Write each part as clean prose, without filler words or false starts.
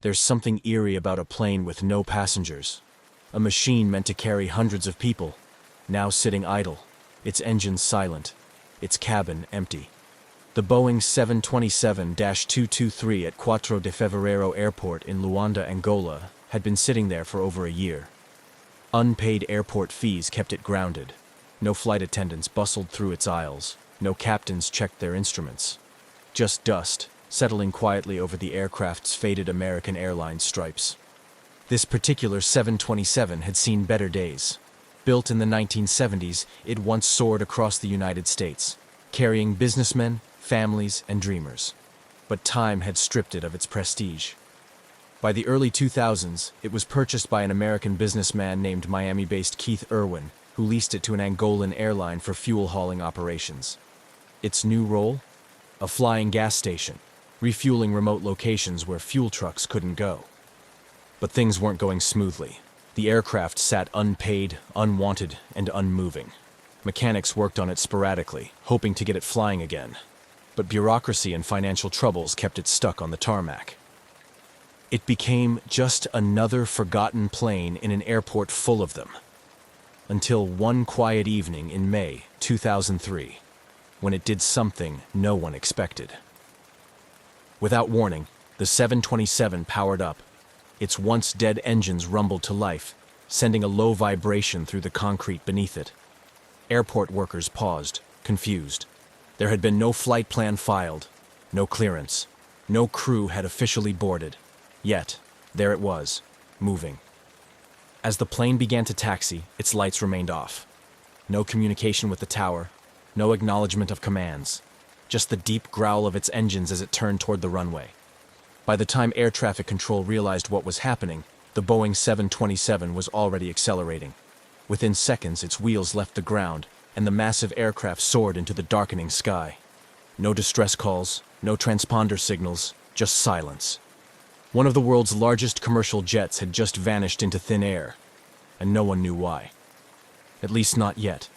There's something eerie about a plane with no passengers. A machine meant to carry hundreds of people, now sitting idle, its engines silent, its cabin empty. The Boeing 727-223 at Quatro de Fevereiro Airport in Luanda, Angola, had been sitting there for over a year. Unpaid airport fees kept it grounded. No flight attendants bustled through its aisles. No captains checked their instruments. Just dust, settling quietly over the aircraft's faded American Airlines stripes. This particular 727 had seen better days. Built in the 1970s, it once soared across the United States, carrying businessmen, families, and dreamers. But time had stripped it of its prestige. By the early 2000s, it was purchased by an American businessman named Miami-based Keith Irwin, who leased it to an Angolan airline for fuel hauling operations. Its new role? A flying gas station, refueling remote locations where fuel trucks couldn't go. But things weren't going smoothly. The aircraft sat unpaid, unwanted, and unmoving. Mechanics worked on it sporadically, hoping to get it flying again. But bureaucracy and financial troubles kept it stuck on the tarmac. It became just another forgotten plane in an airport full of them. Until one quiet evening in May 2003, when it did something no one expected. Without warning, the 727 powered up. Its once dead engines rumbled to life, sending a low vibration through the concrete beneath it. Airport workers paused, confused. There had been no flight plan filed, no clearance. No crew had officially boarded. Yet, there it was, moving. As the plane began to taxi, its lights remained off. No communication with the tower, no acknowledgement of commands, just the deep growl of its engines as it turned toward the runway. By the time air traffic control realized what was happening, the Boeing 727 was already accelerating. Within seconds, its wheels left the ground, and the massive aircraft soared into the darkening sky. No distress calls, no transponder signals, just silence. One of the world's largest commercial jets had just vanished into thin air, and no one knew why. At least not yet.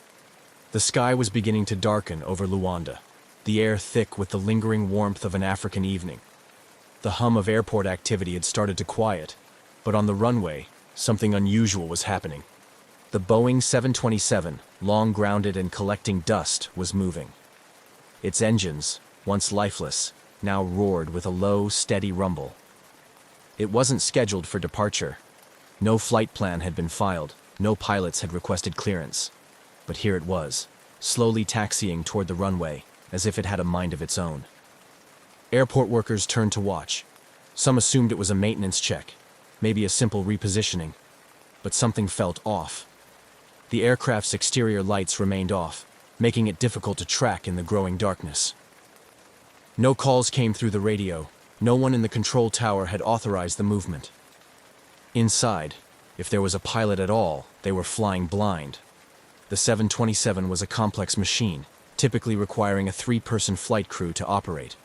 The sky was beginning to darken over Luanda, the air thick with the lingering warmth of an African evening. The hum of airport activity had started to quiet, but on the runway, something unusual was happening. The Boeing 727, long grounded and collecting dust, was moving. Its engines, once lifeless, now roared with a low, steady rumble. It wasn't scheduled for departure. No flight plan had been filed, no pilots had requested clearance. But here it was, slowly taxiing toward the runway, as if it had a mind of its own. Airport workers turned to watch. Some assumed it was a maintenance check, maybe a simple repositioning. But something felt off. The aircraft's exterior lights remained off, making it difficult to track in the growing darkness. No calls came through the radio. No one in the control tower had authorized the movement. Inside, if there was a pilot at all, they were flying blind. The 727 was a complex machine, typically requiring a 3-person flight crew to operate.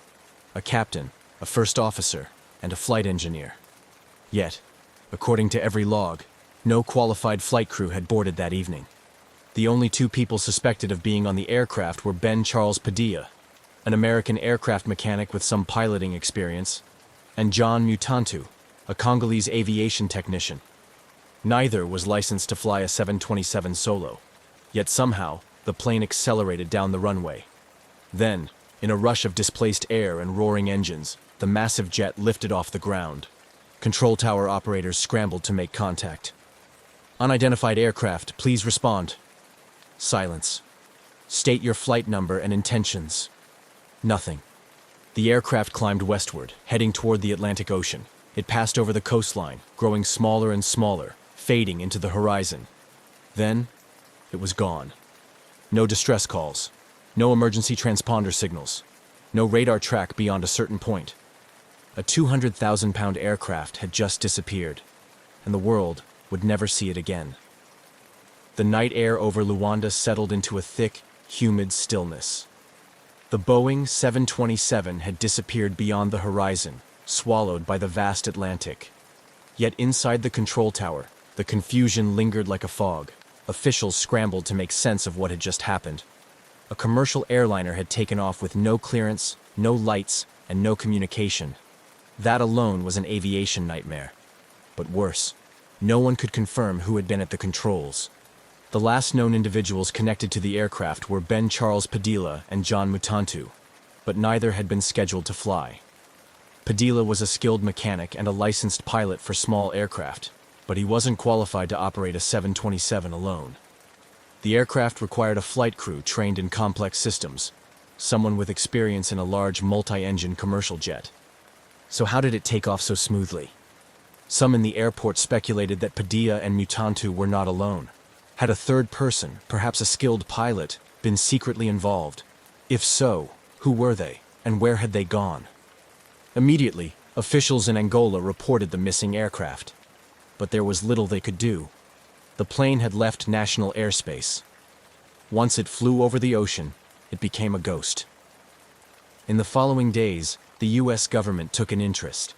A captain, a first officer, and a flight engineer. Yet, according to every log, no qualified flight crew had boarded that evening. The only 2 people suspected of being on the aircraft were Ben Charles Padilla, an American aircraft mechanic with some piloting experience, and John Mutantu, a Congolese aviation technician. Neither was licensed to fly a 727 solo. Yet somehow, the plane accelerated down the runway. Then, in a rush of displaced air and roaring engines, the massive jet lifted off the ground. Control tower operators scrambled to make contact. Unidentified aircraft, please respond. Silence. State your flight number and intentions. Nothing. The aircraft climbed westward, heading toward the Atlantic Ocean. It passed over the coastline, growing smaller and smaller, fading into the horizon. Then, it was gone. No distress calls. No emergency transponder signals. No radar track beyond a certain point. A 200,000-pound aircraft had just disappeared, and the world would never see it again. The night air over Luanda settled into a thick, humid stillness. The Boeing 727 had disappeared beyond the horizon, swallowed by the vast Atlantic. Yet inside the control tower, the confusion lingered like a fog. Officials scrambled to make sense of what had just happened. A commercial airliner had taken off with no clearance, no lights, and no communication. That alone was an aviation nightmare. But worse, no one could confirm who had been at the controls. The last known individuals connected to the aircraft were Ben Charles Padilla and John Mutantu, but neither had been scheduled to fly. Padilla was a skilled mechanic and a licensed pilot for small aircraft, but he wasn't qualified to operate a 727 alone. The aircraft required a flight crew trained in complex systems, someone with experience in a large multi-engine commercial jet. So how did it take off so smoothly? Some in the airport speculated that Padilla and Mutantu were not alone. Had a third person, perhaps a skilled pilot, been secretly involved? If so, who were they, and where had they gone? Immediately, officials in Angola reported the missing aircraft. But there was little they could do. The plane had left national airspace. Once it flew over the ocean, it became a ghost. In the following days, the US government took an interest.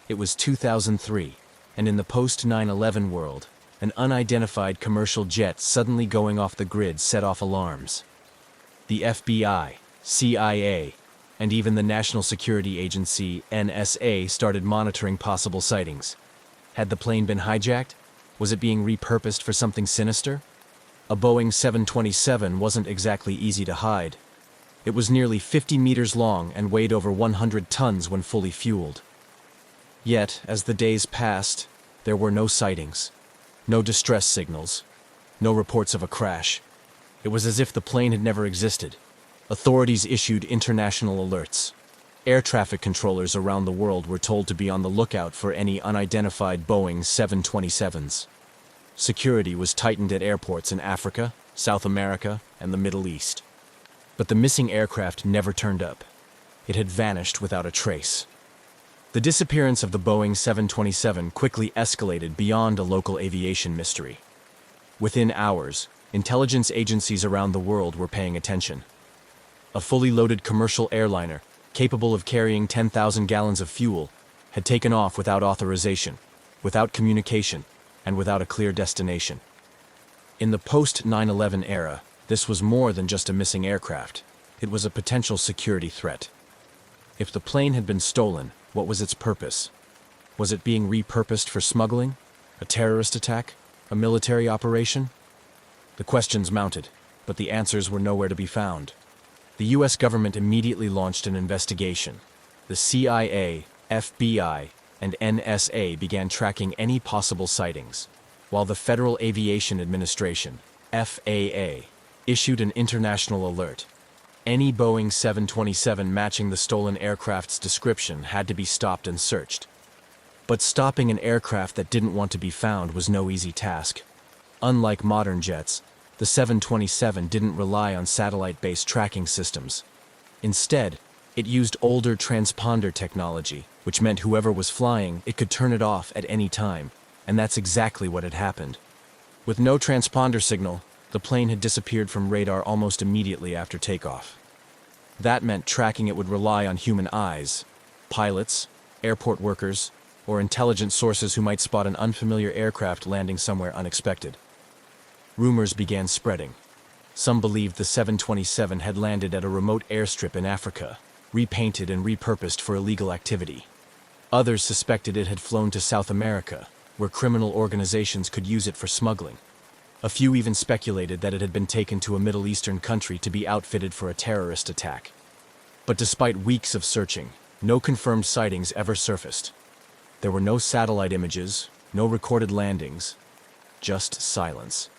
It was 2003, and in the post-9/11 world, an unidentified commercial jet suddenly going off the grid set off alarms. The FBI, CIA, and even the National Security Agency, NSA, started monitoring possible sightings. Had the plane been hijacked? Was it being repurposed for something sinister? A Boeing 727 wasn't exactly easy to hide. It was nearly 50 meters long and weighed over 100 tons when fully fueled. Yet, as the days passed, there were no sightings, no distress signals, no reports of a crash. It was as if the plane had never existed. Authorities issued international alerts. Air traffic controllers around the world were told to be on the lookout for any unidentified Boeing 727s. Security was tightened at airports in Africa, South America, and the Middle East. But the missing aircraft never turned up. It had vanished without a trace. The disappearance of the Boeing 727 quickly escalated beyond a local aviation mystery. Within hours, intelligence agencies around the world were paying attention. A fully loaded commercial airliner, capable of carrying 10,000 gallons of fuel, had taken off without authorization, without communication, and without a clear destination. In the post-9/11 era, this was more than just a missing aircraft. It was a potential security threat. If the plane had been stolen, what was its purpose? Was it being repurposed for smuggling? A terrorist attack? A military operation? The questions mounted, but the answers were nowhere to be found. The US government immediately launched an investigation. The CIA, FBI, and NSA began tracking any possible sightings, while the Federal Aviation Administration, FAA, issued an international alert. Any Boeing 727 matching the stolen aircraft's description had to be stopped and searched. But stopping an aircraft that didn't want to be found was no easy task. Unlike modern jets, the 727 didn't rely on satellite-based tracking systems. Instead, it used older transponder technology, which meant whoever was flying, it could turn it off at any time, and that's exactly what had happened. With no transponder signal, the plane had disappeared from radar almost immediately after takeoff. That meant tracking it would rely on human eyes, pilots, airport workers, or intelligent sources who might spot an unfamiliar aircraft landing somewhere unexpected. Rumors began spreading. Some believed the 727 had landed at a remote airstrip in Africa, repainted and repurposed for illegal activity. Others suspected it had flown to South America, where criminal organizations could use it for smuggling. A few even speculated that it had been taken to a Middle Eastern country to be outfitted for a terrorist attack. But despite weeks of searching, no confirmed sightings ever surfaced. There were no satellite images, no recorded landings, just silence.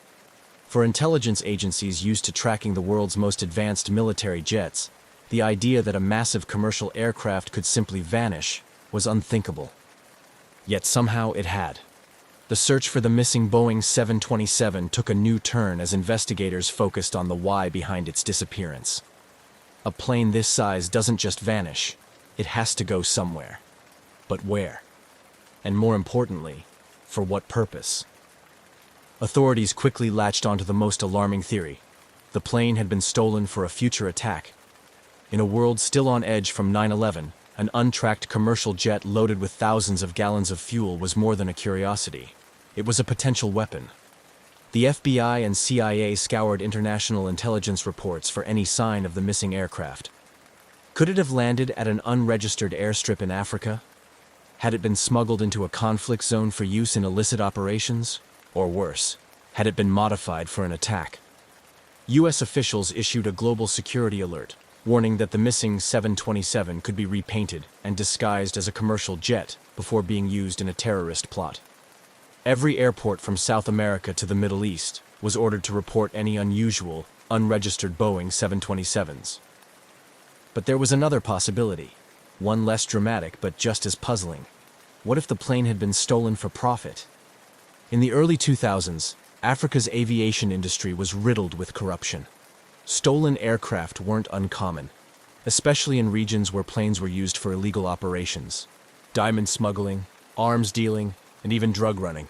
For intelligence agencies used to tracking the world's most advanced military jets, the idea that a massive commercial aircraft could simply vanish was unthinkable. Yet somehow it had. The search for the missing Boeing 727 took a new turn as investigators focused on the why behind its disappearance. A plane this size doesn't just vanish, it has to go somewhere. But where? And more importantly, for what purpose? Authorities quickly latched onto the most alarming theory. The plane had been stolen for a future attack. In a world still on edge from 9/11, an untracked commercial jet loaded with thousands of gallons of fuel was more than a curiosity. It was a potential weapon. The FBI and CIA scoured international intelligence reports for any sign of the missing aircraft. Could it have landed at an unregistered airstrip in Africa? Had it been smuggled into a conflict zone for use in illicit operations? Or worse, had it been modified for an attack? U.S. officials issued a global security alert, warning that the missing 727 could be repainted and disguised as a commercial jet before being used in a terrorist plot. Every airport from South America to the Middle East was ordered to report any unusual, unregistered Boeing 727s. But there was another possibility, one less dramatic but just as puzzling. What if the plane had been stolen for profit? In the early 2000s, Africa's aviation industry was riddled with corruption. Stolen aircraft weren't uncommon, especially in regions where planes were used for illegal operations. Diamond smuggling, arms dealing, and even drug running.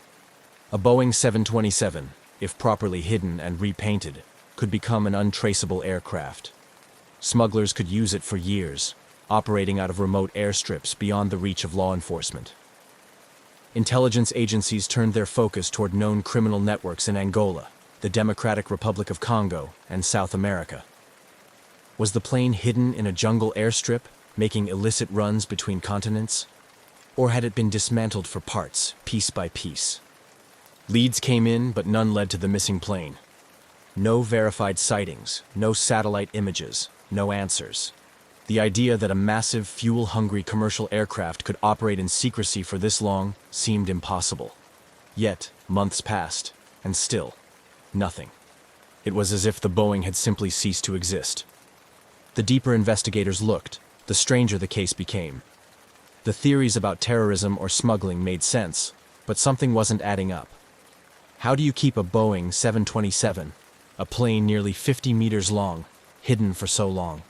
A Boeing 727, if properly hidden and repainted, could become an untraceable aircraft. Smugglers could use it for years, operating out of remote airstrips beyond the reach of law enforcement. Intelligence agencies turned their focus toward known criminal networks in Angola, the Democratic Republic of Congo, and South America. Was the plane hidden in a jungle airstrip, making illicit runs between continents? Or had it been dismantled for parts, piece by piece? Leads came in, but none led to the missing plane. No verified sightings, no satellite images, no answers. The idea that a massive, fuel-hungry commercial aircraft could operate in secrecy for this long seemed impossible. Yet, months passed, and still, nothing. It was as if the Boeing had simply ceased to exist. The deeper investigators looked, the stranger the case became. The theories about terrorism or smuggling made sense, but something wasn't adding up. How do you keep a Boeing 727, a plane nearly 50 meters long, hidden for so long?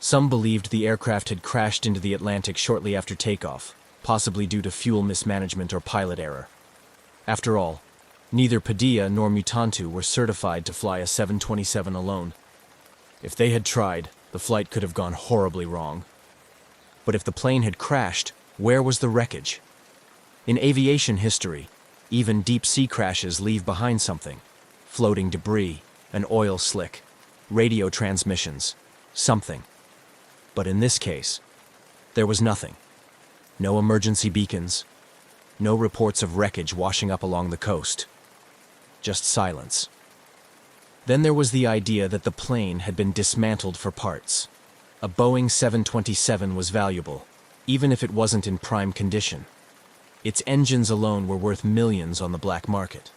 Some believed the aircraft had crashed into the Atlantic shortly after takeoff, possibly due to fuel mismanagement or pilot error. After all, neither Padilla nor Mutantu were certified to fly a 727 alone. If they had tried, the flight could have gone horribly wrong. But if the plane had crashed, where was the wreckage? In aviation history, even deep-sea crashes leave behind something. Floating debris, an oil slick, radio transmissions, something. But in this case, there was nothing. No emergency beacons, no reports of wreckage washing up along the coast. Just silence. Then there was the idea that the plane had been dismantled for parts. A Boeing 727 was valuable, even if it wasn't in prime condition. Its engines alone were worth millions on the black market.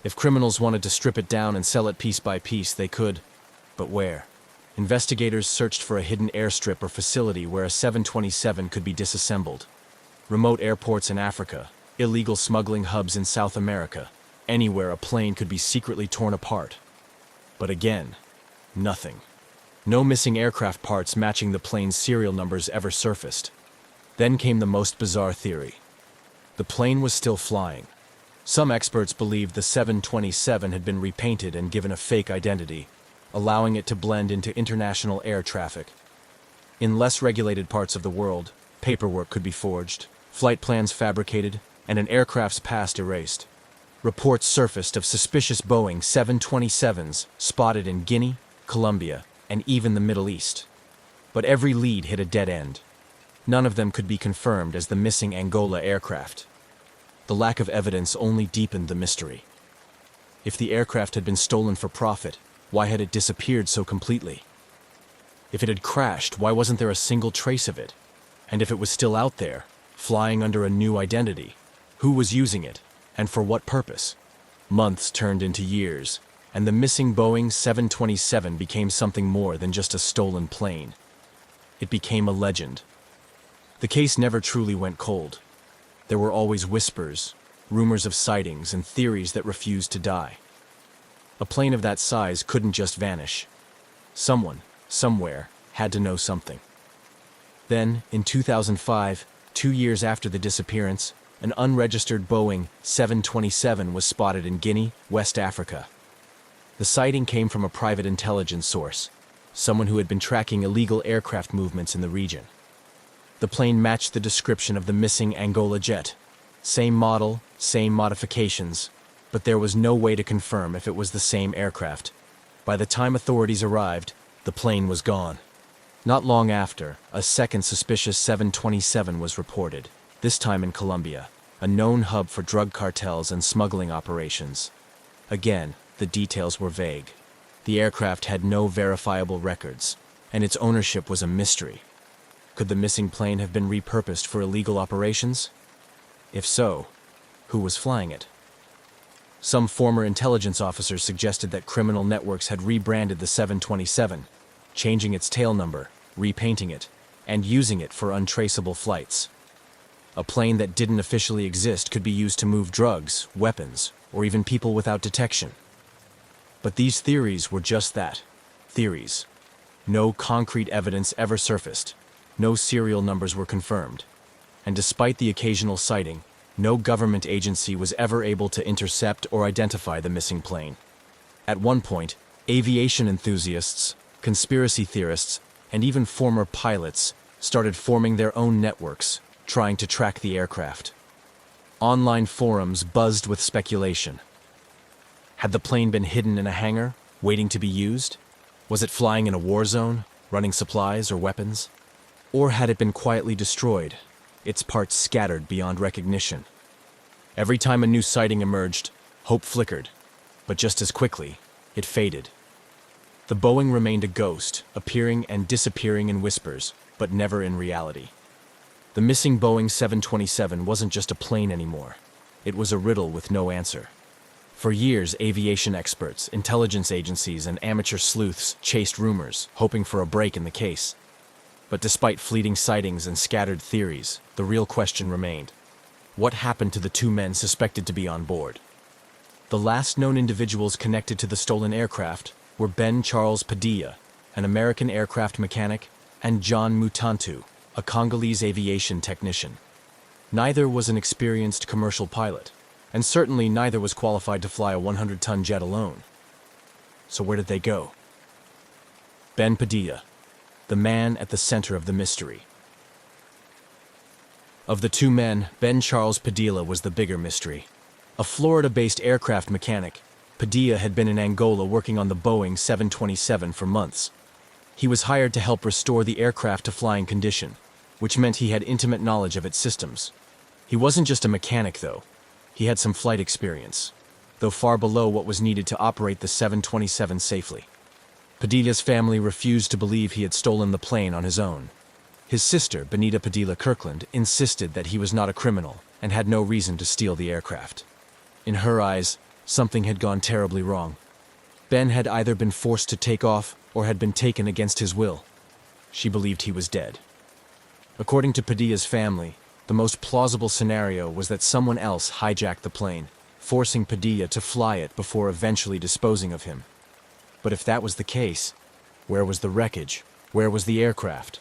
If criminals wanted to strip it down and sell it piece by piece, they could. But where? Investigators searched for a hidden airstrip or facility where a 727 could be disassembled. Remote airports in Africa, illegal smuggling hubs in South America, anywhere a plane could be secretly torn apart. But again, nothing. No missing aircraft parts matching the plane's serial numbers ever surfaced. Then came the most bizarre theory. The plane was still flying. Some experts believed the 727 had been repainted and given a fake identity, allowing it to blend into international air traffic. In less regulated parts of the world, paperwork could be forged, flight plans fabricated, and an aircraft's past erased. Reports surfaced of suspicious Boeing 727s spotted in Guinea, Colombia, and even the Middle East. But every lead hit a dead end. None of them could be confirmed as the missing Angola aircraft. The lack of evidence only deepened the mystery. If the aircraft had been stolen for profit, why had it disappeared so completely? If it had crashed, why wasn't there a single trace of it? And if it was still out there, flying under a new identity, who was using it, and for what purpose? Months turned into years, and the missing Boeing 727 became something more than just a stolen plane. It became a legend. The case never truly went cold. There were always whispers, rumors of sightings, and theories that refused to die. A plane of that size couldn't just vanish. Someone, somewhere, had to know something. Then, in 2005, 2 years after the disappearance, an unregistered Boeing 727 was spotted in Guinea, West Africa. The sighting came from a private intelligence source, someone who had been tracking illegal aircraft movements in the region. The plane matched the description of the missing Angola jet. Same model, same modifications, but there was no way to confirm if it was the same aircraft. By the time authorities arrived, the plane was gone. Not long after, a second suspicious 727 was reported. this time in Colombia, a known hub for drug cartels and smuggling operations. Again, the details were vague. The aircraft had no verifiable records, and its ownership was a mystery. Could the missing plane have been repurposed for illegal operations? If so, who was flying it? Some former intelligence officers suggested that criminal networks had rebranded the 727, changing its tail number, repainting it, and using it for untraceable flights. A plane that didn't officially exist could be used to move drugs, weapons, or even people without detection. But these theories were just that, theories. No concrete evidence ever surfaced, no serial numbers were confirmed, and despite the occasional sighting, no government agency was ever able to intercept or identify the missing plane. At one point, aviation enthusiasts, conspiracy theorists, and even former pilots started forming their own networks, trying to track the aircraft. Online forums buzzed with speculation. Had the plane been hidden in a hangar, waiting to be used? Was it flying in a war zone, running supplies or weapons? Or had it been quietly destroyed, its parts scattered beyond recognition? Every time a new sighting emerged, hope flickered, but just as quickly, it faded. The Boeing remained a ghost, appearing and disappearing in whispers, but never in reality. The missing Boeing 727 wasn't just a plane anymore. It was a riddle with no answer. For years, aviation experts, intelligence agencies, and amateur sleuths chased rumors, hoping for a break in the case. But despite fleeting sightings and scattered theories, the real question remained. What happened to the two men suspected to be on board? The last known individuals connected to the stolen aircraft were Ben Charles Padilla, an American aircraft mechanic, and John Mutantu, a Congolese aviation technician. Neither was an experienced commercial pilot, and certainly neither was qualified to fly a 100-ton jet alone. So where did they go? Ben Padilla, the man at the center of the mystery. Of the two men, Ben Charles Padilla was the bigger mystery. A Florida-based aircraft mechanic, Padilla had been in Angola working on the Boeing 727 for months. He was hired to help restore the aircraft to flying condition, which meant he had intimate knowledge of its systems. He wasn't just a mechanic, though. He had some flight experience, though far below what was needed to operate the 727 safely. Padilla's family refused to believe he had stolen the plane on his own. His sister, Benita Padilla Kirkland, insisted that he was not a criminal and had no reason to steal the aircraft. In her eyes, something had gone terribly wrong. Ben had either been forced to take off or had been taken against his will. She believed he was dead. According to Padilla's family, the most plausible scenario was that someone else hijacked the plane, forcing Padilla to fly it before eventually disposing of him. But if that was the case, where was the wreckage? Where was the aircraft?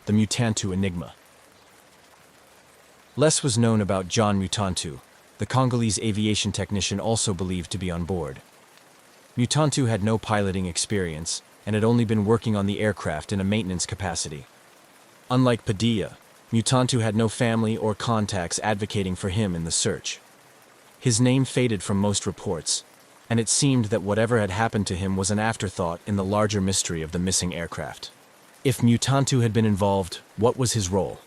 The Mutantu enigma. Less was known about John Mutantu, the Congolese aviation technician also believed to be on board. Mutantu had no piloting experience and had only been working on the aircraft in a maintenance capacity. Unlike Padilla, Mutantu had no family or contacts advocating for him in the search. His name faded from most reports, and it seemed that whatever had happened to him was an afterthought in the larger mystery of the missing aircraft. If Mutantu had been involved, what was his role?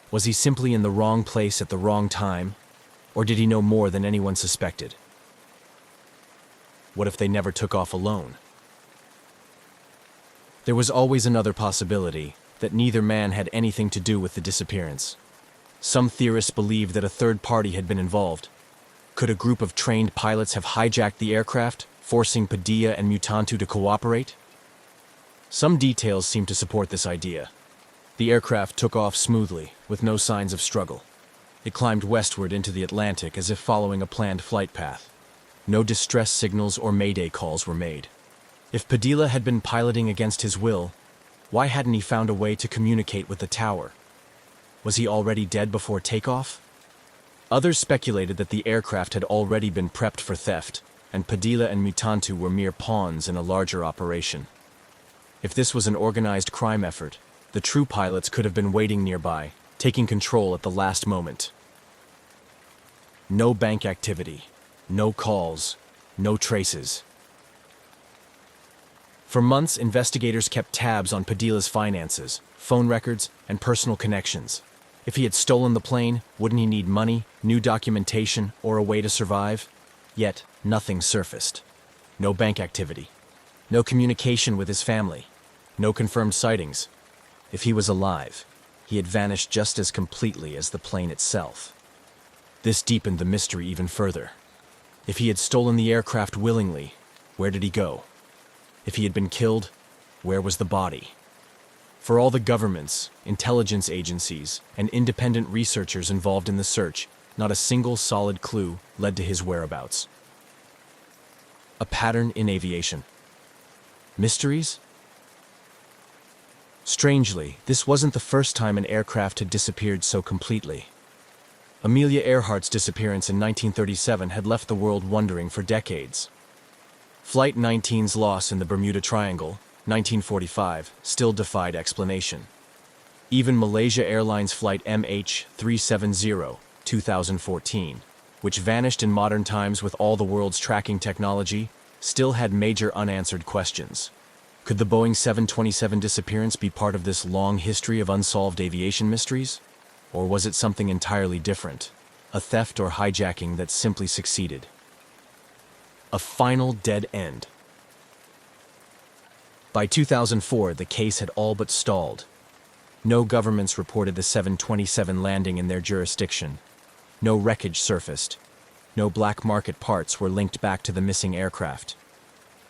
Was he simply in the wrong place at the wrong time, or did he know more than anyone suspected? What if they never took off alone? There was always another possibility, that neither man had anything to do with the disappearance. Some theorists believed that a third party had been involved. Could a group of trained pilots have hijacked the aircraft, forcing Padilla and Mutantu to cooperate? Some details seem to support this idea. The aircraft took off smoothly, with no signs of struggle. It climbed westward into the Atlantic as if following a planned flight path. No distress signals or mayday calls were made. If Padilla had been piloting against his will, why hadn't he found a way to communicate with the tower? Was he already dead before takeoff? Others speculated that the aircraft had already been prepped for theft, and Padilla and Mutantu were mere pawns in a larger operation. If this was an organized crime effort, the true pilots could have been waiting nearby, taking control at the last moment. No bank activity, no calls, no traces. For months, investigators kept tabs on Padilla's finances, phone records, and personal connections. If he had stolen the plane, wouldn't he need money, new documentation, or a way to survive? Yet, nothing surfaced. No bank activity. No communication with his family. No confirmed sightings. If he was alive, he had vanished just as completely as the plane itself. This deepened the mystery even further. If he had stolen the aircraft willingly, where did he go? If he had been killed, where was the body? For all the governments, intelligence agencies, and independent researchers involved in the search, not a single solid clue led to his whereabouts. A pattern in aviation. Mysteries? Strangely, this wasn't the first time an aircraft had disappeared so completely. Amelia Earhart's disappearance in 1937 had left the world wondering for decades. Flight 19's loss in the Bermuda Triangle, 1945, still defied explanation. Even Malaysia Airlines Flight MH370, 2014, which vanished in modern times with all the world's tracking technology, still had major unanswered questions. Could the Boeing 727 disappearance be part of this long history of unsolved aviation mysteries? Or was it something entirely different? A theft or hijacking that simply succeeded? A final dead end. By 2004, the case had all but stalled. No governments reported the 727 landing in their jurisdiction. No wreckage surfaced. No black market parts were linked back to the missing aircraft.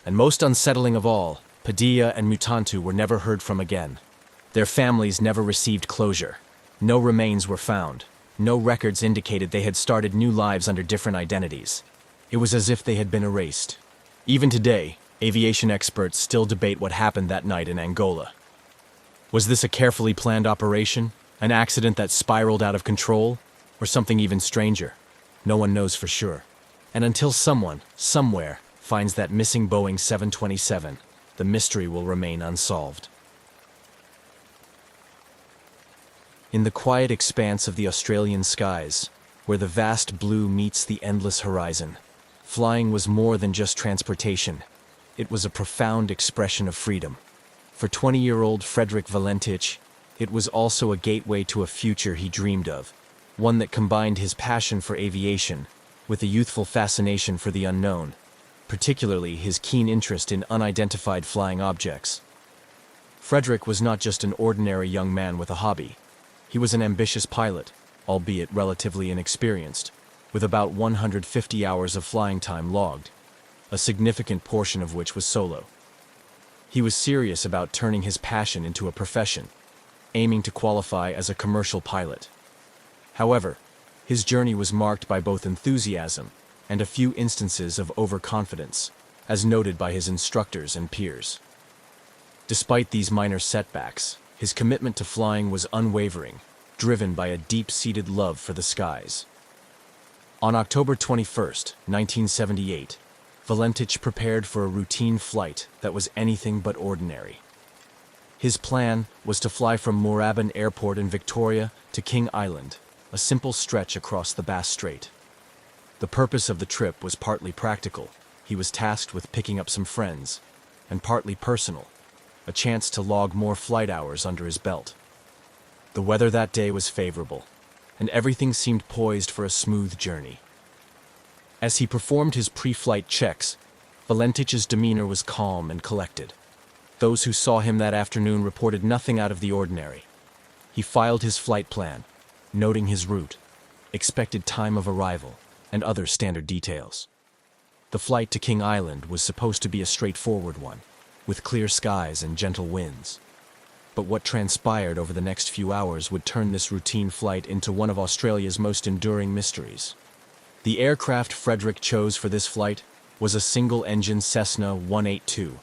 And most unsettling of all, Padilla and Mutantu were never heard from again. Their families never received closure. No remains were found. No records indicated they had started new lives under different identities. It was as if they had been erased. Even today, aviation experts still debate what happened that night in Angola. Was this a carefully planned operation? An accident that spiraled out of control? Or something even stranger? No one knows for sure. And until someone, somewhere, finds that missing Boeing 727, the mystery will remain unsolved. In the quiet expanse of the Australian skies, where the vast blue meets the endless horizon, flying was more than just transportation. It was a profound expression of freedom. For 20-year-old Frederick Valentich, it was also a gateway to a future he dreamed of, one that combined his passion for aviation with a youthful fascination for the unknown, particularly his keen interest in unidentified flying objects. Frederick was not just an ordinary young man with a hobby. He was an ambitious pilot, albeit relatively inexperienced, with about 150 hours of flying time logged, a significant portion of which was solo. He was serious about turning his passion into a profession, aiming to qualify as a commercial pilot. However, his journey was marked by both enthusiasm and a few instances of overconfidence, as noted by his instructors and peers. Despite these minor setbacks, his commitment to flying was unwavering, driven by a deep-seated love for the skies. On October 21, 1978, Valentich prepared for a routine flight that was anything but ordinary. His plan was to fly from Moorabbin Airport in Victoria to King Island, a simple stretch across the Bass Strait. The purpose of the trip was partly practical. He was tasked with picking up some friends, and partly personal, a chance to log more flight hours under his belt. The weather that day was favorable, and everything seemed poised for a smooth journey. As he performed his pre-flight checks, Valentich's demeanor was calm and collected. Those who saw him that afternoon reported nothing out of the ordinary. He filed his flight plan, noting his route, expected time of arrival, and other standard details. The flight to King Island was supposed to be a straightforward one, with clear skies and gentle winds. But what transpired over the next few hours would turn this routine flight into one of Australia's most enduring mysteries. The aircraft Frederick chose for this flight was a single-engine Cessna 182,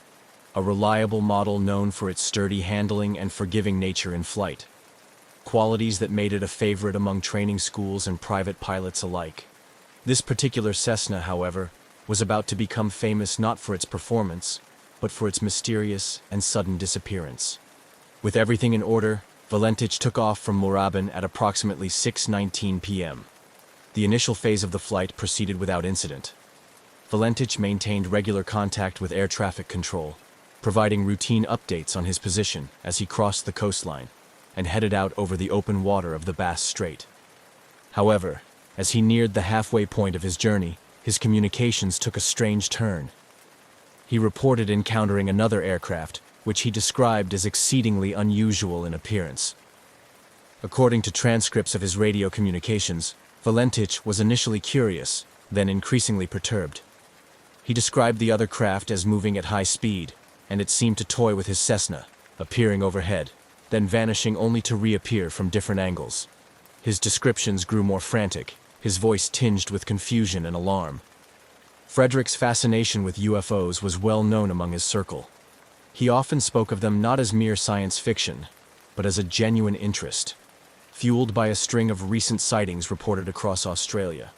a reliable model known for its sturdy handling and forgiving nature in flight, qualities that made it a favorite among training schools and private pilots alike. This particular Cessna, however, was about to become famous not for its performance, but for its mysterious and sudden disappearance. With everything in order, Valentich took off from Moorabbin at approximately 6:19 p.m. The initial phase of the flight proceeded without incident. Valentich maintained regular contact with air traffic control, providing routine updates on his position as he crossed the coastline. and headed out over the open water of the Bass Strait. However, as he neared the halfway point of his journey, his communications took a strange turn. He reported encountering another aircraft, which he described as exceedingly unusual in appearance. According to transcripts of his radio communications, Valentich was initially curious, then increasingly perturbed. He described the other craft as moving at high speed, and it seemed to toy with his Cessna, appearing overhead, then vanishing only to reappear from different angles. His descriptions grew more frantic, his voice tinged with confusion and alarm. Frederick's fascination with UFOs was well known among his circle. He often spoke of them not as mere science fiction, but as a genuine interest, fueled by a string of recent sightings reported across Australia.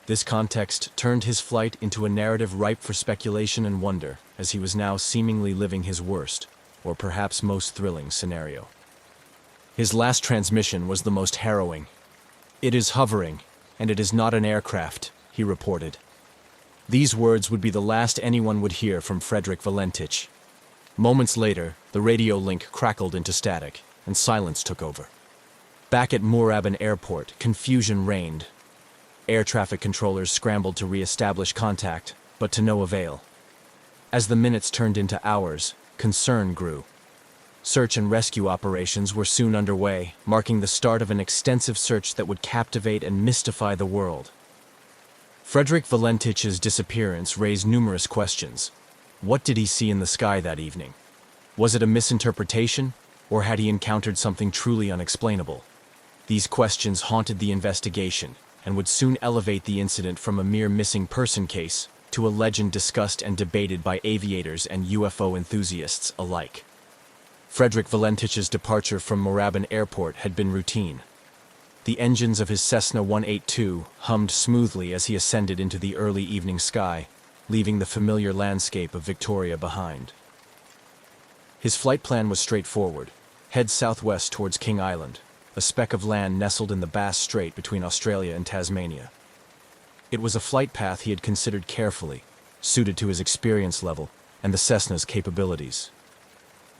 This context turned his flight into a narrative ripe for speculation and wonder, as he was now seemingly living his worst, or perhaps most thrilling, scenario. His last transmission was the most harrowing. "It is hovering, and it is not an aircraft," he reported. These words would be the last anyone would hear from Frederick Valentich. Moments later, the radio link crackled into static, and silence took over. Back at Moorabbin Airport, confusion reigned. Air traffic controllers scrambled to re-establish contact, but to no avail. As the minutes turned into hours, concern grew. Search and rescue operations were soon underway, marking the start of an extensive search that would captivate and mystify the world. Frederick Valentich's disappearance raised numerous questions. What did he see in the sky that evening? Was it a misinterpretation, or had he encountered something truly unexplainable? These questions haunted the investigation, and would soon elevate the incident from a mere missing person case to a legend discussed and debated by aviators and UFO enthusiasts alike. Frederick Valentich's departure from Moorabbin Airport had been routine. The engines of his Cessna 182 hummed smoothly as he ascended into the early evening sky, leaving the familiar landscape of Victoria behind. His flight plan was straightforward: head southwest towards King Island, a speck of land nestled in the Bass Strait between Australia and Tasmania. It was a flight path he had considered carefully, suited to his experience level and the Cessna's capabilities.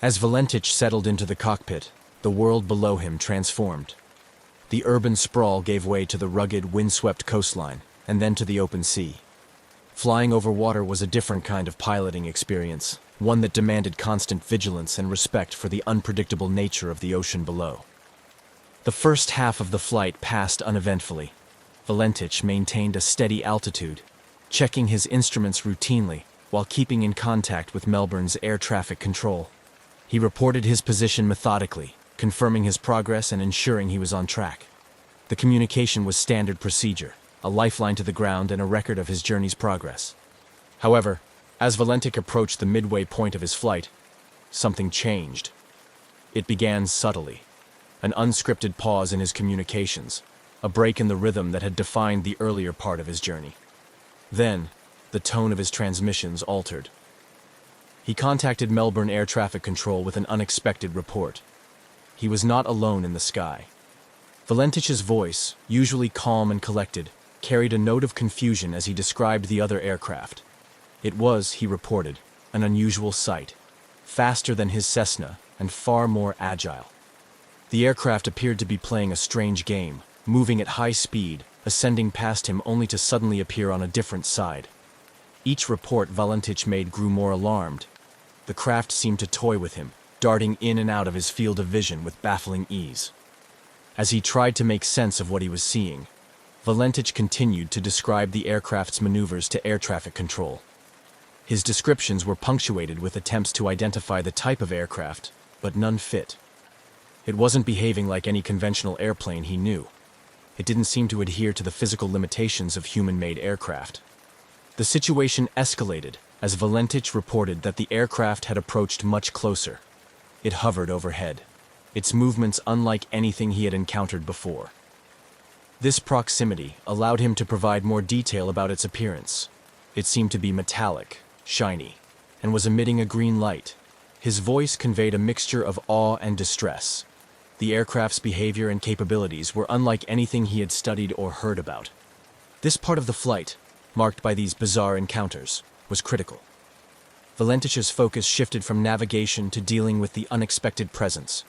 As Valentich settled into the cockpit, the world below him transformed. The urban sprawl gave way to the rugged, windswept coastline, and then to the open sea. Flying over water was a different kind of piloting experience, one that demanded constant vigilance and respect for the unpredictable nature of the ocean below. The first half of the flight passed uneventfully. Valentich maintained a steady altitude, checking his instruments routinely while keeping in contact with Melbourne's air traffic control. He reported his position methodically, confirming his progress and ensuring he was on track. The communication was standard procedure, a lifeline to the ground and a record of his journey's progress. However, as Valentich approached the midway point of his flight, something changed. It began subtly. An unscripted pause in his communications, a break in the rhythm that had defined the earlier part of his journey. Then, the tone of his transmissions altered. He contacted Melbourne Air Traffic Control with an unexpected report. He was not alone in the sky. Valentich's voice, usually calm and collected, carried a note of confusion as he described the other aircraft. It was, he reported, an unusual sight, faster than his Cessna and far more agile. The aircraft appeared to be playing a strange game, moving at high speed, ascending past him only to suddenly appear on a different side. Each report Valentich made grew more alarmed. The craft seemed to toy with him, darting in and out of his field of vision with baffling ease. As he tried to make sense of what he was seeing, Valentich continued to describe the aircraft's maneuvers to air traffic control. His descriptions were punctuated with attempts to identify the type of aircraft, but none fit. It wasn't behaving like any conventional airplane he knew. It didn't seem to adhere to the physical limitations of human-made aircraft. The situation escalated as Valentich reported that the aircraft had approached much closer. It hovered overhead, its movements unlike anything he had encountered before. This proximity allowed him to provide more detail about its appearance. It seemed to be metallic, shiny, and was emitting a green light. His voice conveyed a mixture of awe and distress. The aircraft's behavior and capabilities were unlike anything he had studied or heard about. This part of the flight, marked by these bizarre encounters, was critical. Valentich's focus shifted from navigation to dealing with the unexpected presence.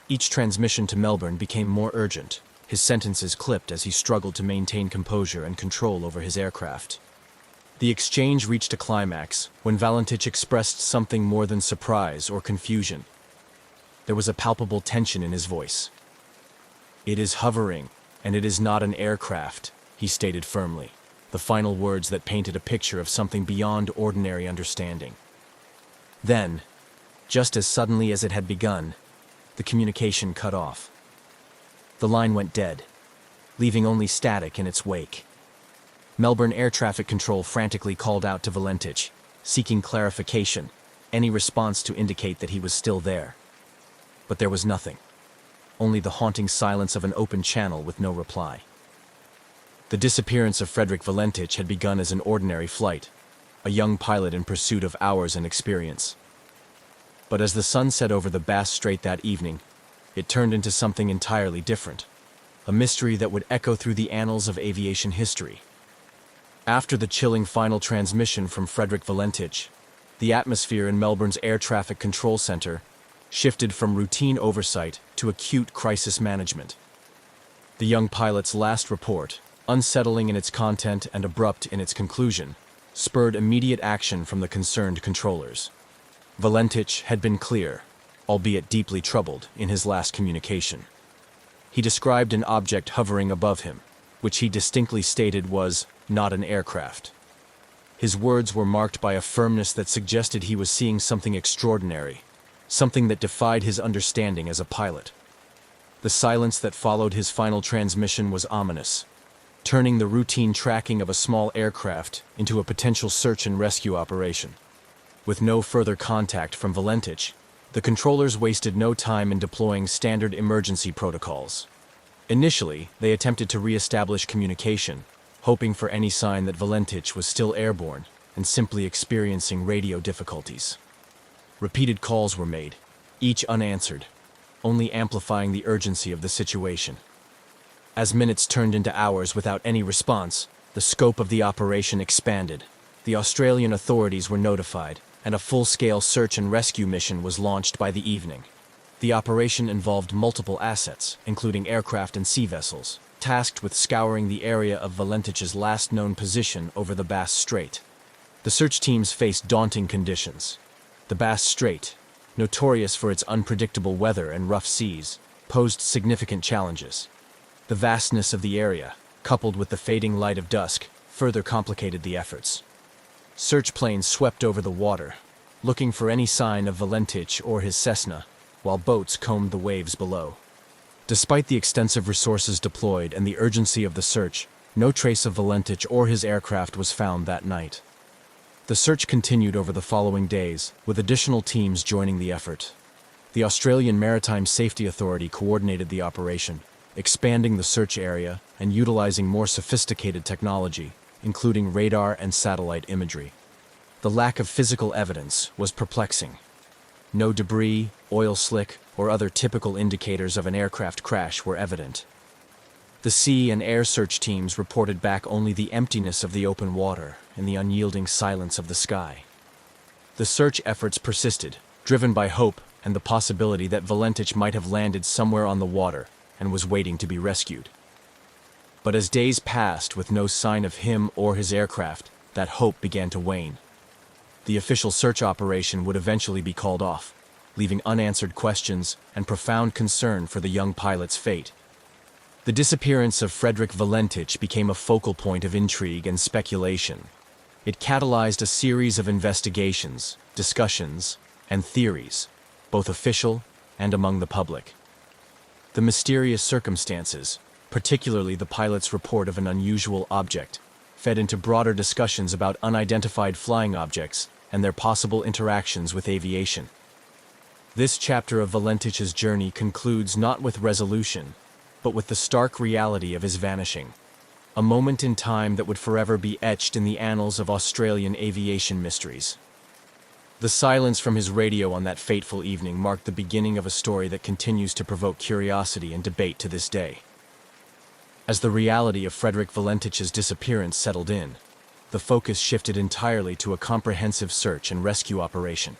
Each transmission to Melbourne became more urgent, his sentences clipped as he struggled to maintain composure and control over his aircraft. The exchange reached a climax when Valentich expressed something more than surprise or confusion. There was a palpable tension in his voice. "It is hovering, and it is not an aircraft," he stated firmly, the final words that painted a picture of something beyond ordinary understanding. Then, just as suddenly as it had begun, the communication cut off. The line went dead, leaving only static in its wake. Melbourne Air Traffic Control frantically called out to Valentich, seeking clarification, any response to indicate that he was still there. But there was nothing, only the haunting silence of an open channel with no reply. The disappearance of Frederick Valentich had begun as an ordinary flight, a young pilot in pursuit of hours and experience. But as the sun set over the Bass Strait that evening, it turned into something entirely different, a mystery that would echo through the annals of aviation history. After the chilling final transmission from Frederick Valentich, the atmosphere in Melbourne's Air Traffic Control Centre shifted from routine oversight to acute crisis management. The young pilot's last report, unsettling in its content and abrupt in its conclusion, spurred immediate action from the concerned controllers. Valentich had been clear, albeit deeply troubled, in his last communication. He described an object hovering above him, which he distinctly stated was not an aircraft. His words were marked by a firmness that suggested he was seeing something extraordinary, something that defied his understanding as a pilot. The silence that followed his final transmission was ominous, turning the routine tracking of a small aircraft into a potential search and rescue operation. With no further contact from Valentich, the controllers wasted no time in deploying standard emergency protocols. Initially, they attempted to re-establish communication, hoping for any sign that Valentich was still airborne and simply experiencing radio difficulties. Repeated calls were made, each unanswered, only amplifying the urgency of the situation. As minutes turned into hours without any response, the scope of the operation expanded. The Australian authorities were notified, and a full-scale search and rescue mission was launched by the evening. The operation involved multiple assets, including aircraft and sea vessels, tasked with scouring the area of Valentich's last known position over the Bass Strait. The search teams faced daunting conditions. The Bass Strait, notorious for its unpredictable weather and rough seas, posed significant challenges. The vastness of the area, coupled with the fading light of dusk, further complicated the efforts. Search planes swept over the water, looking for any sign of Valentich or his Cessna, while boats combed the waves below. Despite the extensive resources deployed and the urgency of the search, no trace of Valentich or his aircraft was found that night. The search continued over the following days, with additional teams joining the effort. The Australian Maritime Safety Authority coordinated the operation, expanding the search area and utilizing more sophisticated technology, including radar and satellite imagery. The lack of physical evidence was perplexing. No debris, oil slick, or other typical indicators of an aircraft crash were evident. The sea and air search teams reported back only the emptiness of the open water and the unyielding silence of the sky. The search efforts persisted, driven by hope and the possibility that Valentich might have landed somewhere on the water and was waiting to be rescued. But as days passed with no sign of him or his aircraft, that hope began to wane. The official search operation would eventually be called off, leaving unanswered questions and profound concern for the young pilot's fate. The disappearance of Frederick Valentich became a focal point of intrigue and speculation. It catalyzed a series of investigations, discussions, and theories, both official and among the public. The mysterious circumstances, particularly the pilot's report of an unusual object, fed into broader discussions about unidentified flying objects and their possible interactions with aviation. This chapter of Valentich's journey concludes not with resolution, but with the stark reality of his vanishing, a moment in time that would forever be etched in the annals of Australian aviation mysteries. The silence from his radio on that fateful evening marked the beginning of a story that continues to provoke curiosity and debate to this day. As the reality of Frederick Valentich's disappearance settled in, the focus shifted entirely to a comprehensive search and rescue operation.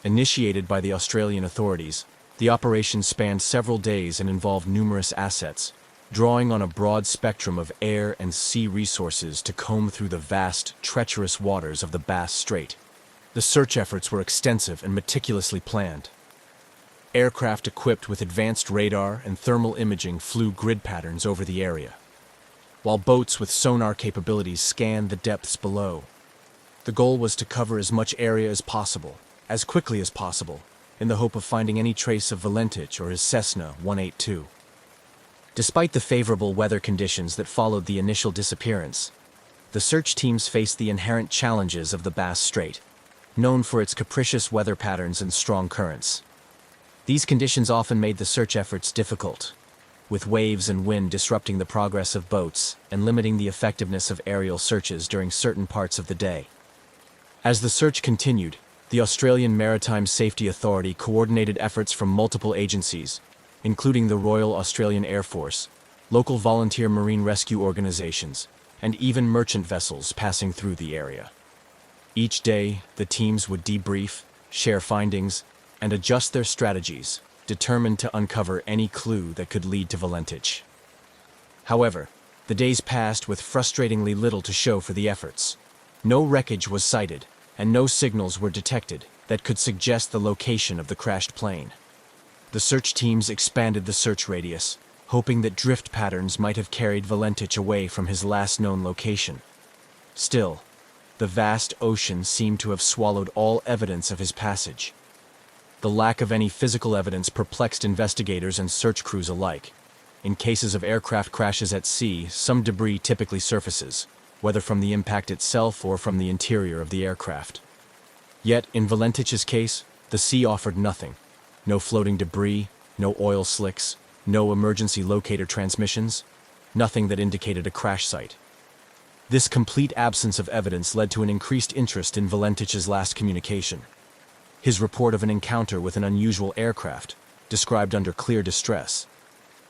Initiated by the Australian authorities, The operation spanned several days and involved numerous assets, drawing on a broad spectrum of air and sea resources to comb through the vast, treacherous waters of the Bass Strait. The search efforts were extensive and meticulously planned. Aircraft equipped with advanced radar and thermal imaging flew grid patterns over the area, while boats with sonar capabilities scanned the depths below. The goal was to cover as much area as possible, as quickly as possible, in the hope of finding any trace of Valentich or his Cessna 182. Despite the favorable weather conditions that followed the initial disappearance, the search teams faced the inherent challenges of the Bass Strait, known for its capricious weather patterns and strong currents. These conditions often made the search efforts difficult, with waves and wind disrupting the progress of boats and limiting the effectiveness of aerial searches during certain parts of the day. As the search continued, the Australian Maritime Safety Authority coordinated efforts from multiple agencies, including the Royal Australian Air Force, local volunteer marine rescue organizations, and even merchant vessels passing through the area. Each day, the teams would debrief, share findings, and adjust their strategies, determined to uncover any clue that could lead to Valentich. However, the days passed with frustratingly little to show for the efforts. No wreckage was sighted, and no signals were detected that could suggest the location of the crashed plane. The search teams expanded the search radius, hoping that drift patterns might have carried Valentich away from his last known location. Still, the vast ocean seemed to have swallowed all evidence of his passage. The lack of any physical evidence perplexed investigators and search crews alike. In cases of aircraft crashes at sea, some debris typically surfaces, whether from the impact itself or from the interior of the aircraft. Yet, in Valentich's case, the sea offered nothing. No floating debris, no oil slicks, no emergency locator transmissions, nothing that indicated a crash site. This complete absence of evidence led to an increased interest in Valentich's last communication. His report of an encounter with an unusual aircraft, described under clear distress,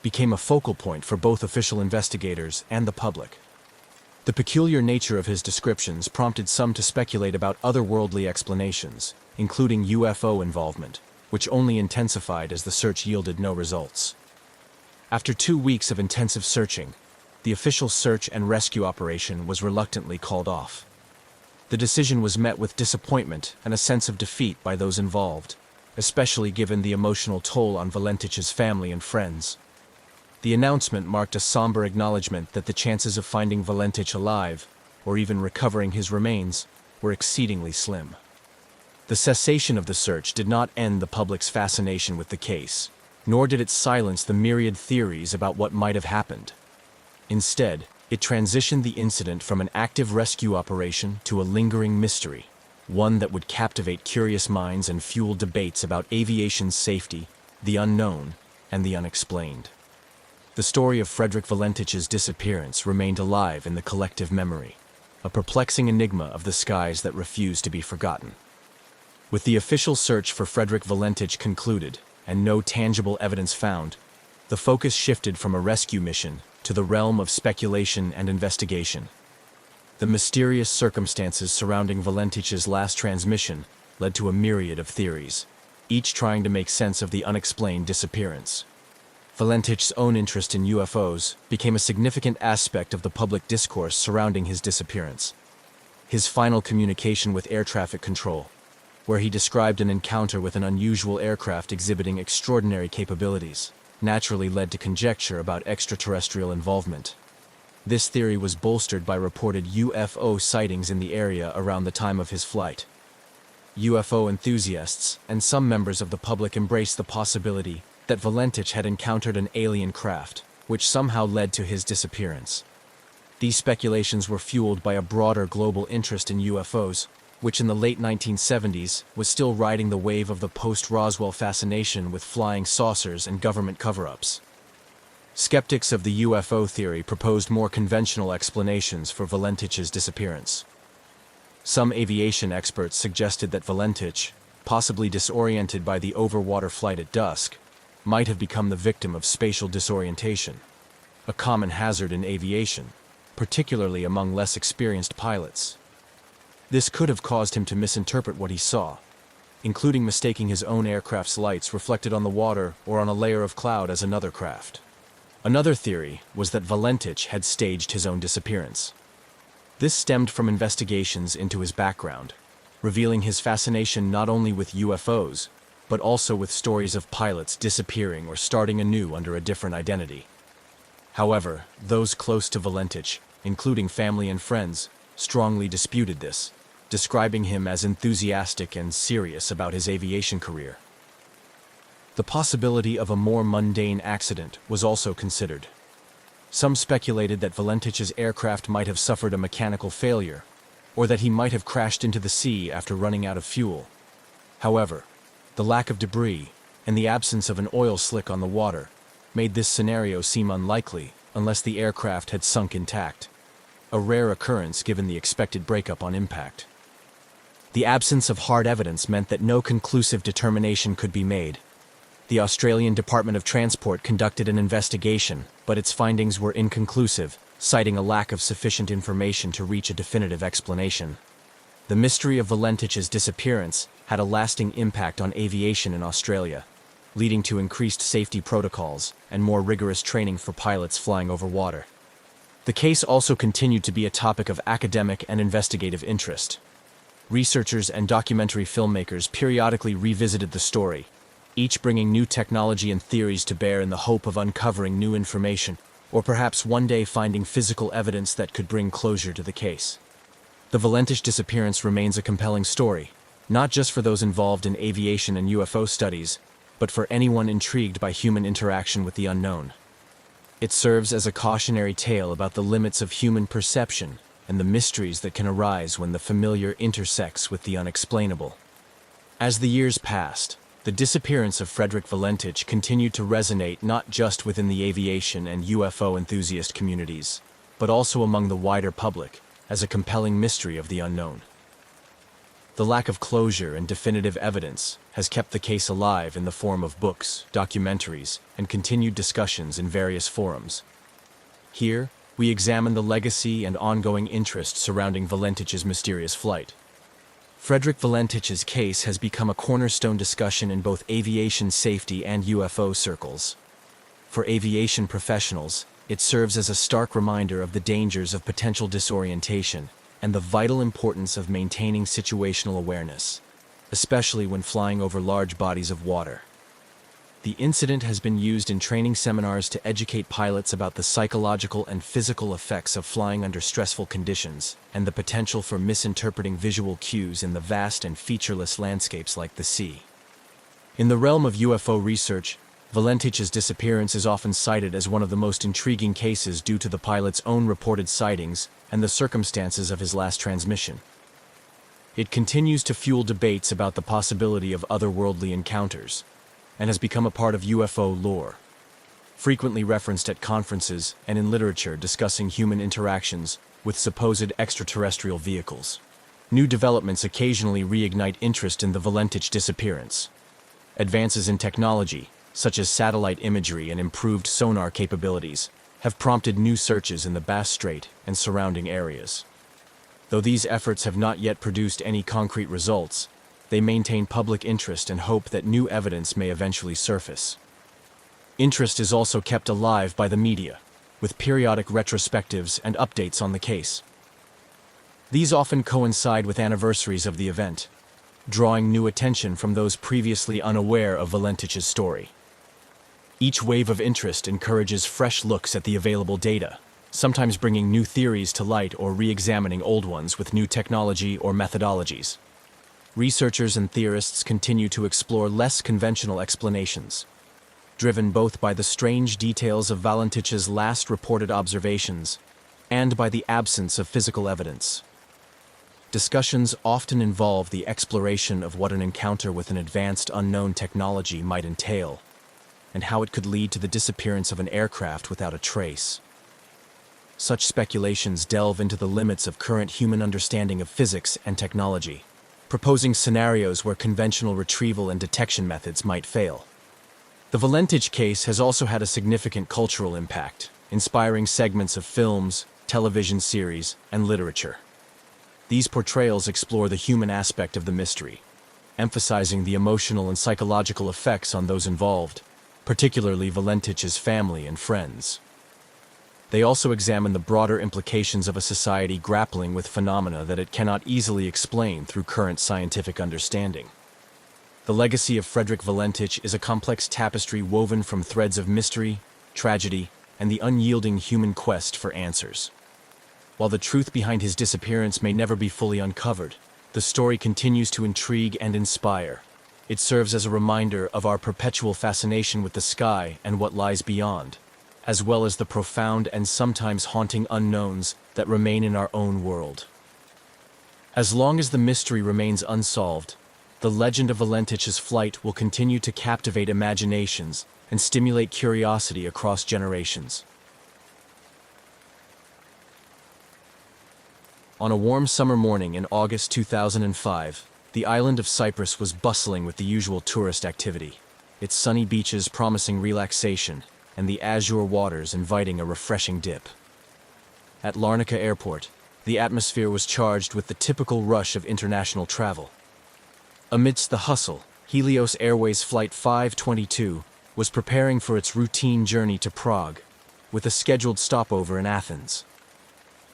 became a focal point for both official investigators and the public. The peculiar nature of his descriptions prompted some to speculate about otherworldly explanations, including UFO involvement, which only intensified as the search yielded no results. After 2 weeks of intensive searching, the official search and rescue operation was reluctantly called off. The decision was met with disappointment and a sense of defeat by those involved, especially given the emotional toll on Valentich's family and friends. The announcement marked a somber acknowledgement that the chances of finding Valentich alive, or even recovering his remains, were exceedingly slim. The cessation of the search did not end the public's fascination with the case, nor did it silence the myriad theories about what might have happened. Instead, it transitioned the incident from an active rescue operation to a lingering mystery, one that would captivate curious minds and fuel debates about aviation safety, the unknown, and the unexplained. The story of Frederick Valentich's disappearance remained alive in the collective memory, a perplexing enigma of the skies that refused to be forgotten. With the official search for Frederick Valentich concluded and no tangible evidence found, the focus shifted from a rescue mission to the realm of speculation and investigation. The mysterious circumstances surrounding Valentich's last transmission led to a myriad of theories, each trying to make sense of the unexplained disappearance. Valentich's own interest in UFOs became a significant aspect of the public discourse surrounding his disappearance. His final communication with air traffic control, where he described an encounter with an unusual aircraft exhibiting extraordinary capabilities, naturally led to conjecture about extraterrestrial involvement. This theory was bolstered by reported UFO sightings in the area around the time of his flight. UFO enthusiasts and some members of the public embraced the possibility that Valentich had encountered an alien craft, which somehow led to his disappearance. These speculations were fueled by a broader global interest in UFOs, which in the late 1970s was still riding the wave of the post-Roswell fascination with flying saucers and government cover-ups. Skeptics of the UFO theory proposed more conventional explanations for Valentich's disappearance. Some aviation experts suggested that Valentich, possibly disoriented by the overwater flight at dusk, might have become the victim of spatial disorientation, a common hazard in aviation, particularly among less experienced pilots. This could have caused him to misinterpret what he saw, including mistaking his own aircraft's lights reflected on the water or on a layer of cloud as another craft. Another theory was that Valentich had staged his own disappearance. This stemmed from investigations into his background, revealing his fascination not only with UFOs, but also with stories of pilots disappearing or starting anew under a different identity. However, those close to Valentich, including family and friends, strongly disputed this, describing him as enthusiastic and serious about his aviation career. The possibility of a more mundane accident was also considered. Some speculated that Valentich's aircraft might have suffered a mechanical failure, or that he might have crashed into the sea after running out of fuel. However, the lack of debris and the absence of an oil slick on the water made this scenario seem unlikely unless the aircraft had sunk intact, a rare occurrence given the expected breakup on impact. The absence of hard evidence meant that no conclusive determination could be made. The Australian Department of Transport conducted an investigation, but its findings were inconclusive, citing a lack of sufficient information to reach a definitive explanation. The mystery of Valentich's disappearance had a lasting impact on aviation in Australia, leading to increased safety protocols and more rigorous training for pilots flying over water. The case also continued to be a topic of academic and investigative interest. Researchers and documentary filmmakers periodically revisited the story, each bringing new technology and theories to bear in the hope of uncovering new information, or perhaps one day finding physical evidence that could bring closure to the case. The Valentich disappearance remains a compelling story, not just for those involved in aviation and UFO studies, but for anyone intrigued by human interaction with the unknown. It serves as a cautionary tale about the limits of human perception and the mysteries that can arise when the familiar intersects with the unexplainable. As the years passed, the disappearance of Frederick Valentich continued to resonate not just within the aviation and UFO enthusiast communities, but also among the wider public as a compelling mystery of the unknown. The lack of closure and definitive evidence has kept the case alive in the form of books, documentaries, and continued discussions in various forums. Here, we examine the legacy and ongoing interest surrounding Valentich's mysterious flight. Frederick Valentich's case has become a cornerstone discussion in both aviation safety and UFO circles. For aviation professionals, it serves as a stark reminder of the dangers of potential disorientation and the vital importance of maintaining situational awareness, especially when flying over large bodies of water. The incident has been used in training seminars to educate pilots about the psychological and physical effects of flying under stressful conditions and the potential for misinterpreting visual cues in the vast and featureless landscapes like the sea. In the realm of UFO research, Valentich's disappearance is often cited as one of the most intriguing cases due to the pilot's own reported sightings and the circumstances of his last transmission. It continues to fuel debates about the possibility of otherworldly encounters, and has become a part of UFO lore, frequently referenced at conferences and in literature discussing human interactions with supposed extraterrestrial vehicles. New developments occasionally reignite interest in the Valentich disappearance. Advances in technology, such as satellite imagery and improved sonar capabilities, have prompted new searches in the Bass Strait and surrounding areas. Though these efforts have not yet produced any concrete results, they maintain public interest and hope that new evidence may eventually surface. Interest is also kept alive by the media, with periodic retrospectives and updates on the case. These often coincide with anniversaries of the event, drawing new attention from those previously unaware of Valentich's story. Each wave of interest encourages fresh looks at the available data, sometimes bringing new theories to light or re-examining old ones with new technology or methodologies. Researchers and theorists continue to explore less conventional explanations, driven both by the strange details of Valentich's last reported observations and by the absence of physical evidence. Discussions often involve the exploration of what an encounter with an advanced unknown technology might entail, and how it could lead to the disappearance of an aircraft without a trace. Such speculations delve into the limits of current human understanding of physics and technology, proposing scenarios where conventional retrieval and detection methods might fail. The Valentich case has also had a significant cultural impact, inspiring segments of films, television series, and literature. These portrayals explore the human aspect of the mystery, emphasizing the emotional and psychological effects on those involved, particularly Valentich's family and friends. They also examine the broader implications of a society grappling with phenomena that it cannot easily explain through current scientific understanding. The legacy of Frederick Valentich is a complex tapestry woven from threads of mystery, tragedy, and the unyielding human quest for answers. While the truth behind his disappearance may never be fully uncovered, the story continues to intrigue and inspire. It serves as a reminder of our perpetual fascination with the sky and what lies beyond, as well as the profound and sometimes haunting unknowns that remain in our own world. As long as the mystery remains unsolved, the legend of Valentich's flight will continue to captivate imaginations and stimulate curiosity across generations. On a warm summer morning in August 2005, the island of Cyprus was bustling with the usual tourist activity, its sunny beaches promising relaxation and the azure waters inviting a refreshing dip. At Larnaca Airport, the atmosphere was charged with the typical rush of international travel. Amidst the hustle, Helios Airways Flight 522 was preparing for its routine journey to Prague, with a scheduled stopover in Athens.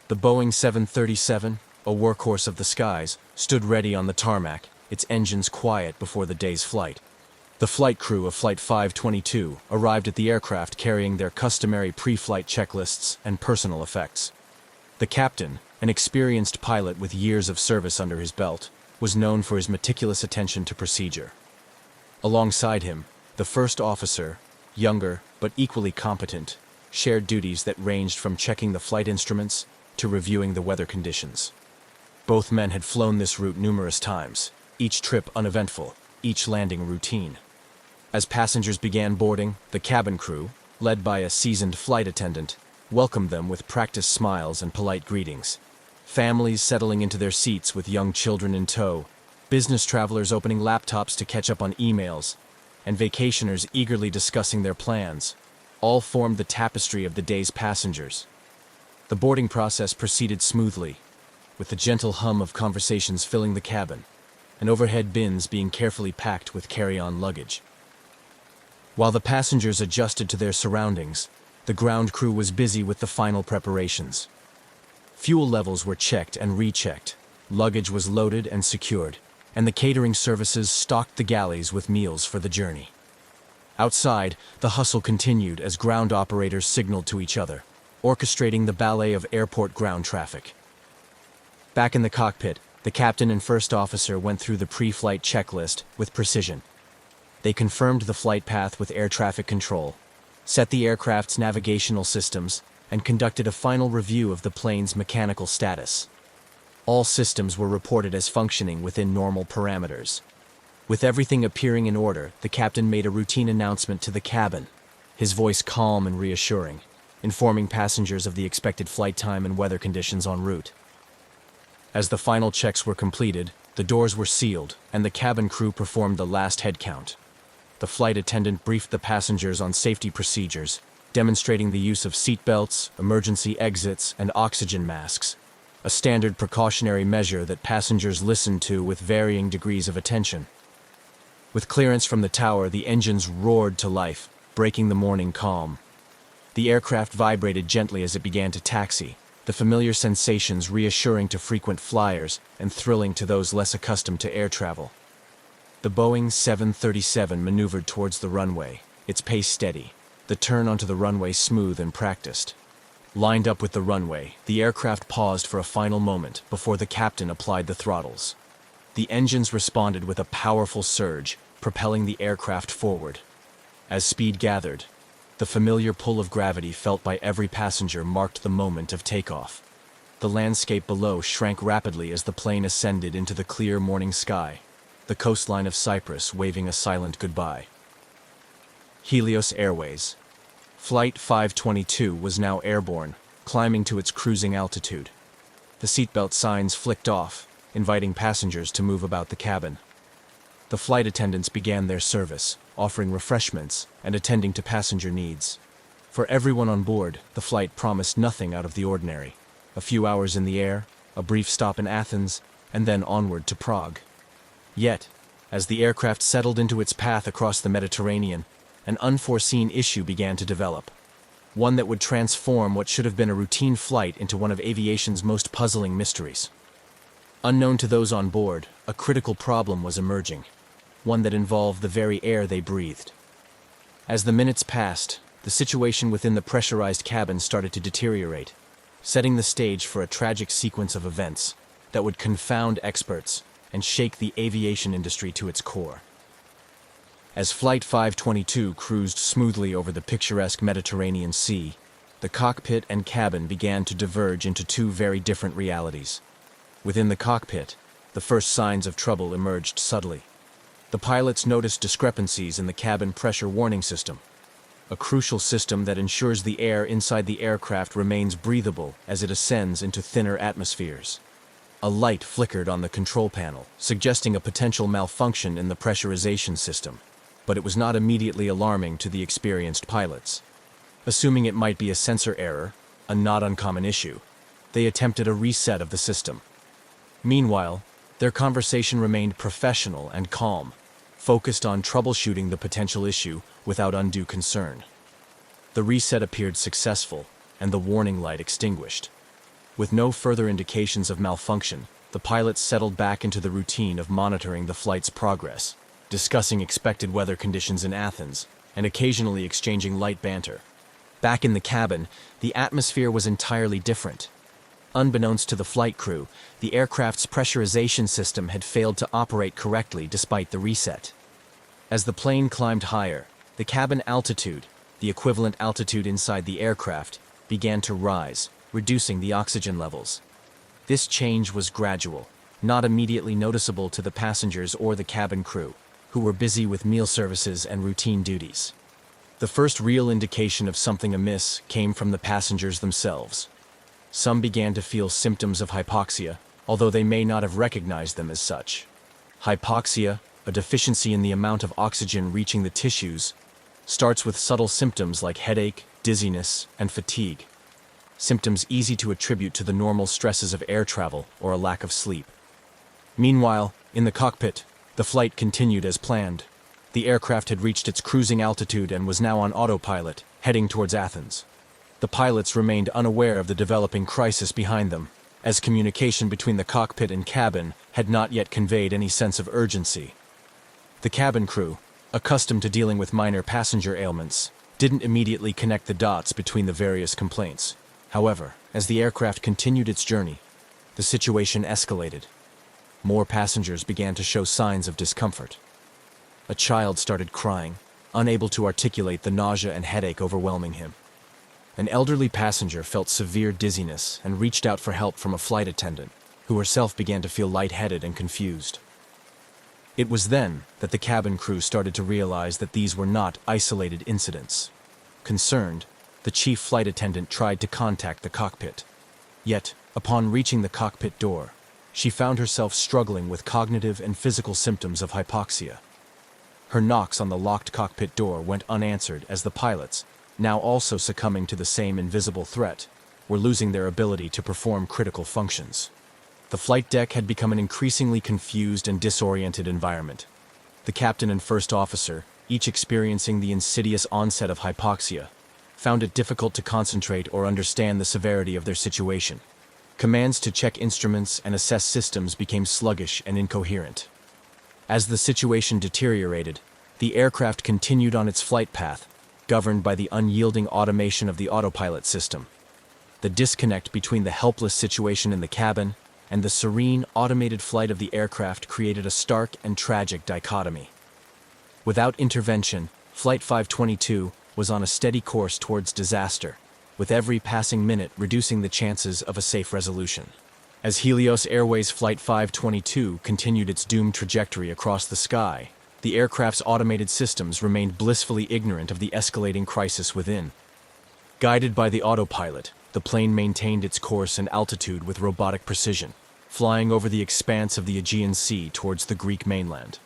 The Boeing 737, a workhorse of the skies, stood ready on the tarmac, its engines quiet before the day's flight. The flight crew of Flight 522 arrived at the aircraft carrying their customary pre-flight checklists and personal effects. The captain, an experienced pilot with years of service under his belt, was known for his meticulous attention to procedure. Alongside him, the first officer, younger but equally competent, shared duties that ranged from checking the flight instruments to reviewing the weather conditions. Both men had flown this route numerous times, each trip uneventful, each landing routine. As passengers began boarding, the cabin crew, led by a seasoned flight attendant, welcomed them with practiced smiles and polite greetings. Families settling into their seats with young children in tow, business travelers opening laptops to catch up on emails, and vacationers eagerly discussing their plans, all formed the tapestry of the day's passengers. The boarding process proceeded smoothly, with the gentle hum of conversations filling the cabin, and overhead bins being carefully packed with carry-on luggage. While the passengers adjusted to their surroundings, the ground crew was busy with the final preparations. Fuel levels were checked and rechecked, luggage was loaded and secured, and the catering services stocked the galleys with meals for the journey. Outside, the hustle continued as ground operators signaled to each other, orchestrating the ballet of airport ground traffic. Back in the cockpit, the captain and first officer went through the pre-flight checklist with precision. They confirmed the flight path with air traffic control, set the aircraft's navigational systems, and conducted a final review of the plane's mechanical status. All systems were reported as functioning within normal parameters. With everything appearing in order, the captain made a routine announcement to the cabin, his voice calm and reassuring, informing passengers of the expected flight time and weather conditions en route. As the final checks were completed, the doors were sealed, and the cabin crew performed the last head count. The flight attendant briefed the passengers on safety procedures, demonstrating the use of seat belts, emergency exits, and oxygen masks, a standard precautionary measure that passengers listened to with varying degrees of attention. With clearance from the tower, the engines roared to life, breaking the morning calm. The aircraft vibrated gently as it began to taxi, the familiar sensations reassuring to frequent flyers and thrilling to those less accustomed to air travel. The Boeing 737 maneuvered towards the runway, its pace steady, the turn onto the runway smooth and practiced. Lined up with the runway, the aircraft paused for a final moment before the captain applied the throttles. The engines responded with a powerful surge, propelling the aircraft forward. As speed gathered, the familiar pull of gravity felt by every passenger marked the moment of takeoff. The landscape below shrank rapidly as the plane ascended into the clear morning sky, the coastline of Cyprus waving a silent goodbye. Helios Airways. Flight 522 was now airborne, climbing to its cruising altitude. The seatbelt signs flicked off, inviting passengers to move about the cabin. The flight attendants began their service, offering refreshments and attending to passenger needs. For everyone on board, the flight promised nothing out of the ordinary. A few hours in the air, a brief stop in Athens, and then onward to Prague. Yet, As the aircraft settled into its path across the Mediterranean, an unforeseen issue began to develop. One that would transform what should have been a routine flight into one of aviation's most puzzling mysteries. Unknown to those on board, a critical problem was emerging, one that involved the very air they breathed. As the minutes passed, the situation within the pressurized cabin started to deteriorate, setting the stage for a tragic sequence of events that would confound experts and shake the aviation industry to its core. As Flight 522 cruised smoothly over the picturesque Mediterranean Sea, the cockpit and cabin began to diverge into two very different realities. Within the cockpit, the first signs of trouble emerged subtly. The pilots noticed discrepancies in the cabin pressure warning system, a crucial system that ensures the air inside the aircraft remains breathable as it ascends into thinner atmospheres. A light flickered on the control panel, suggesting a potential malfunction in the pressurization system, but it was not immediately alarming to the experienced pilots. Assuming it might be a sensor error, a not uncommon issue, they attempted a reset of the system. Meanwhile, their conversation remained professional and calm, focused on troubleshooting the potential issue without undue concern. The reset appeared successful, and the warning light extinguished. With no further indications of malfunction, the pilots settled back into the routine of monitoring the flight's progress, discussing expected weather conditions in Athens, and occasionally exchanging light banter. Back in the cabin, the atmosphere was entirely different. Unbeknownst to the flight crew, the aircraft's pressurization system had failed to operate correctly despite the reset. As the plane climbed higher, the cabin altitude, the equivalent altitude inside the aircraft, began to rise, reducing the oxygen levels. This change was gradual, not immediately noticeable to the passengers or the cabin crew, who were busy with meal services and routine duties. The first real indication of something amiss came from the passengers themselves. Some began to feel symptoms of hypoxia, although they may not have recognized them as such. Hypoxia, a deficiency in the amount of oxygen reaching the tissues, starts with subtle symptoms like headache, dizziness, and fatigue. Symptoms easy to attribute to the normal stresses of air travel or a lack of sleep. Meanwhile, in the cockpit, the flight continued as planned. The aircraft had reached its cruising altitude and was now on autopilot, heading towards Athens. The pilots remained unaware of the developing crisis behind them, as communication between the cockpit and cabin had not yet conveyed any sense of urgency. The cabin crew, accustomed to dealing with minor passenger ailments, didn't immediately connect the dots between the various complaints. However, as the aircraft continued its journey, the situation escalated. More passengers began to show signs of discomfort. A child started crying, unable to articulate the nausea and headache overwhelming him. An elderly passenger felt severe dizziness and reached out for help from a flight attendant, who herself began to feel lightheaded and confused. It was then that the cabin crew started to realize that these were not isolated incidents. Concerned, the chief flight attendant tried to contact the cockpit. Yet, upon reaching the cockpit door, she found herself struggling with cognitive and physical symptoms of hypoxia. Her knocks on the locked cockpit door went unanswered as the pilots, now also succumbing to the same invisible threat, were losing their ability to perform critical functions. The flight deck had become an increasingly confused and disoriented environment. The captain and first officer, each experiencing the insidious onset of hypoxia, found it difficult to concentrate or understand the severity of their situation. Commands to check instruments and assess systems became sluggish and incoherent. As the situation deteriorated, the aircraft continued on its flight path, governed by the unyielding automation of the autopilot system. The disconnect between the helpless situation in the cabin and the serene, automated flight of the aircraft created a stark and tragic dichotomy. Without intervention, Flight 522 was on a steady course towards disaster, with every passing minute reducing the chances of a safe resolution. As Helios Airways Flight 522 continued its doomed trajectory across the sky, the aircraft's automated systems remained blissfully ignorant of the escalating crisis within. Guided by the autopilot, the plane maintained its course and altitude with robotic precision, flying over the expanse of the Aegean Sea towards the Greek mainland.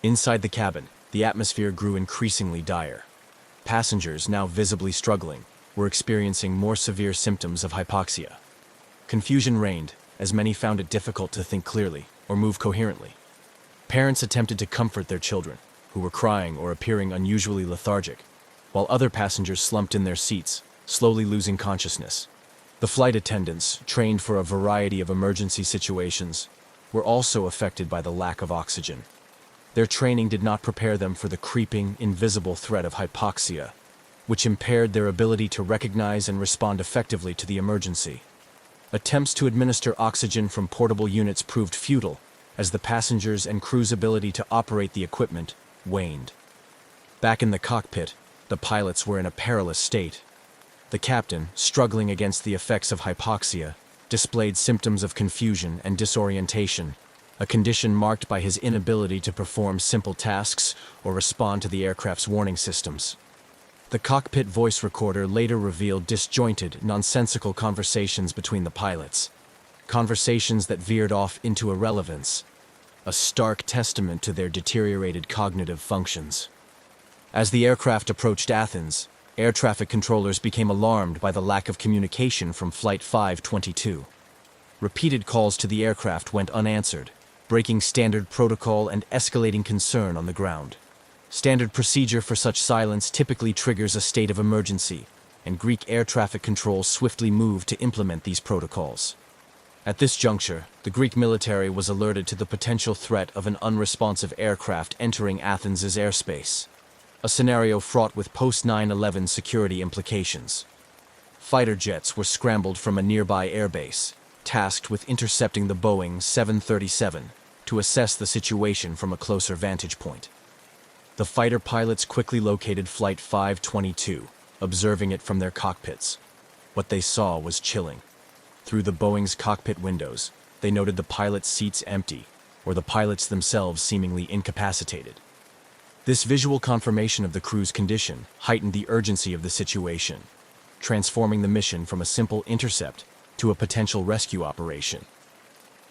Inside the cabin, the atmosphere grew increasingly dire. Passengers, now visibly struggling, were experiencing more severe symptoms of hypoxia. Confusion reigned, as many found it difficult to think clearly or move coherently. Parents attempted to comfort their children, who were crying or appearing unusually lethargic, while other passengers slumped in their seats, slowly losing consciousness. The flight attendants, trained for a variety of emergency situations, were also affected by the lack of oxygen. Their training did not prepare them for the creeping, invisible threat of hypoxia, which impaired their ability to recognize and respond effectively to the emergency. Attempts to administer oxygen from portable units proved futile, as the passengers' and crew's ability to operate the equipment waned. Back in the cockpit, the pilots were in a perilous state. The captain, struggling against the effects of hypoxia, displayed symptoms of confusion and disorientation, a condition marked by his inability to perform simple tasks or respond to the aircraft's warning systems. The cockpit voice recorder later revealed disjointed, nonsensical conversations between the pilots, conversations that veered off into irrelevance, a stark testament to their deteriorated cognitive functions. As the aircraft approached Athens, air traffic controllers became alarmed by the lack of communication from Flight 522. Repeated calls to the aircraft went unanswered, breaking standard protocol and escalating concern on the ground. Standard procedure for such silence typically triggers a state of emergency, and Greek air traffic control swiftly moved to implement these protocols. At this juncture, the Greek military was alerted to the potential threat of an unresponsive aircraft entering Athens' airspace, a scenario fraught with post-9/11 security implications. Fighter jets were scrambled from a nearby airbase, tasked with intercepting the Boeing 737 to assess the situation from a closer vantage point. The fighter pilots quickly located Flight 522, observing it from their cockpits. What they saw was chilling. Through the Boeing's cockpit windows, they noted the pilots' seats empty, or the pilots themselves seemingly incapacitated. This visual confirmation of the crew's condition heightened the urgency of the situation, transforming the mission from a simple intercept to a potential rescue operation.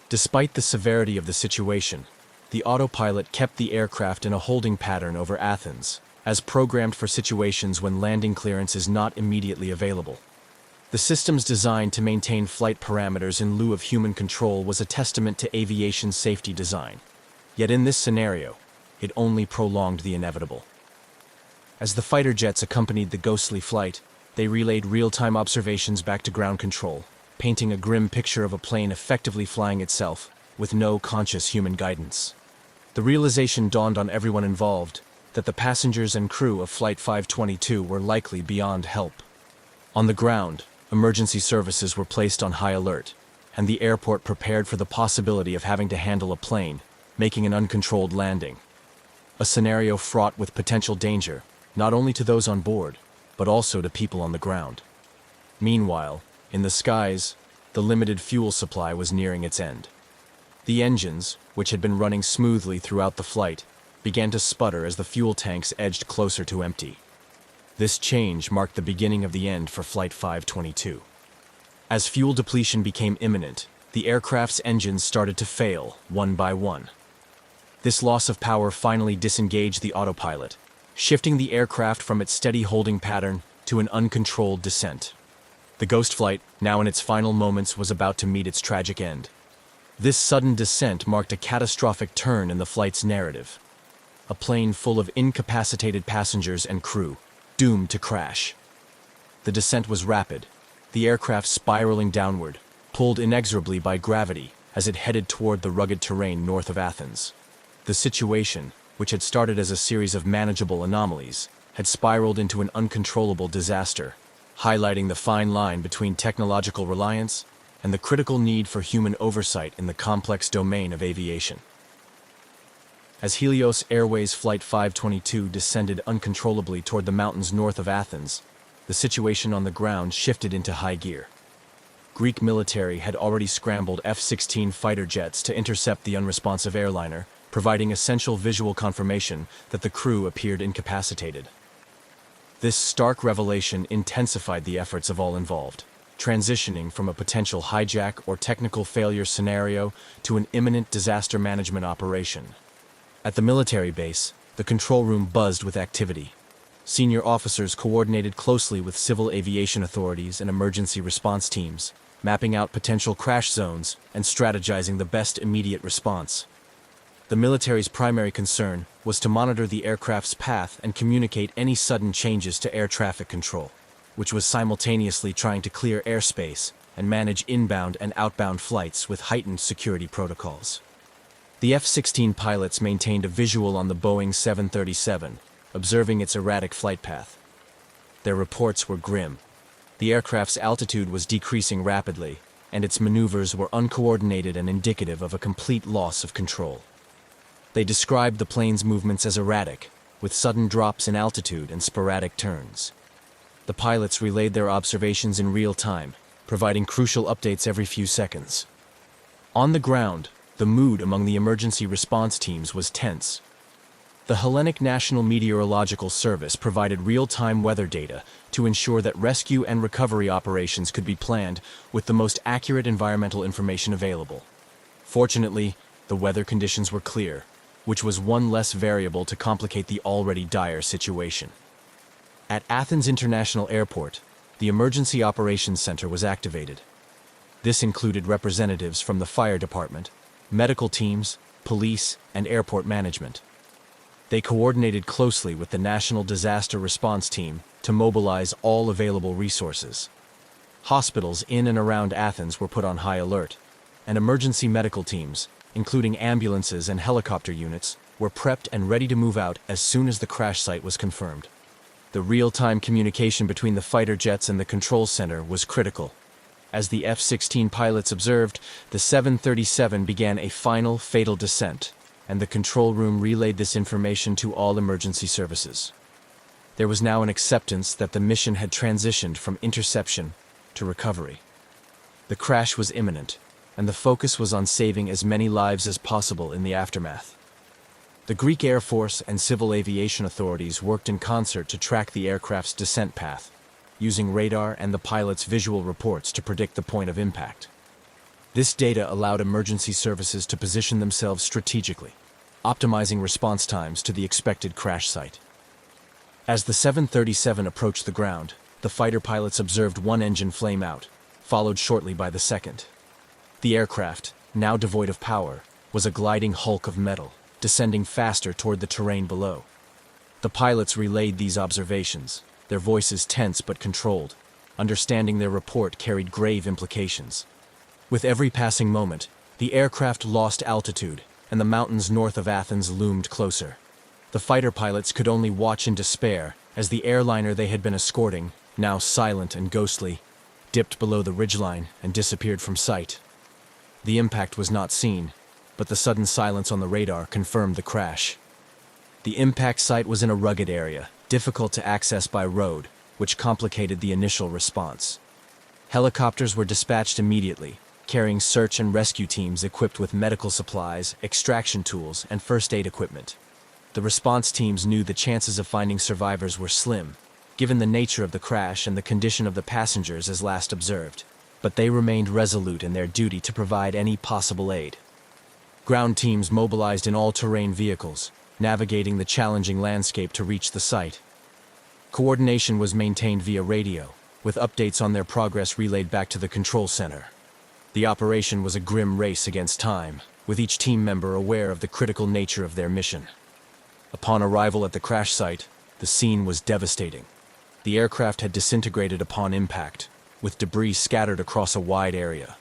Despite the severity of the situation, the autopilot kept the aircraft in a holding pattern over Athens, as programmed for situations when landing clearance is not immediately available. The system's design to maintain flight parameters in lieu of human control was a testament to aviation safety design. Yet in this scenario, it only prolonged the inevitable. As the fighter jets accompanied the ghostly flight, they relayed real-time observations back to ground control, painting a grim picture of a plane effectively flying itself, with no conscious human guidance. The realization dawned on everyone involved that the passengers and crew of Flight 522 were likely beyond help. On the ground, emergency services were placed on high alert, and the airport prepared for the possibility of having to handle a plane, making an uncontrolled landing. A scenario fraught with potential danger, not only to those on board, but also to people on the ground. Meanwhile, in the skies, the limited fuel supply was nearing its end. The engines, which had been running smoothly throughout the flight, began to sputter as the fuel tanks edged closer to empty. This change marked the beginning of the end for Flight 522. As fuel depletion became imminent, the aircraft's engines started to fail, one by one. This loss of power finally disengaged the autopilot, shifting the aircraft from its steady holding pattern to an uncontrolled descent. The ghost flight, now in its final moments, was about to meet its tragic end. This sudden descent marked a catastrophic turn in the flight's narrative. A plane full of incapacitated passengers and crew, doomed to crash. The descent was rapid, the aircraft spiraling downward, pulled inexorably by gravity as it headed toward the rugged terrain north of Athens. The situation, which had started as a series of manageable anomalies, had spiraled into an uncontrollable disaster, highlighting the fine line between technological reliance and the critical need for human oversight in the complex domain of aviation. As Helios Airways Flight 522 descended uncontrollably toward the mountains north of Athens, the situation on the ground shifted into high gear. Greek military had already scrambled F-16 fighter jets to intercept the unresponsive airliner, providing essential visual confirmation that the crew appeared incapacitated. This stark revelation intensified the efforts of all involved, transitioning from a potential hijack or technical failure scenario to an imminent disaster management operation. At the military base, the control room buzzed with activity. Senior officers coordinated closely with civil aviation authorities and emergency response teams, mapping out potential crash zones and strategizing the best immediate response. The military's primary concern was to monitor the aircraft's path and communicate any sudden changes to air traffic control, which was simultaneously trying to clear airspace and manage inbound and outbound flights with heightened security protocols. The F-16 pilots maintained a visual on the Boeing 737, observing its erratic flight path. Their reports were grim. The aircraft's altitude was decreasing rapidly, and its maneuvers were uncoordinated and indicative of a complete loss of control. They described the plane's movements as erratic, with sudden drops in altitude and sporadic turns. The pilots relayed their observations in real time, providing crucial updates every few seconds. On the ground, the mood among the emergency response teams was tense. The Hellenic National Meteorological Service provided real-time weather data to ensure that rescue and recovery operations could be planned with the most accurate environmental information available. Fortunately, the weather conditions were clear, which was one less variable to complicate the already dire situation. At Athens International Airport, the Emergency Operations Center was activated. This included representatives from the fire department, medical teams, police, and airport management. They coordinated closely with the National Disaster Response Team to mobilize all available resources. Hospitals in and around Athens were put on high alert, and emergency medical teams, including ambulances and helicopter units, were prepped and ready to move out as soon as the crash site was confirmed. The real-time communication between the fighter jets and the control center was critical. As the F-16 pilots observed, the 737 began a final fatal descent, and the control room relayed this information to all emergency services. There was now an acceptance that the mission had transitioned from interception to recovery. The crash was imminent, and the focus was on saving as many lives as possible in the aftermath. The Greek Air Force and civil aviation authorities worked in concert to track the aircraft's descent path, using radar and the pilot's visual reports to predict the point of impact. This data allowed emergency services to position themselves strategically, optimizing response times to the expected crash site. As the 737 approached the ground, the fighter pilots observed one engine flame out, followed shortly by the second. The aircraft, now devoid of power, was a gliding hulk of metal, descending faster toward the terrain below. The pilots relayed these observations, their voices tense but controlled. Understanding their report carried grave implications. With every passing moment, the aircraft lost altitude, and the mountains north of Athens loomed closer. The fighter pilots could only watch in despair as the airliner they had been escorting, now silent and ghostly, dipped below the ridgeline and disappeared from sight. The impact was not seen, but the sudden silence on the radar confirmed the crash. The impact site was in a rugged area, difficult to access by road, which complicated the initial response. Helicopters were dispatched immediately, carrying search and rescue teams equipped with medical supplies, extraction tools, and first aid equipment. The response teams knew the chances of finding survivors were slim, given the nature of the crash and the condition of the passengers as last observed, but they remained resolute in their duty to provide any possible aid. Ground teams mobilized in all-terrain vehicles, navigating the challenging landscape to reach the site. Coordination was maintained via radio, with updates on their progress relayed back to the control center. The operation was a grim race against time, with each team member aware of the critical nature of their mission. Upon arrival at the crash site, the scene was devastating. The aircraft had disintegrated upon impact, with debris scattered across a wide area.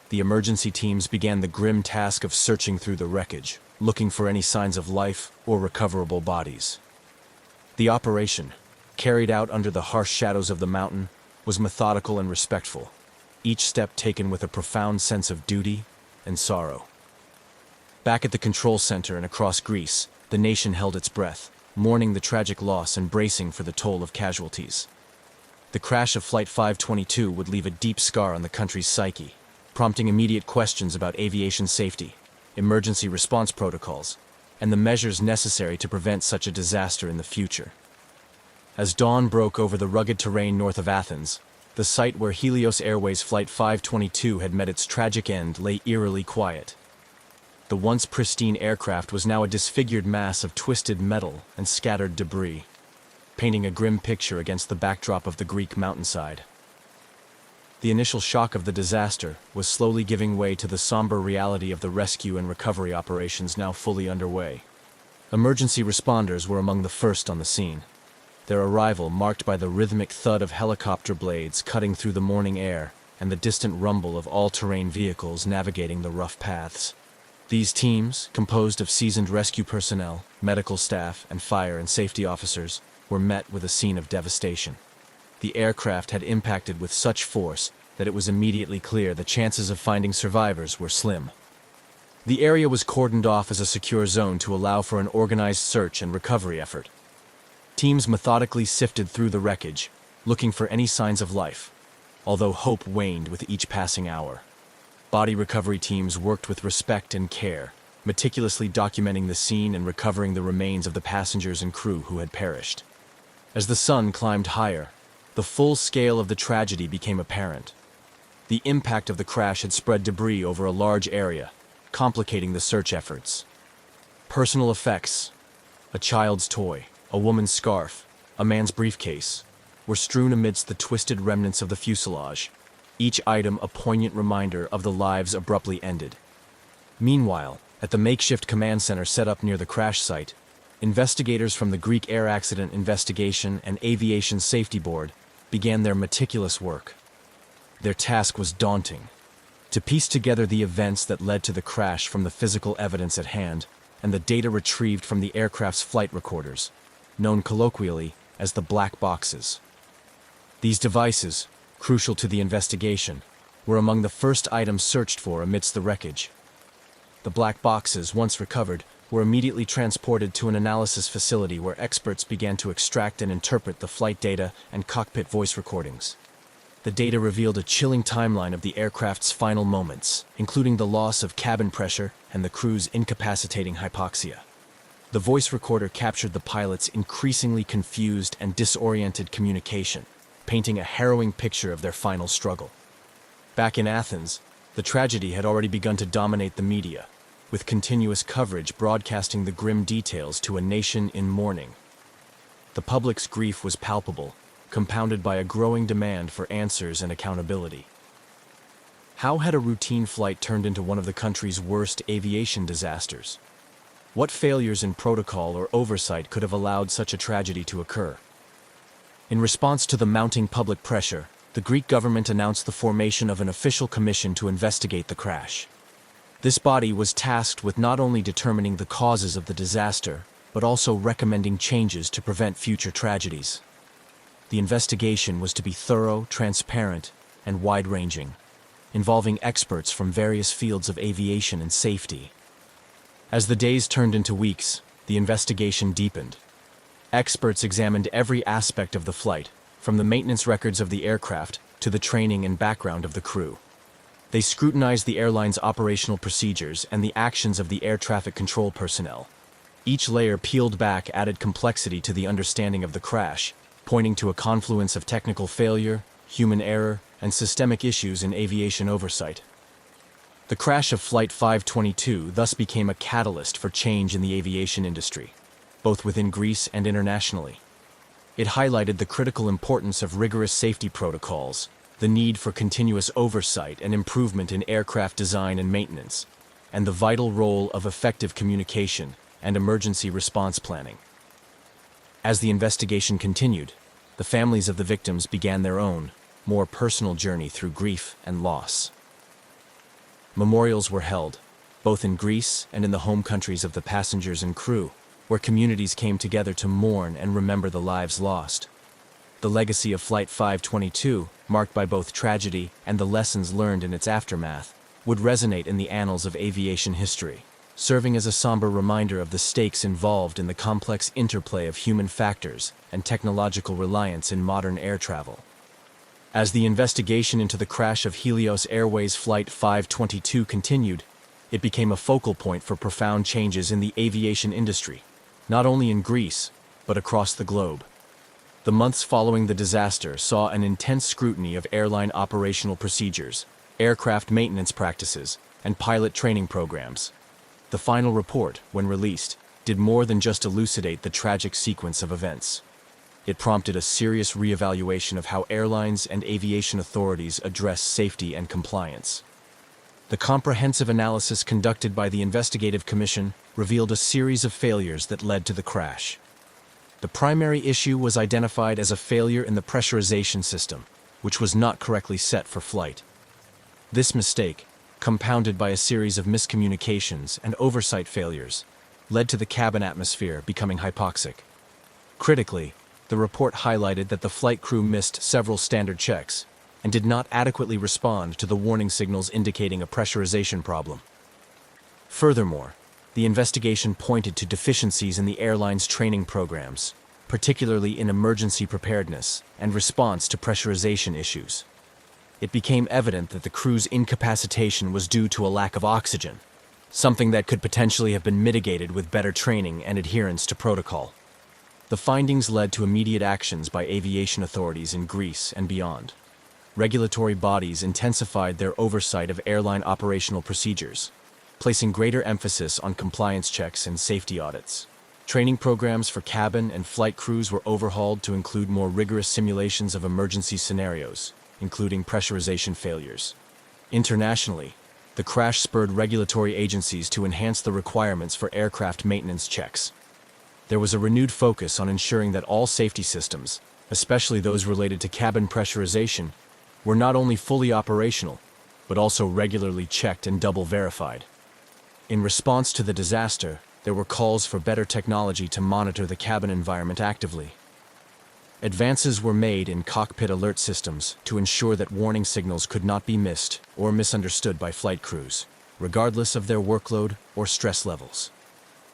The emergency teams began the grim task of searching through the wreckage, looking for any signs of life or recoverable bodies. The operation, carried out under the harsh shadows of the mountain, was methodical and respectful, each step taken with a profound sense of duty and sorrow. Back at the control center and across Greece, the nation held its breath, mourning the tragic loss and bracing for the toll of casualties. The crash of Flight 522 would leave a deep scar on the country's psyche, prompting immediate questions about aviation safety, emergency response protocols, and the measures necessary to prevent such a disaster in the future. As dawn broke over the rugged terrain north of Athens, the site where Helios Airways Flight 522 had met its tragic end lay eerily quiet. The once pristine aircraft was now a disfigured mass of twisted metal and scattered debris, painting a grim picture against the backdrop of the Greek mountainside. The initial shock of the disaster was slowly giving way to the somber reality of the rescue and recovery operations now fully underway. Emergency responders were among the first on the scene, their arrival marked by the rhythmic thud of helicopter blades cutting through the morning air and the distant rumble of all-terrain vehicles navigating the rough paths. These teams, composed of seasoned rescue personnel, medical staff, and fire and safety officers, were met with a scene of devastation. The aircraft had impacted with such force that it was immediately clear the chances of finding survivors were slim. The area was cordoned off as a secure zone to allow for an organized search and recovery effort. Teams methodically sifted through the wreckage, looking for any signs of life, although hope waned with each passing hour. Body recovery teams worked with respect and care, meticulously documenting the scene and recovering the remains of the passengers and crew who had perished. As the sun climbed higher, the full scale of the tragedy became apparent. The impact of the crash had spread debris over a large area, complicating the search efforts. Personal effects, a child's toy, a woman's scarf, a man's briefcase, were strewn amidst the twisted remnants of the fuselage, each item a poignant reminder of the lives abruptly ended. Meanwhile, at the makeshift command center set up near the crash site, investigators from the Greek Air Accident Investigation and Aviation Safety Board began their meticulous work. Their task was daunting: to piece together the events that led to the crash from the physical evidence at hand and the data retrieved from the aircraft's flight recorders, known colloquially as the black boxes. These devices, crucial to the investigation, were among the first items searched for amidst the wreckage. The black boxes, once recovered, were immediately transported to an analysis facility where experts began to extract and interpret the flight data and cockpit voice recordings. The data revealed a chilling timeline of the aircraft's final moments, including the loss of cabin pressure and the crew's incapacitating hypoxia. The voice recorder captured the pilot's increasingly confused and disoriented communication, painting a harrowing picture of their final struggle. Back in Athens, the tragedy had already begun to dominate the media, with continuous coverage broadcasting the grim details to a nation in mourning. The public's grief was palpable, compounded by a growing demand for answers and accountability. How had a routine flight turned into one of the country's worst aviation disasters? What failures in protocol or oversight could have allowed such a tragedy to occur? In response to the mounting public pressure, the Greek government announced the formation of an official commission to investigate the crash. This body was tasked with not only determining the causes of the disaster, but also recommending changes to prevent future tragedies. The investigation was to be thorough, transparent, and wide-ranging, involving experts from various fields of aviation and safety. As the days turned into weeks, the investigation deepened. Experts examined every aspect of the flight, from the maintenance records of the aircraft to the training and background of the crew. They scrutinized the airline's operational procedures and the actions of the air traffic control personnel. Each layer peeled back added complexity to the understanding of the crash, pointing to a confluence of technical failure, human error, and systemic issues in aviation oversight. The crash of Flight 522 thus became a catalyst for change in the aviation industry, both within Greece and internationally. It highlighted the critical importance of rigorous safety protocols, the need for continuous oversight and improvement in aircraft design and maintenance, and the vital role of effective communication and emergency response planning. As the investigation continued, the families of the victims began their own, more personal journey through grief and loss. Memorials were held, both in Greece and in the home countries of the passengers and crew, where communities came together to mourn and remember the lives lost. The legacy of Flight 522, marked by both tragedy and the lessons learned in its aftermath, would resonate in the annals of aviation history, serving as a somber reminder of the stakes involved in the complex interplay of human factors and technological reliance in modern air travel. As the investigation into the crash of Helios Airways Flight 522 continued, it became a focal point for profound changes in the aviation industry, not only in Greece, but across the globe. The months following the disaster saw an intense scrutiny of airline operational procedures, aircraft maintenance practices, and pilot training programs. The final report, when released, did more than just elucidate the tragic sequence of events. It prompted a serious reevaluation of how airlines and aviation authorities address safety and compliance. The comprehensive analysis conducted by the Investigative Commission revealed a series of failures that led to the crash. The primary issue was identified as a failure in the pressurization system, which was not correctly set for flight. This mistake, compounded by a series of miscommunications and oversight failures, led to the cabin atmosphere becoming hypoxic. Critically, the report highlighted that the flight crew missed several standard checks and did not adequately respond to the warning signals indicating a pressurization problem. Furthermore, the investigation pointed to deficiencies in the airline's training programs, particularly in emergency preparedness and response to pressurization issues. It became evident that the crew's incapacitation was due to a lack of oxygen, something that could potentially have been mitigated with better training and adherence to protocol. The findings led to immediate actions by aviation authorities in Greece and beyond. Regulatory bodies intensified their oversight of airline operational procedures, placing greater emphasis on compliance checks and safety audits. Training programs for cabin and flight crews were overhauled to include more rigorous simulations of emergency scenarios, including pressurization failures. Internationally, the crash spurred regulatory agencies to enhance the requirements for aircraft maintenance checks. There was a renewed focus on ensuring that all safety systems, especially those related to cabin pressurization, were not only fully operational, but also regularly checked and double verified. In response to the disaster, there were calls for better technology to monitor the cabin environment actively. Advances were made in cockpit alert systems to ensure that warning signals could not be missed or misunderstood by flight crews, regardless of their workload or stress levels.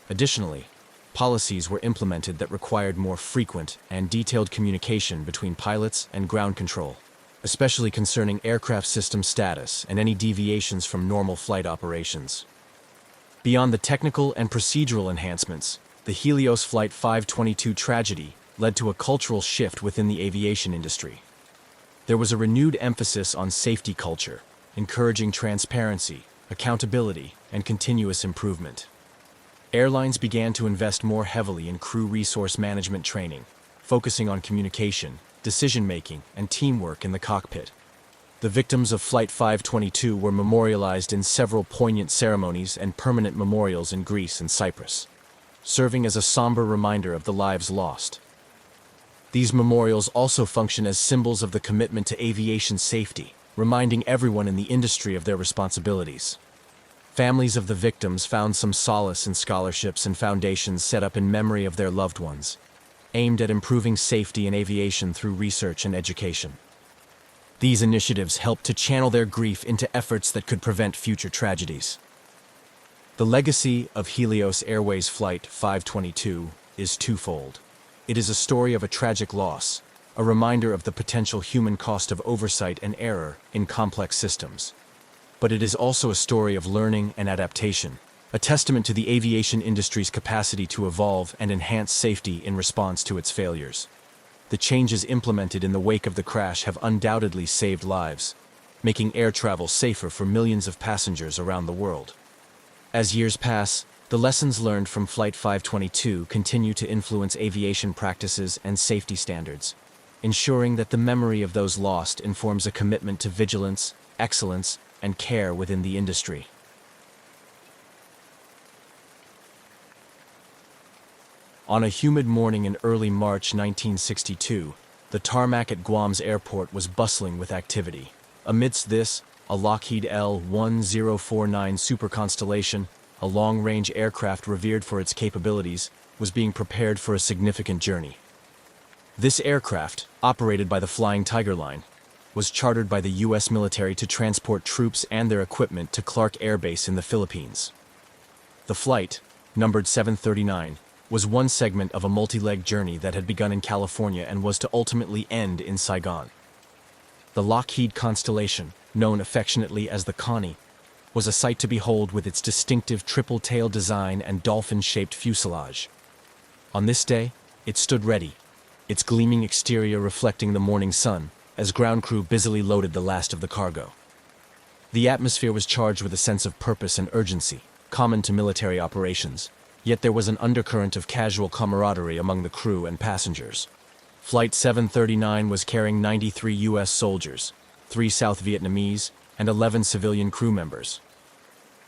Additionally, policies were implemented that required more frequent and detailed communication between pilots and ground control, especially concerning aircraft system status and any deviations from normal flight operations. Beyond the technical and procedural enhancements, the Helios Flight 522 tragedy led to a cultural shift within the aviation industry. There was a renewed emphasis on safety culture, encouraging transparency, accountability, and continuous improvement. Airlines began to invest more heavily in crew resource management training, focusing on communication, decision-making, and teamwork in the cockpit. The victims of Flight 522 were memorialized in several poignant ceremonies and permanent memorials in Greece and Cyprus, serving as a somber reminder of the lives lost. These memorials also function as symbols of the commitment to aviation safety, reminding everyone in the industry of their responsibilities. Families of the victims found some solace in scholarships and foundations set up in memory of their loved ones, aimed at improving safety in aviation through research and education. These initiatives helped to channel their grief into efforts that could prevent future tragedies. The legacy of Helios Airways Flight 522 is twofold. It is a story of a tragic loss, a reminder of the potential human cost of oversight and error in complex systems. But it is also a story of learning and adaptation, a testament to the aviation industry's capacity to evolve and enhance safety in response to its failures. The changes implemented in the wake of the crash have undoubtedly saved lives, making air travel safer for millions of passengers around the world. As years pass, the lessons learned from Flight 522 continue to influence aviation practices and safety standards, ensuring that the memory of those lost informs a commitment to vigilance, excellence, and care within the industry. On a humid morning in early March 1962, the tarmac at Guam's airport was bustling with activity. Amidst this, a Lockheed L-1049 Super Constellation, a long-range aircraft revered for its capabilities, was being prepared for a significant journey. This aircraft, operated by the Flying Tiger Line, was chartered by the U.S. military to transport troops and their equipment to Clark Air Base in the Philippines. The flight, numbered 739, was one segment of a multi-leg journey that had begun in California and was to ultimately end in Saigon. The Lockheed Constellation, known affectionately as the Connie, was a sight to behold with its distinctive triple-tail design and dolphin-shaped fuselage. On this day, it stood ready, its gleaming exterior reflecting the morning sun, as ground crew busily loaded the last of the cargo. The atmosphere was charged with a sense of purpose and urgency, common to military operations, yet there was an undercurrent of casual camaraderie among the crew and passengers. Flight 739 was carrying 93 U.S. soldiers, 3 South Vietnamese, and 11 civilian crew members.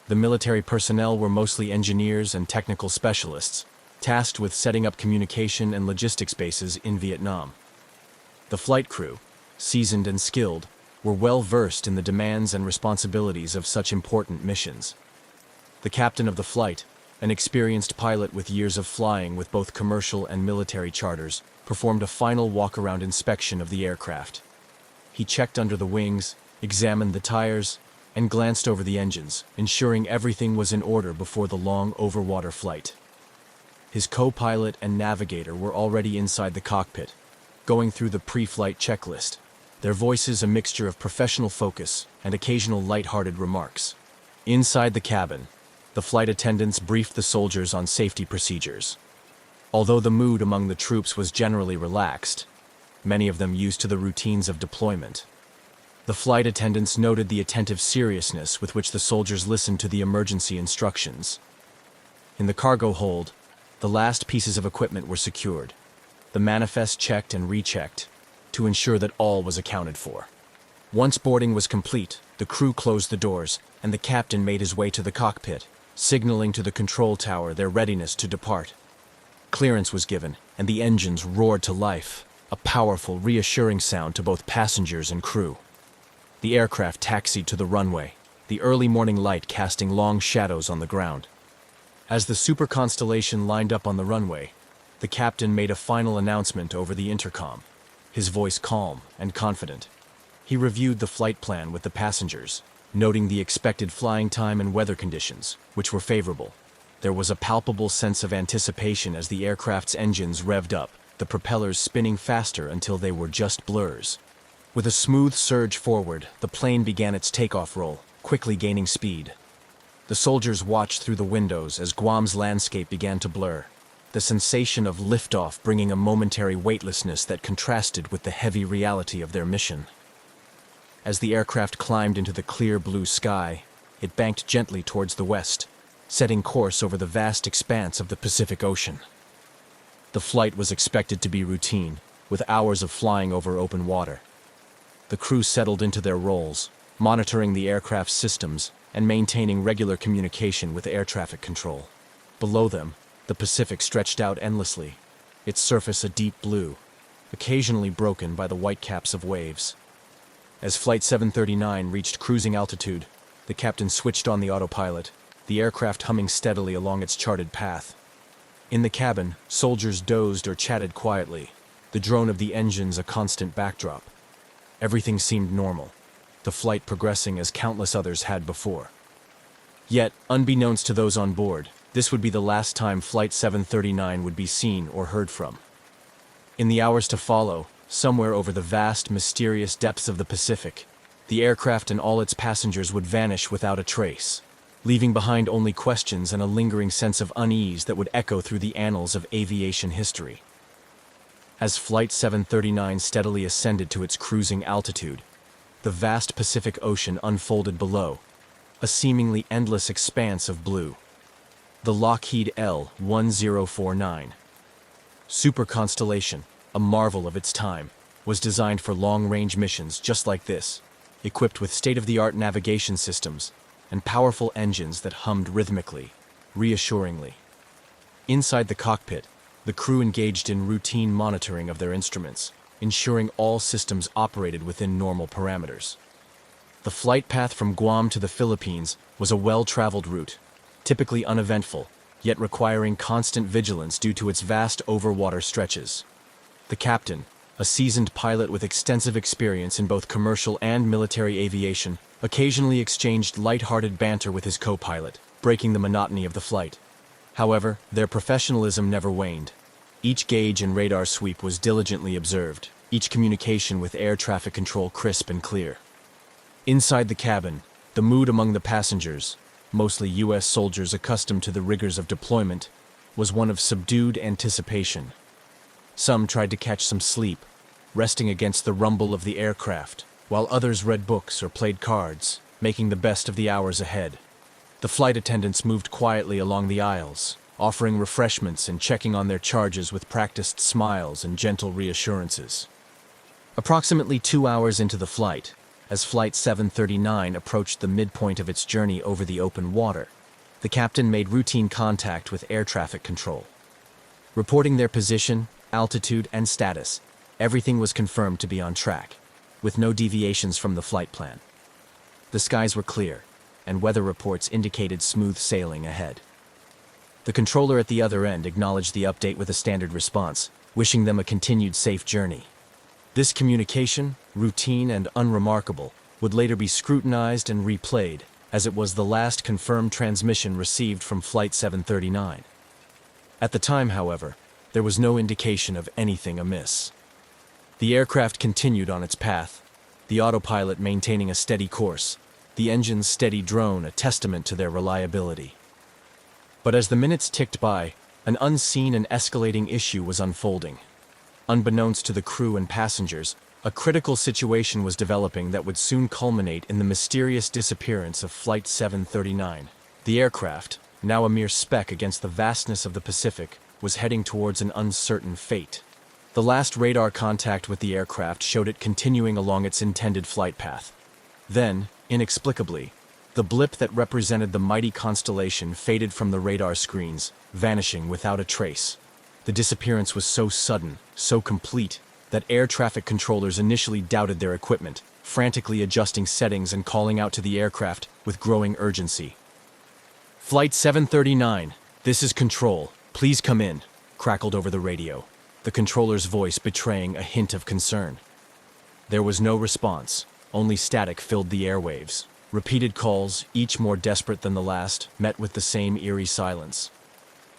The military personnel were mostly engineers and technical specialists, tasked with setting up communication and logistics bases in Vietnam. The flight crew, seasoned and skilled, were well versed in the demands and responsibilities of such important missions. The captain of the flight, an experienced pilot with years of flying with both commercial and military charters, performed a final walk-around inspection of the aircraft. He checked under the wings, examined the tires, and glanced over the engines, ensuring everything was in order before the long overwater flight. His co-pilot and navigator were already inside the cockpit, going through the pre-flight checklist, their voices a mixture of professional focus and occasional light-hearted remarks. Inside the cabin, the flight attendants briefed the soldiers on safety procedures. Although the mood among the troops was generally relaxed, many of them used to the routines of deployment. The flight attendants noted the attentive seriousness with which the soldiers listened to the emergency instructions. In the cargo hold, the last pieces of equipment were secured, the manifest checked and rechecked, to ensure that all was accounted for. Once boarding was complete, the crew closed the doors, and the captain made his way to the cockpit, signaling to the control tower their readiness to depart. Clearance was given, and the engines roared to life, a powerful, reassuring sound to both passengers and crew. The aircraft taxied to the runway, the early morning light casting long shadows on the ground. As the super constellation lined up on the runway, the captain made a final announcement over the intercom, his voice calm and confident. He reviewed the flight plan with the passengers, noting the expected flying time and weather conditions, which were favorable. There was a palpable sense of anticipation as the aircraft's engines revved up, the propellers spinning faster until they were just blurs. With a smooth surge forward, the plane began its takeoff roll, quickly gaining speed. The soldiers watched through the windows as Guam's landscape began to blur, the sensation of liftoff bringing a momentary weightlessness that contrasted with the heavy reality of their mission. As the aircraft climbed into the clear blue sky, it banked gently towards the west, setting course over the vast expanse of the Pacific Ocean. The flight was expected to be routine, with hours of flying over open water. The crew settled into their roles, monitoring the aircraft's systems and maintaining regular communication with air traffic control. Below them, the Pacific stretched out endlessly, its surface a deep blue, occasionally broken by the white caps of waves. As Flight 739 reached cruising altitude, the captain switched on the autopilot, the aircraft humming steadily along its charted path. In the cabin, soldiers dozed or chatted quietly, the drone of the engines a constant backdrop. Everything seemed normal, the flight progressing as countless others had before. Yet, unbeknownst to those on board, this would be the last time Flight 739 would be seen or heard from. In the hours to follow, somewhere over the vast, mysterious depths of the Pacific, the aircraft and all its passengers would vanish without a trace, leaving behind only questions and a lingering sense of unease that would echo through the annals of aviation history. As Flight 739 steadily ascended to its cruising altitude, the vast Pacific Ocean unfolded below, a seemingly endless expanse of blue. The Lockheed L-1049 super constellation, a marvel of its time, was designed for long-range missions just like this, equipped with state-of-the-art navigation systems and powerful engines that hummed rhythmically, reassuringly. Inside the cockpit, the crew engaged in routine monitoring of their instruments, ensuring all systems operated within normal parameters. The flight path from Guam to the Philippines was a well-traveled route, typically uneventful, yet requiring constant vigilance due to its vast overwater stretches. The captain, a seasoned pilot with extensive experience in both commercial and military aviation, occasionally exchanged light-hearted banter with his co-pilot, breaking the monotony of the flight. However, their professionalism never waned. Each gauge and radar sweep was diligently observed, each communication with air traffic control crisp and clear. Inside the cabin, the mood among the passengers, mostly U.S. soldiers accustomed to the rigors of deployment, was one of subdued anticipation. Some tried to catch some sleep, resting against the rumble of the aircraft, while others read books or played cards, making the best of the hours ahead. The flight attendants moved quietly along the aisles, offering refreshments and checking on their charges with practiced smiles and gentle reassurances. Approximately 2 hours into the flight, as Flight 739 approached the midpoint of its journey over the open water, the captain made routine contact with air traffic control. Reporting their position, altitude, and status, everything was confirmed to be on track, with no deviations from the flight plan. The skies were clear, and weather reports indicated smooth sailing ahead. The controller at the other end acknowledged the update with a standard response, wishing them a continued safe journey. This communication, routine and unremarkable, would later be scrutinized and replayed, as it was the last confirmed transmission received from Flight 739. At the time, however, there was no indication of anything amiss. The aircraft continued on its path, the autopilot maintaining a steady course, the engine's steady drone a testament to their reliability. But as the minutes ticked by, an unseen and escalating issue was unfolding. Unbeknownst to the crew and passengers, a critical situation was developing that would soon culminate in the mysterious disappearance of Flight 739. The aircraft, now a mere speck against the vastness of the Pacific, was heading towards an uncertain fate. The last radar contact with the aircraft showed it continuing along its intended flight path. Then, inexplicably, the blip that represented the mighty constellation faded from the radar screens, vanishing without a trace. The disappearance was so sudden, so complete, that air traffic controllers initially doubted their equipment, frantically adjusting settings and calling out to the aircraft with growing urgency. "Flight 739, this is Control. Please come in," crackled over the radio, the controller's voice betraying a hint of concern. There was no response, only static filled the airwaves. Repeated calls, each more desperate than the last, met with the same eerie silence.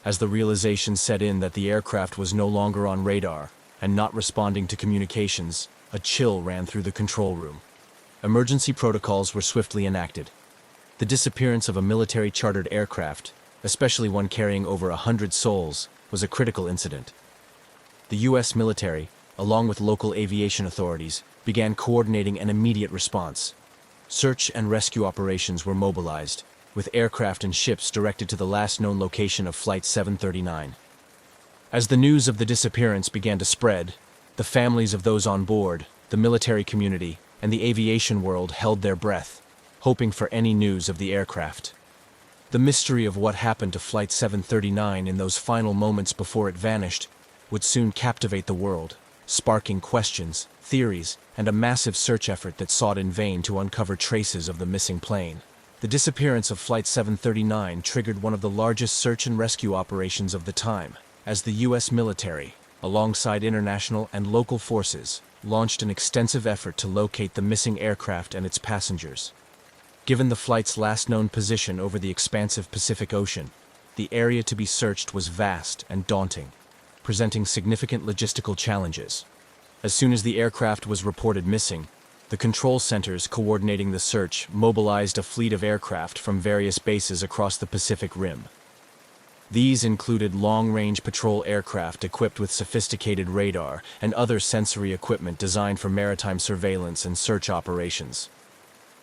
As the realization set in that the aircraft was no longer on radar and not responding to communications, a chill ran through the control room. Emergency protocols were swiftly enacted. The disappearance of a military-chartered aircraft, especially one carrying over 100 souls, was a critical incident. The U.S. military, along with local aviation authorities, began coordinating an immediate response. Search and rescue operations were mobilized, with aircraft and ships directed to the last known location of Flight 739. As the news of the disappearance began to spread, the families of those on board, the military community, and the aviation world held their breath, hoping for any news of the aircraft. The mystery of what happened to Flight 739 in those final moments before it vanished would soon captivate the world, sparking questions, theories, and a massive search effort that sought in vain to uncover traces of the missing plane. The disappearance of Flight 739 triggered one of the largest search and rescue operations of the time, as the U.S. military, alongside international and local forces, launched an extensive effort to locate the missing aircraft and its passengers. Given the flight's last known position over the expansive Pacific Ocean, the area to be searched was vast and daunting, presenting significant logistical challenges. As soon as the aircraft was reported missing, the control centers coordinating the search mobilized a fleet of aircraft from various bases across the Pacific Rim. These included long-range patrol aircraft equipped with sophisticated radar and other sensory equipment designed for maritime surveillance and search operations.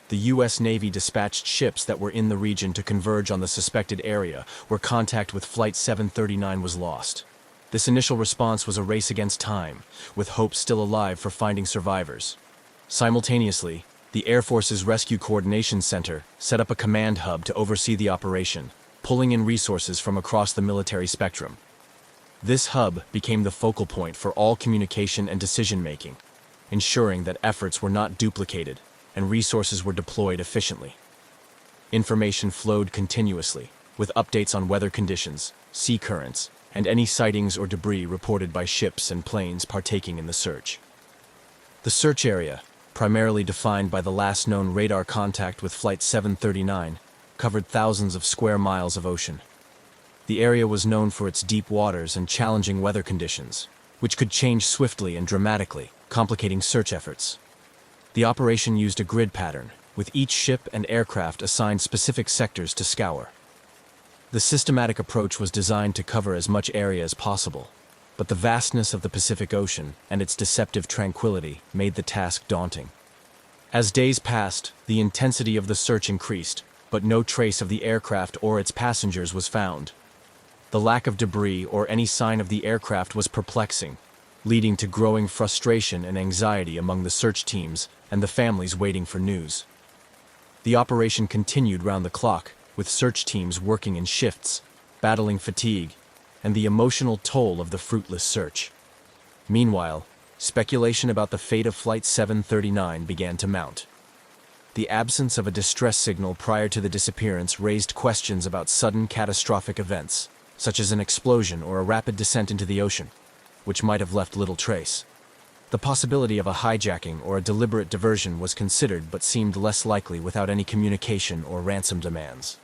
The U.S. Navy dispatched ships that were in the region to converge on the suspected area where contact with Flight 739 was lost. This initial response was a race against time, with hope still alive for finding survivors. Simultaneously, the Air Force's Rescue Coordination Center set up a command hub to oversee the operation, pulling in resources from across the military spectrum. This hub became the focal point for all communication and decision-making, ensuring that efforts were not duplicated and resources were deployed efficiently. Information flowed continuously, with updates on weather conditions, sea currents, and any sightings or debris reported by ships and planes partaking in the search. The search area, primarily defined by the last known radar contact with Flight 739, covered thousands of square miles of ocean. The area was known for its deep waters and challenging weather conditions, which could change swiftly and dramatically, complicating search efforts. The operation used a grid pattern, with each ship and aircraft assigned specific sectors to scour. The systematic approach was designed to cover as much area as possible, but the vastness of the Pacific Ocean and its deceptive tranquility made the task daunting. As days passed, the intensity of the search increased, but no trace of the aircraft or its passengers was found. The The lack of debris or any sign of the aircraft was perplexing, leading to growing frustration and anxiety among the search teams and the families waiting for news. The operation continued round the clock, with search teams working in shifts, battling fatigue, and the emotional toll of the fruitless search. Meanwhile, speculation about the fate of Flight 739 began to mount. The absence of a distress signal prior to the disappearance raised questions about sudden catastrophic events, such as an explosion or a rapid descent into the ocean, which might have left little trace. The possibility of a hijacking or a deliberate diversion was considered but seemed less likely without any communication or ransom demands.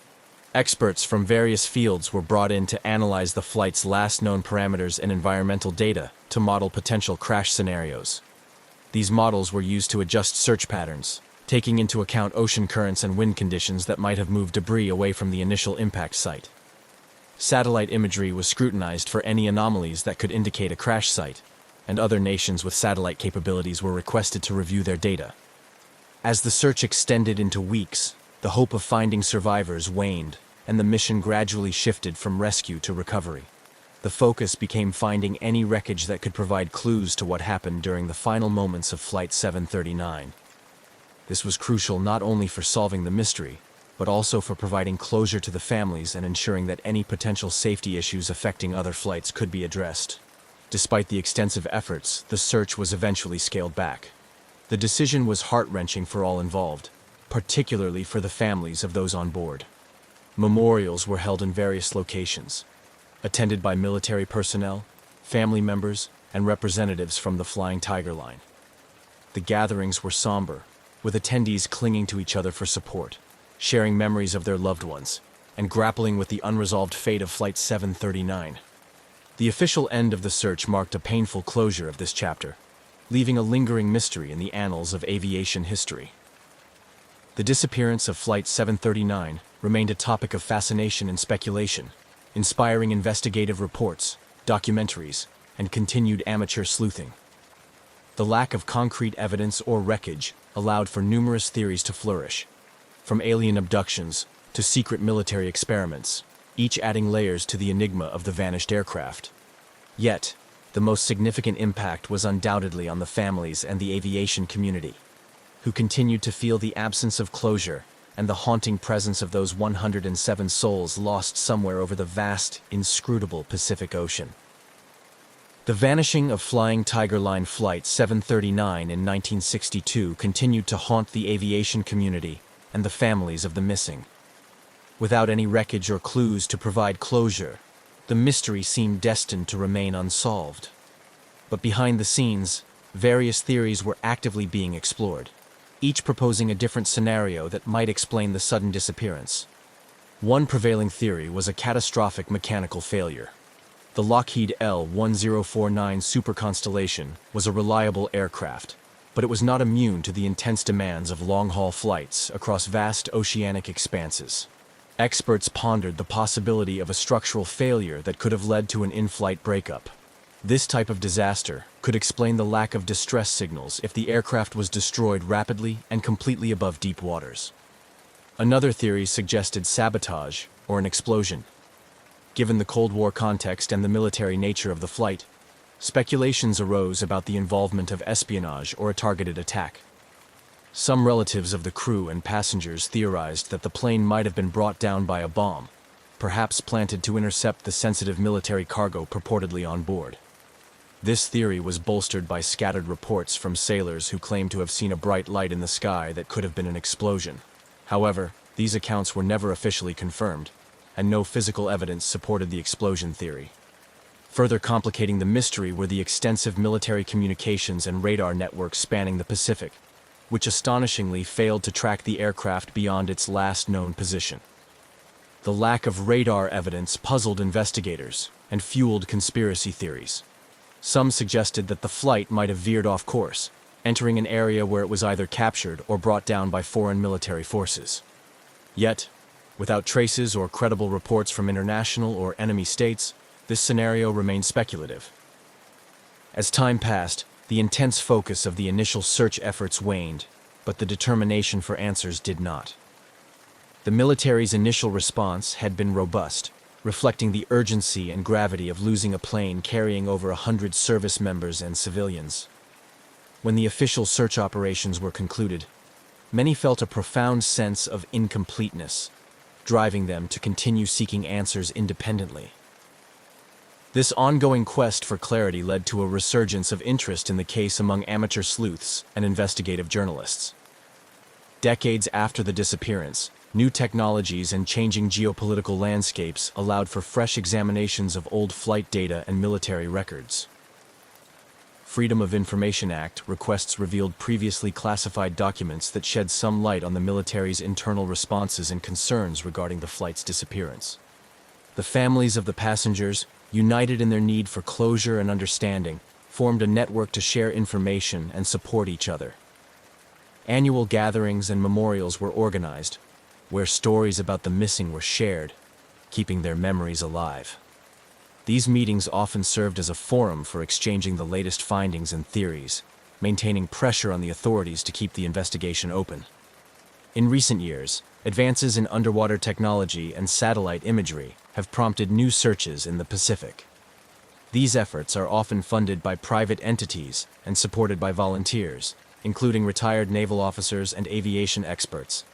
Experts from various fields were brought in to analyze the flight's last known parameters and environmental data to model potential crash scenarios. These models were used to adjust search patterns, taking into account ocean currents and wind conditions that might have moved debris away from the initial impact site. Satellite imagery was scrutinized for any anomalies that could indicate a crash site, and other nations with satellite capabilities were requested to review their data. As the search extended into weeks, the hope of finding survivors waned, and the mission gradually shifted from rescue to recovery. The focus became finding any wreckage that could provide clues to what happened during the final moments of Flight 739. This was crucial not only for solving the mystery, but also for providing closure to the families and ensuring that any potential safety issues affecting other flights could be addressed. Despite the extensive efforts, the search was eventually scaled back. The decision was heart-wrenching for all involved, particularly for the families of those on board. Memorials were held in various locations, attended by military personnel, family members, and representatives from the Flying Tiger line. The gatherings were somber, with attendees clinging to each other for support, sharing memories of their loved ones, and grappling with the unresolved fate of Flight 739. The official end of the search marked a painful closure of this chapter, leaving a lingering mystery in the annals of aviation history. The disappearance of Flight 739 remained a topic of fascination and speculation, inspiring investigative reports, documentaries, and continued amateur sleuthing. The lack of concrete evidence or wreckage allowed for numerous theories to flourish, from alien abductions to secret military experiments, each adding layers to the enigma of the vanished aircraft. Yet, the most significant impact was undoubtedly on the families and the aviation community, who continued to feel the absence of closure and the haunting presence of those 107 souls lost somewhere over the vast, inscrutable Pacific Ocean. The vanishing of Flying Tiger Line Flight 739 in 1962 continued to haunt the aviation community and the families of the missing. Without any wreckage or clues to provide closure, the mystery seemed destined to remain unsolved. But behind the scenes, various theories were actively being explored, each proposing a different scenario that might explain the sudden disappearance. One prevailing theory was a catastrophic mechanical failure. The Lockheed L-1049 Super Constellation was a reliable aircraft, but it was not immune to the intense demands of long-haul flights across vast oceanic expanses. Experts pondered the possibility of a structural failure that could have led to an in-flight breakup. This type of disaster could explain the lack of distress signals if the aircraft was destroyed rapidly and completely above deep waters. Another theory suggested sabotage or an explosion. Given the Cold War context and the military nature of the flight, speculations arose about the involvement of espionage or a targeted attack. Some relatives of the crew and passengers theorized that the plane might have been brought down by a bomb, perhaps planted to intercept the sensitive military cargo purportedly on board. This theory was bolstered by scattered reports from sailors who claimed to have seen a bright light in the sky that could have been an explosion. However, these accounts were never officially confirmed, and no physical evidence supported the explosion theory. Further complicating the mystery were the extensive military communications and radar networks spanning the Pacific, which astonishingly failed to track the aircraft beyond its last known position. The lack of radar evidence puzzled investigators and fueled conspiracy theories. Some suggested that the flight might have veered off course, entering an area where it was either captured or brought down by foreign military forces. Yet, without traces or credible reports from international or enemy states, this scenario remained speculative. As time passed, the intense focus of the initial search efforts waned, but the determination for answers did not. The military's initial response had been robust, reflecting the urgency and gravity of losing a plane carrying over 100 service members and civilians. When the official search operations were concluded, many felt a profound sense of incompleteness, driving them to continue seeking answers independently. This ongoing quest for clarity led to a resurgence of interest in the case among amateur sleuths and investigative journalists. Decades after the disappearance, new technologies and changing geopolitical landscapes allowed for fresh examinations of old flight data and military records. Freedom of Information Act requests revealed previously classified documents that shed some light on the military's internal responses and concerns regarding the flight's disappearance. The families of the passengers, united in their need for closure and understanding, formed a network to share information and support each other. Annual gatherings and memorials were organized, where stories about the missing were shared, keeping their memories alive. These meetings often served as a forum for exchanging the latest findings and theories, maintaining pressure on the authorities to keep the investigation open. In recent years, advances in underwater technology and satellite imagery have prompted new searches in the Pacific. These efforts are often funded by private entities and supported by volunteers, including retired naval officers and aviation experts.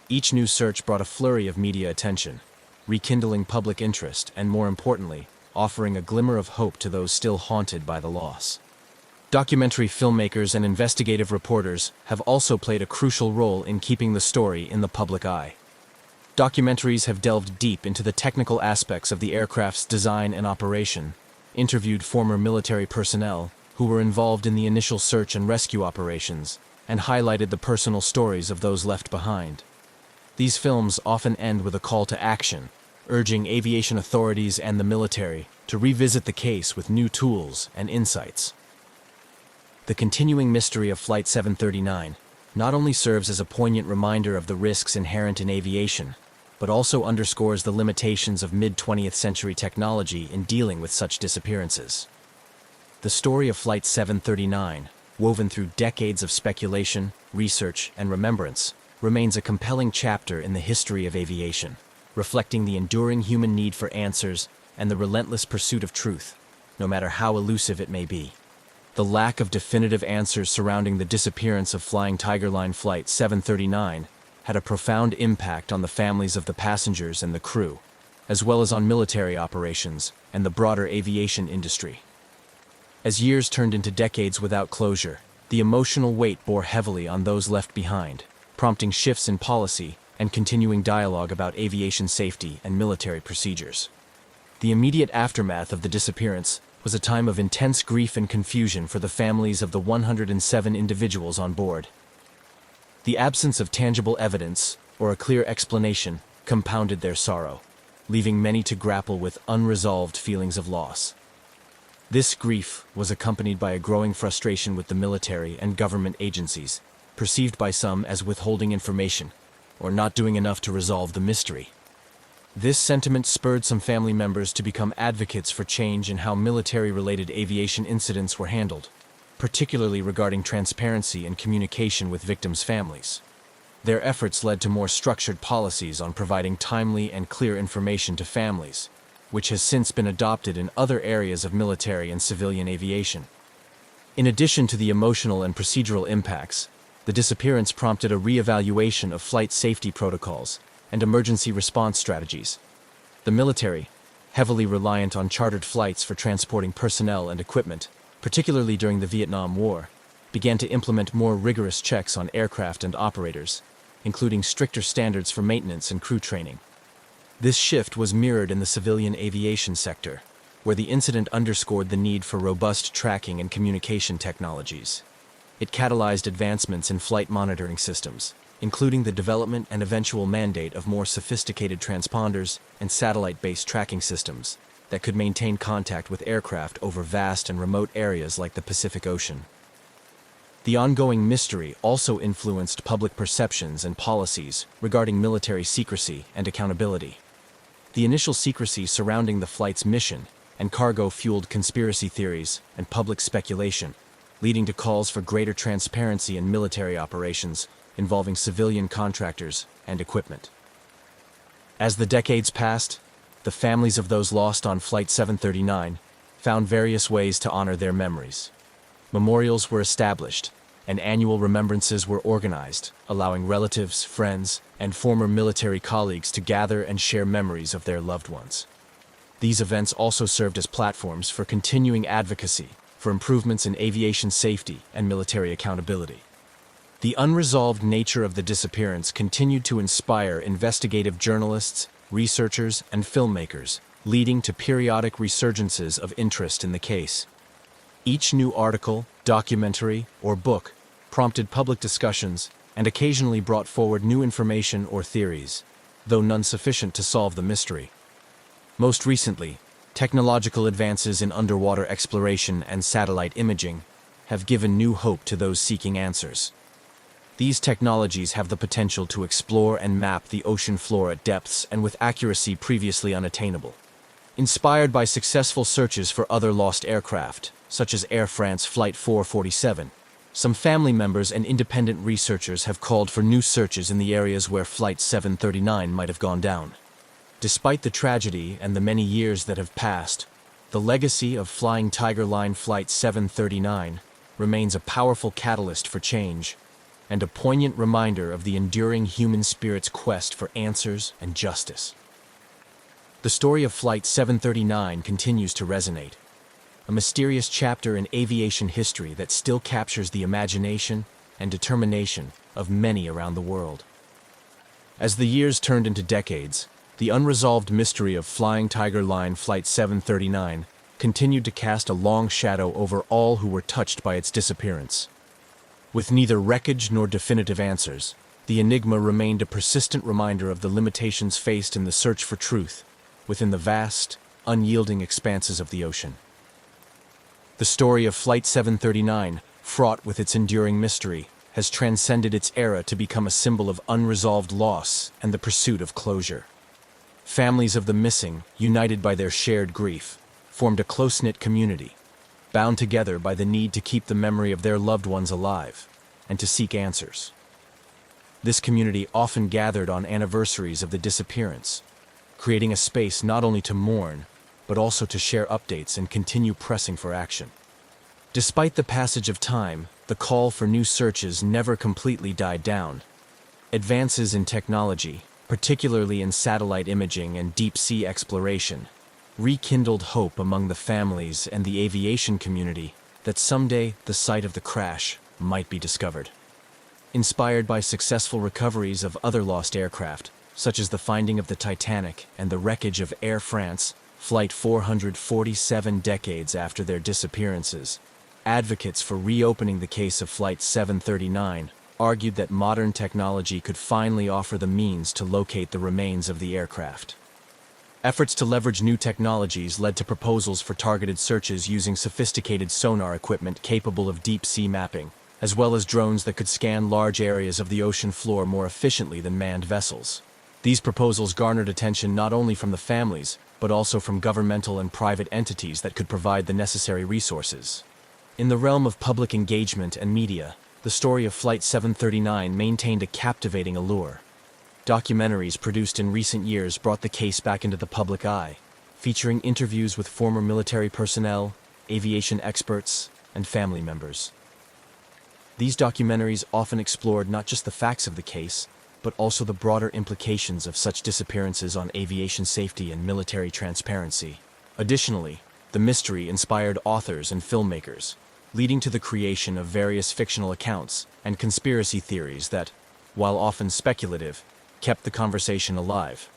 Each new search brought a flurry of media attention, rekindling public interest and, more importantly, offering a glimmer of hope to those still haunted by the loss. Documentary filmmakers and investigative reporters have also played a crucial role in keeping the story in the public eye. Documentaries have delved deep into the technical aspects of the aircraft's design and operation, interviewed former military personnel who were involved in the initial search and rescue operations, and highlighted the personal stories of those left behind. These films often end with a call to action, urging aviation authorities and the military to revisit the case with new tools and insights. The continuing mystery of Flight 739 not only serves as a poignant reminder of the risks inherent in aviation, but also underscores the limitations of mid-20th century technology in dealing with such disappearances. The story of Flight 739, woven through decades of speculation, research, and remembrance, remains a compelling chapter in the history of aviation, reflecting the enduring human need for answers and the relentless pursuit of truth, no matter how elusive it may be. The lack of definitive answers surrounding the disappearance of Flying Tiger Line Flight 739 had a profound impact on the families of the passengers and the crew, as well as on military operations and the broader aviation industry. As years turned into decades without closure, the emotional weight bore heavily on those left behind, prompting shifts in policy and continuing dialogue about aviation safety and military procedures. The immediate aftermath of the disappearance was a time of intense grief and confusion for the families of the 107 individuals on board. The absence of tangible evidence or a clear explanation compounded their sorrow, leaving many to grapple with unresolved feelings of loss. This grief was accompanied by a growing frustration with the military and government agencies, perceived by some as withholding information or not doing enough to resolve the mystery. This sentiment spurred some family members to become advocates for change in how military-related aviation incidents were handled, particularly regarding transparency and communication with victims' families. Their efforts led to more structured policies on providing timely and clear information to families, which has since been adopted in other areas of military and civilian aviation. In addition to the emotional and procedural impacts, the disappearance prompted a re-evaluation of flight safety protocols and emergency response strategies. The military, heavily reliant on chartered flights for transporting personnel and equipment, particularly during the Vietnam War, began to implement more rigorous checks on aircraft and operators, including stricter standards for maintenance and crew training. This shift was mirrored in the civilian aviation sector, where the incident underscored the need for robust tracking and communication technologies. It catalyzed advancements in flight monitoring systems, including the development and eventual mandate of more sophisticated transponders and satellite-based tracking systems that could maintain contact with aircraft over vast and remote areas like the Pacific Ocean. The ongoing mystery also influenced public perceptions and policies regarding military secrecy and accountability. The initial secrecy surrounding the flight's mission and cargo fueled conspiracy theories and public speculation, leading to calls for greater transparency in military operations involving civilian contractors and equipment. As the decades passed, the families of those lost on Flight 739 found various ways to honor their memories. Memorials were established, and annual remembrances were organized, allowing relatives, friends, and former military colleagues to gather and share memories of their loved ones. These events also served as platforms for continuing advocacy for improvements in aviation safety and military accountability. The unresolved nature of the disappearance continued to inspire investigative journalists, researchers, and filmmakers, leading to periodic resurgences of interest in the case. Each new article, documentary, or book prompted public discussions and occasionally brought forward new information or theories, though none sufficient to solve the mystery. Most recently, technological advances in underwater exploration and satellite imaging have given new hope to those seeking answers. These technologies have the potential to explore and map the ocean floor at depths and with accuracy previously unattainable. Inspired by successful searches for other lost aircraft, such as Air France Flight 447, some family members and independent researchers have called for new searches in the areas where Flight 739 might have gone down. Despite the tragedy and the many years that have passed, the legacy of Flying Tiger Line Flight 739 remains a powerful catalyst for change and a poignant reminder of the enduring human spirit's quest for answers and justice. The story of Flight 739 continues to resonate, a mysterious chapter in aviation history that still captures the imagination and determination of many around the world. As the years turned into decades, the unresolved mystery of Flying Tiger Line Flight 739 continued to cast a long shadow over all who were touched by its disappearance. With neither wreckage nor definitive answers, the enigma remained a persistent reminder of the limitations faced in the search for truth within the vast, unyielding expanses of the ocean. The story of Flight 739, fraught with its enduring mystery, has transcended its era to become a symbol of unresolved loss and the pursuit of closure. Families of the missing, united by their shared grief, formed a close-knit community, bound together by the need to keep the memory of their loved ones alive and to seek answers. This community often gathered on anniversaries of the disappearance, creating a space not only to mourn, but also to share updates and continue pressing for action. Despite the passage of time, the call for new searches never completely died down. Advances in technology, particularly in satellite imaging and deep-sea exploration, rekindled hope among the families and the aviation community that someday the site of the crash might be discovered. Inspired by successful recoveries of other lost aircraft, such as the finding of the Titanic and the wreckage of Air France Flight 447 decades after their disappearances, advocates for reopening the case of Flight 739 argued that modern technology could finally offer the means to locate the remains of the aircraft. Efforts to leverage new technologies led to proposals for targeted searches using sophisticated sonar equipment capable of deep-sea mapping, as well as drones that could scan large areas of the ocean floor more efficiently than manned vessels. These proposals garnered attention not only from the families, but also from governmental and private entities that could provide the necessary resources. In the realm of public engagement and media, the story of Flight 739 maintained a captivating allure. Documentaries produced in recent years brought the case back into the public eye, featuring interviews with former military personnel, aviation experts, and family members. These documentaries often explored not just the facts of the case, but also the broader implications of such disappearances on aviation safety and military transparency. Additionally, the mystery inspired authors and filmmakers, leading to the creation of various fictional accounts and conspiracy theories that, while often speculative, kept the conversation alive.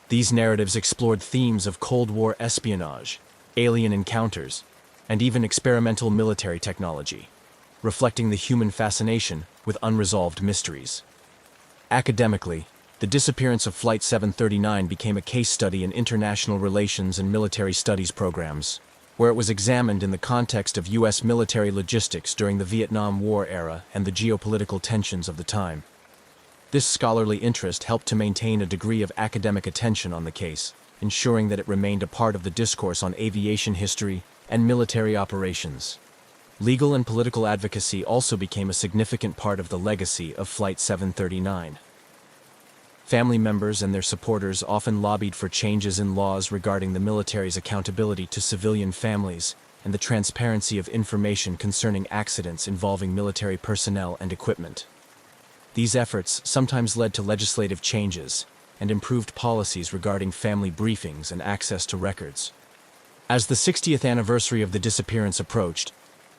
These narratives explored themes of Cold War espionage, alien encounters, and even experimental military technology, reflecting the human fascination with unresolved mysteries. Academically, the disappearance of Flight 739 became a case study in international relations and military studies programs, where it was examined in the context of U.S. military logistics during the Vietnam War era and the geopolitical tensions of the time. This scholarly interest helped to maintain a degree of academic attention on the case, ensuring that it remained a part of the discourse on aviation history and military operations. Legal and political advocacy also became a significant part of the legacy of Flight 739. family members and their supporters often lobbied for changes in laws regarding the military's accountability to civilian families and the transparency of information concerning accidents involving military personnel and equipment. These efforts sometimes led to legislative changes and improved policies regarding family briefings and access to records. As the 60th anniversary of the disappearance approached,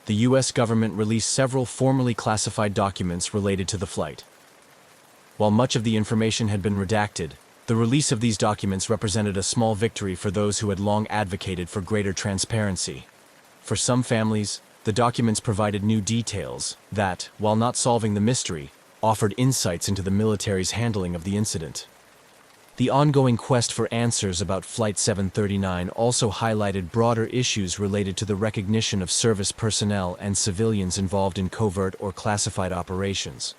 the U.S. government released several formally classified documents related to the flight. While much of the information had been redacted, the release of these documents represented a small victory for those who had long advocated for greater transparency. For some families, the documents provided new details that, while not solving the mystery, offered insights into the military's handling of the incident. The ongoing quest for answers about Flight 739 also highlighted broader issues related to the recognition of service personnel and civilians involved in covert or classified operations.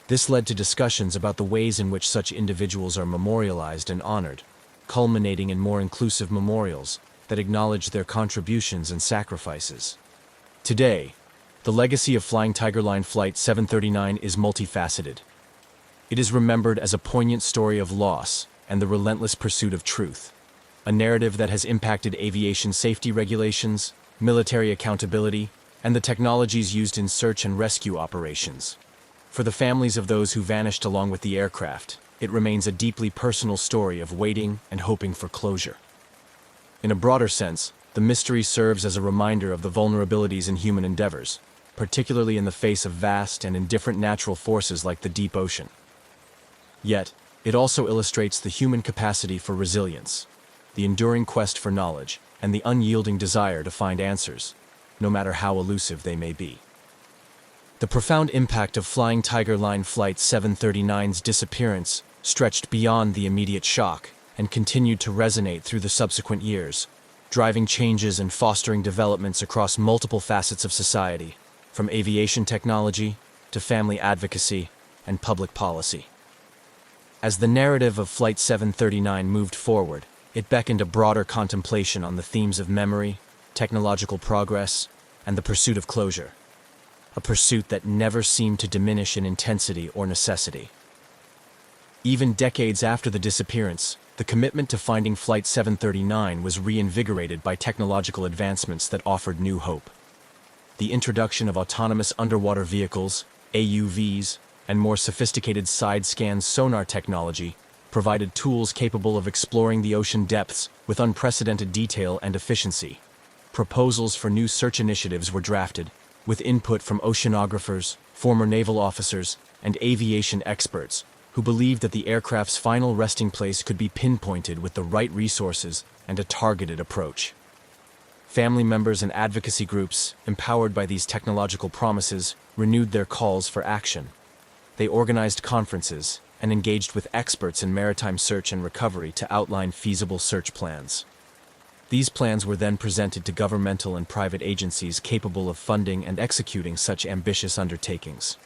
This led to discussions about the ways in which such individuals are memorialized and honored, culminating in more inclusive memorials that acknowledge their contributions and sacrifices. Today, the legacy of Flying Tiger Line Flight 739 is multifaceted. It is remembered as a poignant story of loss and the relentless pursuit of truth, a narrative that has impacted aviation safety regulations, military accountability, and the technologies used in search and rescue operations. For the families of those who vanished along with the aircraft, it remains a deeply personal story of waiting and hoping for closure. In a broader sense, the mystery serves as a reminder of the vulnerabilities in human endeavors, particularly in the face of vast and indifferent natural forces like the deep ocean. Yet, it also illustrates the human capacity for resilience, the enduring quest for knowledge, and the unyielding desire to find answers, no matter how elusive they may be. The profound impact of Flying Tiger Line Flight 739's disappearance stretched beyond the immediate shock and continued to resonate through the subsequent years, driving changes and fostering developments across multiple facets of society, from aviation technology to family advocacy and public policy. As the narrative of Flight 739 moved forward, it beckoned a broader contemplation on the themes of memory, technological progress, and the pursuit of closure, a pursuit that never seemed to diminish in intensity or necessity. Even decades after the disappearance, the commitment to finding Flight 739 was reinvigorated by technological advancements that offered new hope. The introduction of autonomous underwater vehicles, AUVs, and more sophisticated side-scan sonar technology provided tools capable of exploring the ocean depths with unprecedented detail and efficiency. Proposals for new search initiatives were drafted, with input from oceanographers, former naval officers, and aviation experts who believed that the aircraft's final resting place could be pinpointed with the right resources and a targeted approach. Family members and advocacy groups, empowered by these technological promises, renewed their calls for action. They organized conferences and engaged with experts in maritime search and recovery to outline feasible search plans. These plans were then presented to governmental and private agencies capable of funding and executing such ambitious undertakings.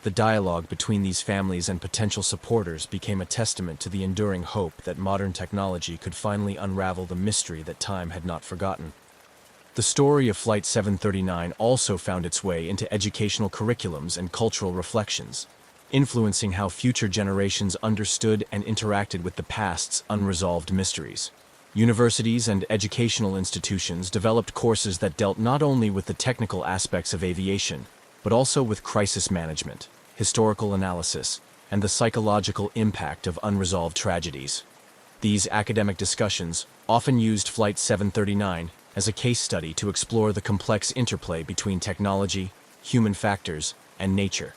The dialogue between these families and potential supporters became a testament to the enduring hope that modern technology could finally unravel the mystery that time had not forgotten. The story of Flight 739 also found its way into educational curriculums and cultural reflections, influencing how future generations understood and interacted with the past's unresolved mysteries. Universities and educational institutions developed courses that dealt not only with the technical aspects of aviation, but also with crisis management, historical analysis, and the psychological impact of unresolved tragedies. These academic discussions often used Flight 739 as a case study to explore the complex interplay between technology, human factors, and nature.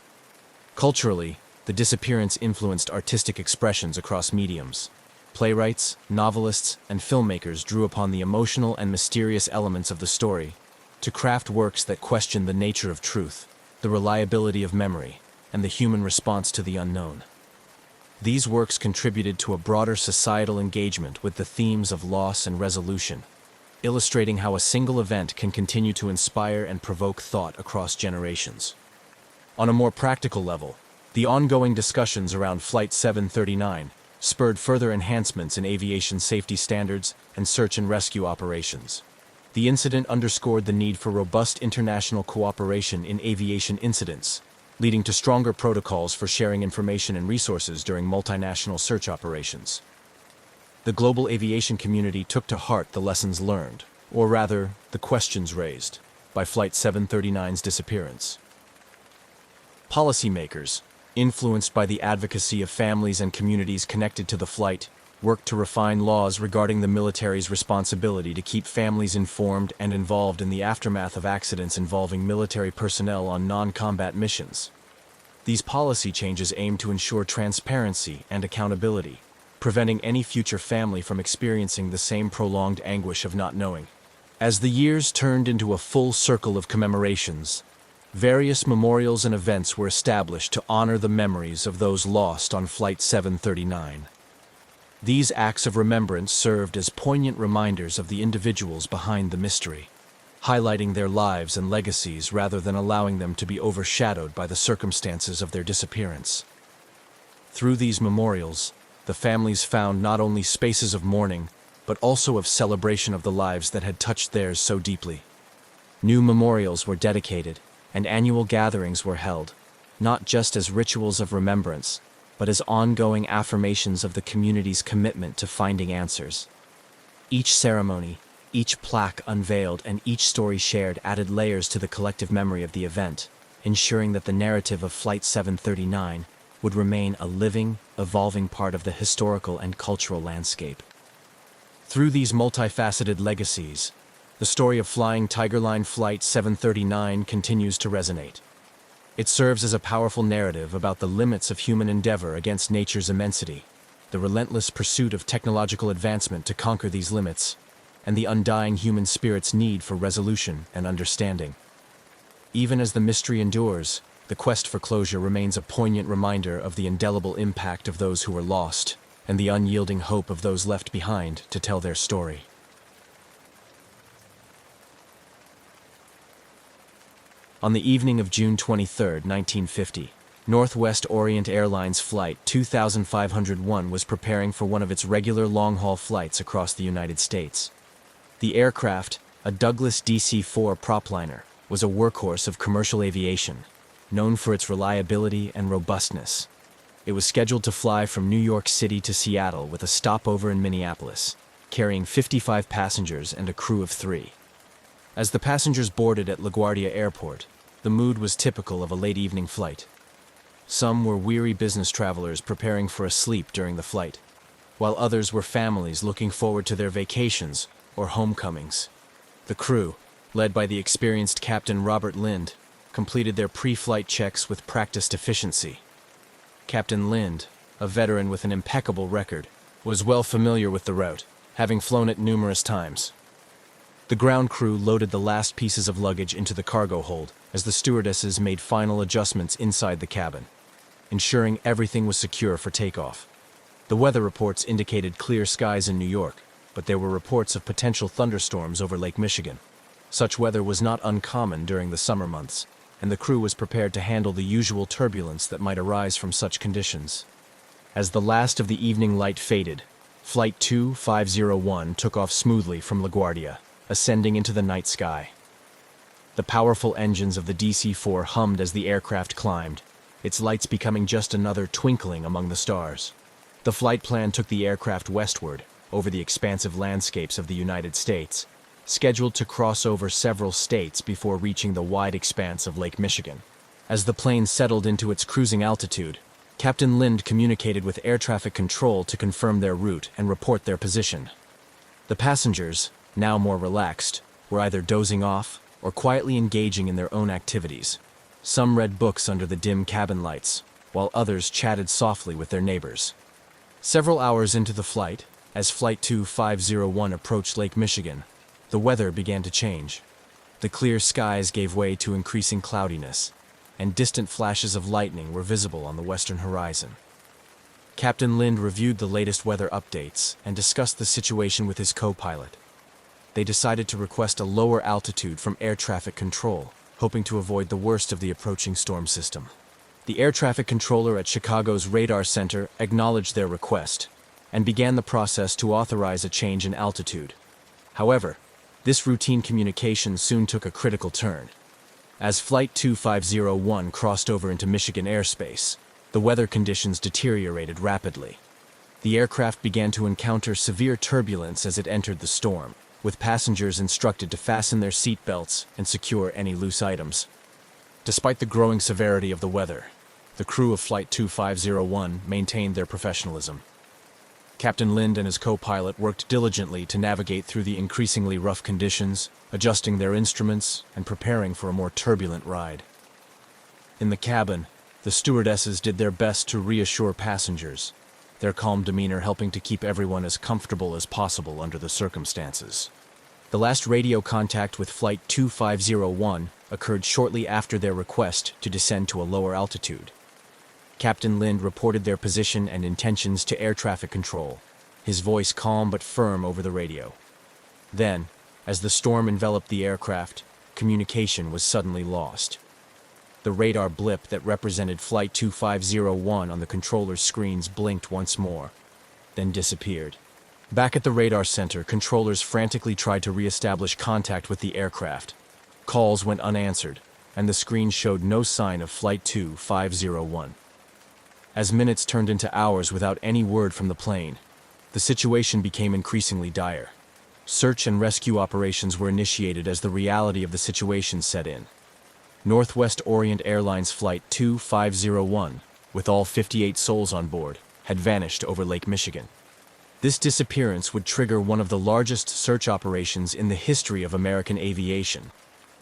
Culturally, the disappearance influenced artistic expressions across mediums. Playwrights, novelists, and filmmakers drew upon the emotional and mysterious elements of the story to craft works that questioned the nature of truth, the reliability of memory, and the human response to the unknown. These works contributed to a broader societal engagement with the themes of loss and resolution, illustrating how a single event can continue to inspire and provoke thought across generations. On a more practical level, the ongoing discussions around Flight 739 spurred further enhancements in aviation safety standards and search and rescue operations. The incident underscored the need for robust international cooperation in aviation incidents, leading to stronger protocols for sharing information and resources during multinational search operations. The global aviation community took to heart the lessons learned, or rather, the questions raised, by Flight 739's disappearance. Policymakers, influenced by the advocacy of families and communities connected to the flight, worked to refine laws regarding the military's responsibility to keep families informed and involved in the aftermath of accidents involving military personnel on non-combat missions. These policy changes aim to ensure transparency and accountability, preventing any future family from experiencing the same prolonged anguish of not knowing. As the years turned into a full circle of commemorations, various memorials and events were established to honor the memories of those lost on Flight 739. These acts of remembrance served as poignant reminders of the individuals behind the mystery, highlighting their lives and legacies rather than allowing them to be overshadowed by the circumstances of their disappearance. Through these memorials, the families found not only spaces of mourning, but also of celebration of the lives that had touched theirs so deeply. New memorials were dedicated, and annual gatherings were held, not just as rituals of remembrance, but as ongoing affirmations of the community's commitment to finding answers. Each ceremony, each plaque unveiled, and each story shared added layers to the collective memory of the event, ensuring that the narrative of Flight 739 would remain a living, evolving part of the historical and cultural landscape. Through these multifaceted legacies, the story of Flying Tiger Line Flight 739 continues to resonate. It serves as a powerful narrative about the limits of human endeavor against nature's immensity, the relentless pursuit of technological advancement to conquer these limits, and the undying human spirit's need for resolution and understanding. Even as the mystery endures, the quest for closure remains a poignant reminder of the indelible impact of those who were lost, and the unyielding hope of those left behind to tell their story. On the evening of June 23, 1950, Northwest Orient Airlines Flight 2501 was preparing for one of its regular long-haul flights across the United States. The aircraft, a Douglas DC-4 propliner, was a workhorse of commercial aviation, known for its reliability and robustness. It was scheduled to fly from New York City to Seattle with a stopover in Minneapolis, carrying 55 passengers and a crew of 3. As the passengers boarded at LaGuardia Airport, the mood was typical of a late evening flight. Some were weary business travelers preparing for a sleep during the flight, while others were families looking forward to their vacations or homecomings. The crew, led by the experienced Captain Robert Lind, completed their pre-flight checks with practiced efficiency. Captain Lind, a veteran with an impeccable record, was well familiar with the route, having flown it numerous times. The ground crew loaded the last pieces of luggage into the cargo hold as the stewardesses made final adjustments inside the cabin, ensuring everything was secure for takeoff. The weather reports indicated clear skies in New York, but there were reports of potential thunderstorms over Lake Michigan. Such weather was not uncommon during the summer months, and the crew was prepared to handle the usual turbulence that might arise from such conditions. As the last of the evening light faded, Flight 2501 took off smoothly from LaGuardia, ascending into the night sky. The powerful engines of the DC-4 hummed as the aircraft climbed, its lights becoming just another twinkling among the stars. The flight plan took the aircraft westward, over the expansive landscapes of the United States, scheduled to cross over several states before reaching the wide expanse of Lake Michigan. As the plane settled into its cruising altitude, Captain Lind communicated with air traffic control to confirm their route and report their position. The passengers, now more relaxed, were either dozing off or quietly engaging in their own activities. Some read books under the dim cabin lights, while others chatted softly with their neighbors. Several hours into the flight, as Flight 2501 approached Lake Michigan, the weather began to change. The clear skies gave way to increasing cloudiness, and distant flashes of lightning were visible on the western horizon. Captain Lind reviewed the latest weather updates and discussed the situation with his co-pilot. They decided to request a lower altitude from air traffic control, hoping to avoid the worst of the approaching storm system. The air traffic controller at Chicago's radar center acknowledged their request and began the process to authorize a change in altitude. However, this routine communication soon took a critical turn. As Flight 2501 crossed over into Michigan airspace, the weather conditions deteriorated rapidly. The aircraft began to encounter severe turbulence as it entered the storm, with passengers instructed to fasten their seat belts and secure any loose items. Despite the growing severity of the weather, the crew of Flight 2501 maintained their professionalism. Captain Lind and his co-pilot worked diligently to navigate through the increasingly rough conditions, adjusting their instruments and preparing for a more turbulent ride. In the cabin, the stewardesses did their best to reassure passengers, their calm demeanor helping to keep everyone as comfortable as possible under the circumstances. The last radio contact with Flight 2501 occurred shortly after their request to descend to a lower altitude. Captain Lind reported their position and intentions to air traffic control, his voice calm but firm over the radio. Then, as the storm enveloped the aircraft, communication was suddenly lost. The radar blip that represented Flight 2501 on the controller's screens blinked once more, then disappeared. Back at the radar center, controllers frantically tried to re-establish contact with the aircraft. Calls went unanswered, and the screen showed no sign of Flight 2501. As minutes turned into hours without any word from the plane, the situation became increasingly dire. Search and rescue operations were initiated as the reality of the situation set in. Northwest Orient Airlines Flight 2501, with all 58 souls on board, had vanished over Lake Michigan. This disappearance would trigger one of the largest search operations in the history of American aviation,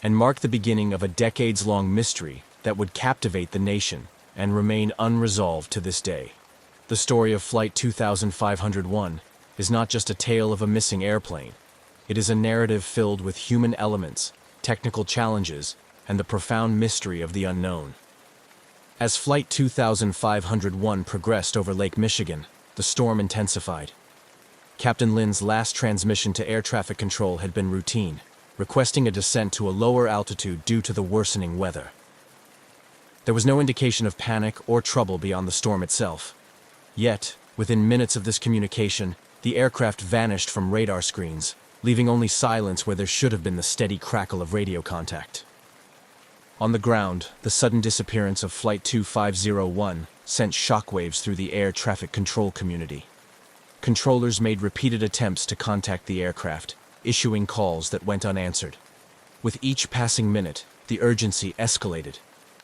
and mark the beginning of a decades-long mystery that would captivate the nation and remain unresolved to this day. The story of Flight 2501 is not just a tale of a missing airplane. It is a narrative filled with human elements, technical challenges, and the profound mystery of the unknown. As Flight 2501 progressed over Lake Michigan, the storm intensified. Captain Lind's last transmission to air traffic control had been routine, requesting a descent to a lower altitude due to the worsening weather. There was no indication of panic or trouble beyond the storm itself. Yet, within minutes of this communication, the aircraft vanished from radar screens, leaving only silence where there should have been the steady crackle of radio contact. On the ground, the sudden disappearance of Flight 2501 sent shockwaves through the air traffic control community. Controllers made repeated attempts to contact the aircraft, issuing calls that went unanswered. With each passing minute, the urgency escalated.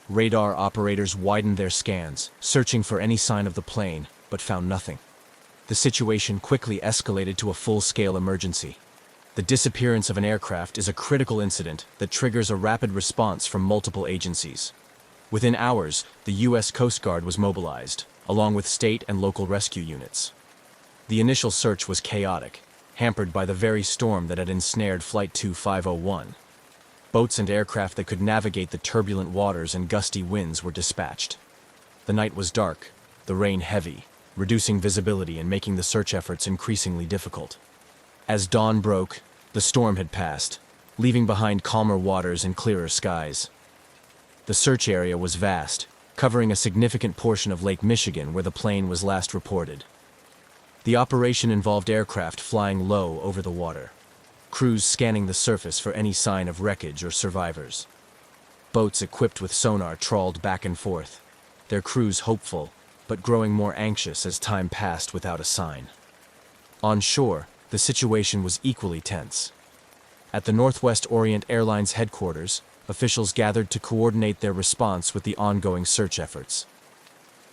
Radar operators widened their scans, searching for any sign of the plane, but found nothing. The situation quickly escalated to a full-scale emergency. The disappearance of an aircraft is a critical incident that triggers a rapid response from multiple agencies. Within hours, the U.S. Coast Guard was mobilized, along with state and local rescue units. The initial search was chaotic, hampered by the very storm that had ensnared Flight 2501. Boats and aircraft that could navigate the turbulent waters and gusty winds were dispatched. The night was dark, the rain heavy, reducing visibility and making the search efforts increasingly difficult. As dawn broke, the storm had passed, leaving behind calmer waters and clearer skies. The search area was vast, covering a significant portion of Lake Michigan where the plane was last reported. The operation involved aircraft flying low over the water, crews scanning the surface for any sign of wreckage or survivors. Boats equipped with sonar trawled back and forth, their crews hopeful, but growing more anxious as time passed without a sign. On shore, the situation was equally tense. At the Northwest Orient Airlines headquarters, officials gathered to coordinate their response with the ongoing search efforts.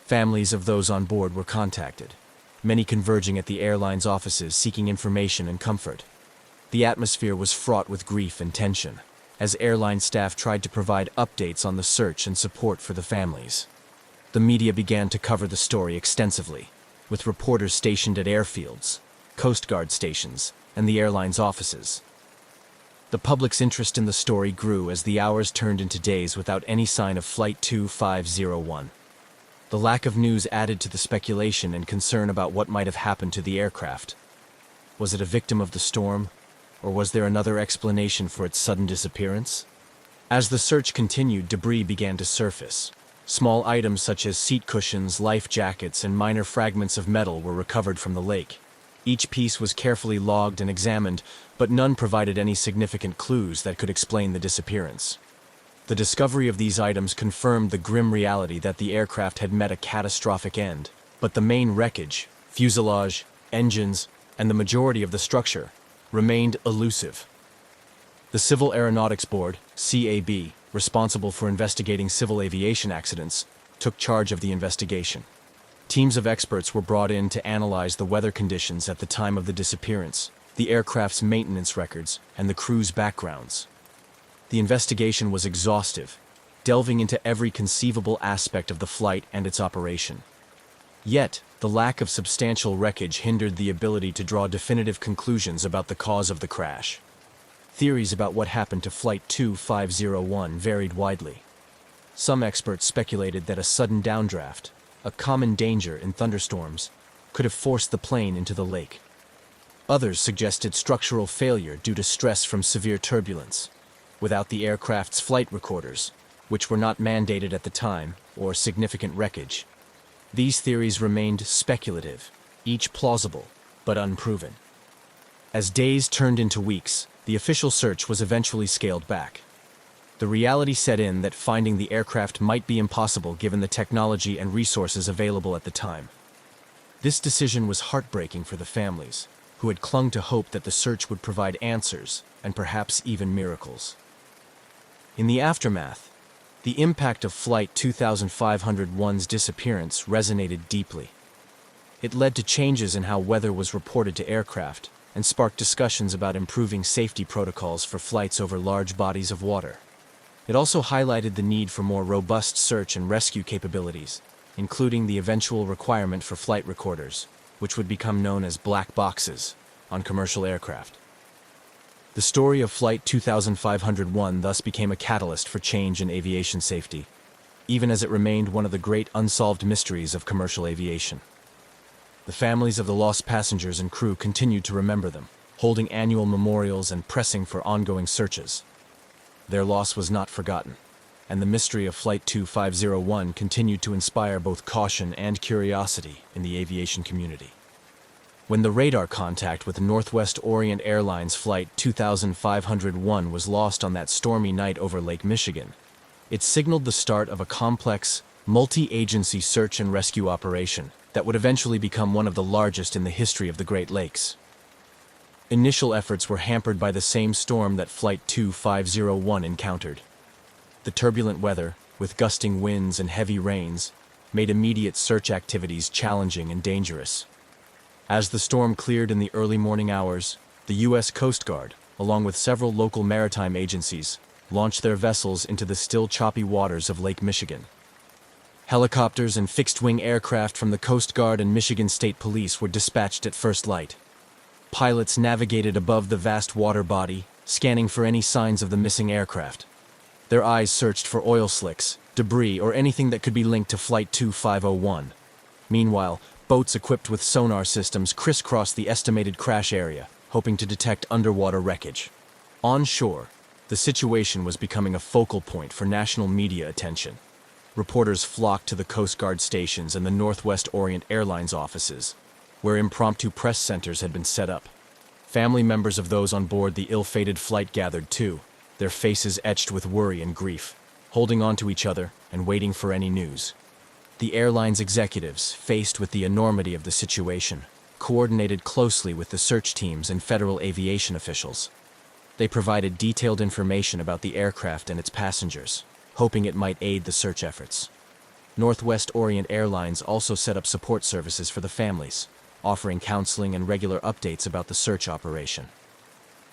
Families of those on board were contacted, many converging at the airline's offices seeking information and comfort. The atmosphere was fraught with grief and tension, as airline staff tried to provide updates on the search and support for the families. The media began to cover the story extensively, with reporters stationed at airfields, Coast Guard stations, and the airline's offices. The public's interest in the story grew as the hours turned into days without any sign of Flight 2501. The lack of news added to the speculation and concern about what might have happened to the aircraft. Was it a victim of the storm, or was there another explanation for its sudden disappearance? As the search continued, debris began to surface. Small items such as seat cushions, life jackets, and minor fragments of metal were recovered from the lake. Each piece was carefully logged and examined, but none provided any significant clues that could explain the disappearance. The discovery of these items confirmed the grim reality that the aircraft had met a catastrophic end, but the main wreckage, fuselage, engines, and the majority of the structure remained elusive. The Civil Aeronautics Board, CAB, responsible for investigating civil aviation accidents, took charge of the investigation. Teams of experts were brought in to analyze the weather conditions at the time of the disappearance, the aircraft's maintenance records, and the crew's backgrounds. The investigation was exhaustive, delving into every conceivable aspect of the flight and its operation. Yet, the lack of substantial wreckage hindered the ability to draw definitive conclusions about the cause of the crash. Theories about what happened to Flight 2501 varied widely. Some experts speculated that a sudden downdraft, a common danger in thunderstorms, could have forced the plane into the lake. Others suggested structural failure due to stress from severe turbulence, without the aircraft's flight recorders, which were not mandated at the time, or significant wreckage. These theories remained speculative, each plausible, but unproven. As days turned into weeks, the official search was eventually scaled back. The reality set in that finding the aircraft might be impossible given the technology and resources available at the time. This decision was heartbreaking for the families, who had clung to hope that the search would provide answers, and perhaps even miracles. In the aftermath, the impact of Flight 2501's disappearance resonated deeply. It led to changes in how weather was reported to aircraft, and sparked discussions about improving safety protocols for flights over large bodies of water. It also highlighted the need for more robust search and rescue capabilities, including the eventual requirement for flight recorders, which would become known as black boxes, on commercial aircraft. The story of Flight 2501 thus became a catalyst for change in aviation safety, even as it remained one of the great unsolved mysteries of commercial aviation. The families of the lost passengers and crew continued to remember them, holding annual memorials and pressing for ongoing searches. Their loss was not forgotten, and the mystery of Flight 2501 continued to inspire both caution and curiosity in the aviation community. When the radar contact with Northwest Orient Airlines Flight 2501 was lost on that stormy night over Lake Michigan, it signaled the start of a complex, multi-agency search and rescue operation that would eventually become one of the largest in the history of the Great Lakes. Initial efforts were hampered by the same storm that Flight 2501 encountered. The turbulent weather, with gusting winds and heavy rains, made immediate search activities challenging and dangerous. As the storm cleared in the early morning hours, the U.S. Coast Guard, along with several local maritime agencies, launched their vessels into the still choppy waters of Lake Michigan. Helicopters and fixed-wing aircraft from the Coast Guard and Michigan State Police were dispatched at first light. Pilots navigated above the vast water body, scanning for any signs of the missing aircraft. Their eyes searched for oil slicks, debris, or anything that could be linked to Flight 2501. Meanwhile, boats equipped with sonar systems crisscrossed the estimated crash area, hoping to detect underwater wreckage. On shore, the situation was becoming a focal point for national media attention. Reporters flocked to the Coast Guard stations and the Northwest Orient Airlines offices, where impromptu press centers had been set up. Family members of those on board the ill-fated flight gathered too, their faces etched with worry and grief, holding on to each other and waiting for any news. The airline's executives, faced with the enormity of the situation, coordinated closely with the search teams and federal aviation officials. They provided detailed information about the aircraft and its passengers, hoping it might aid the search efforts. Northwest Orient Airlines also set up support services for the families, offering counseling and regular updates about the search operation.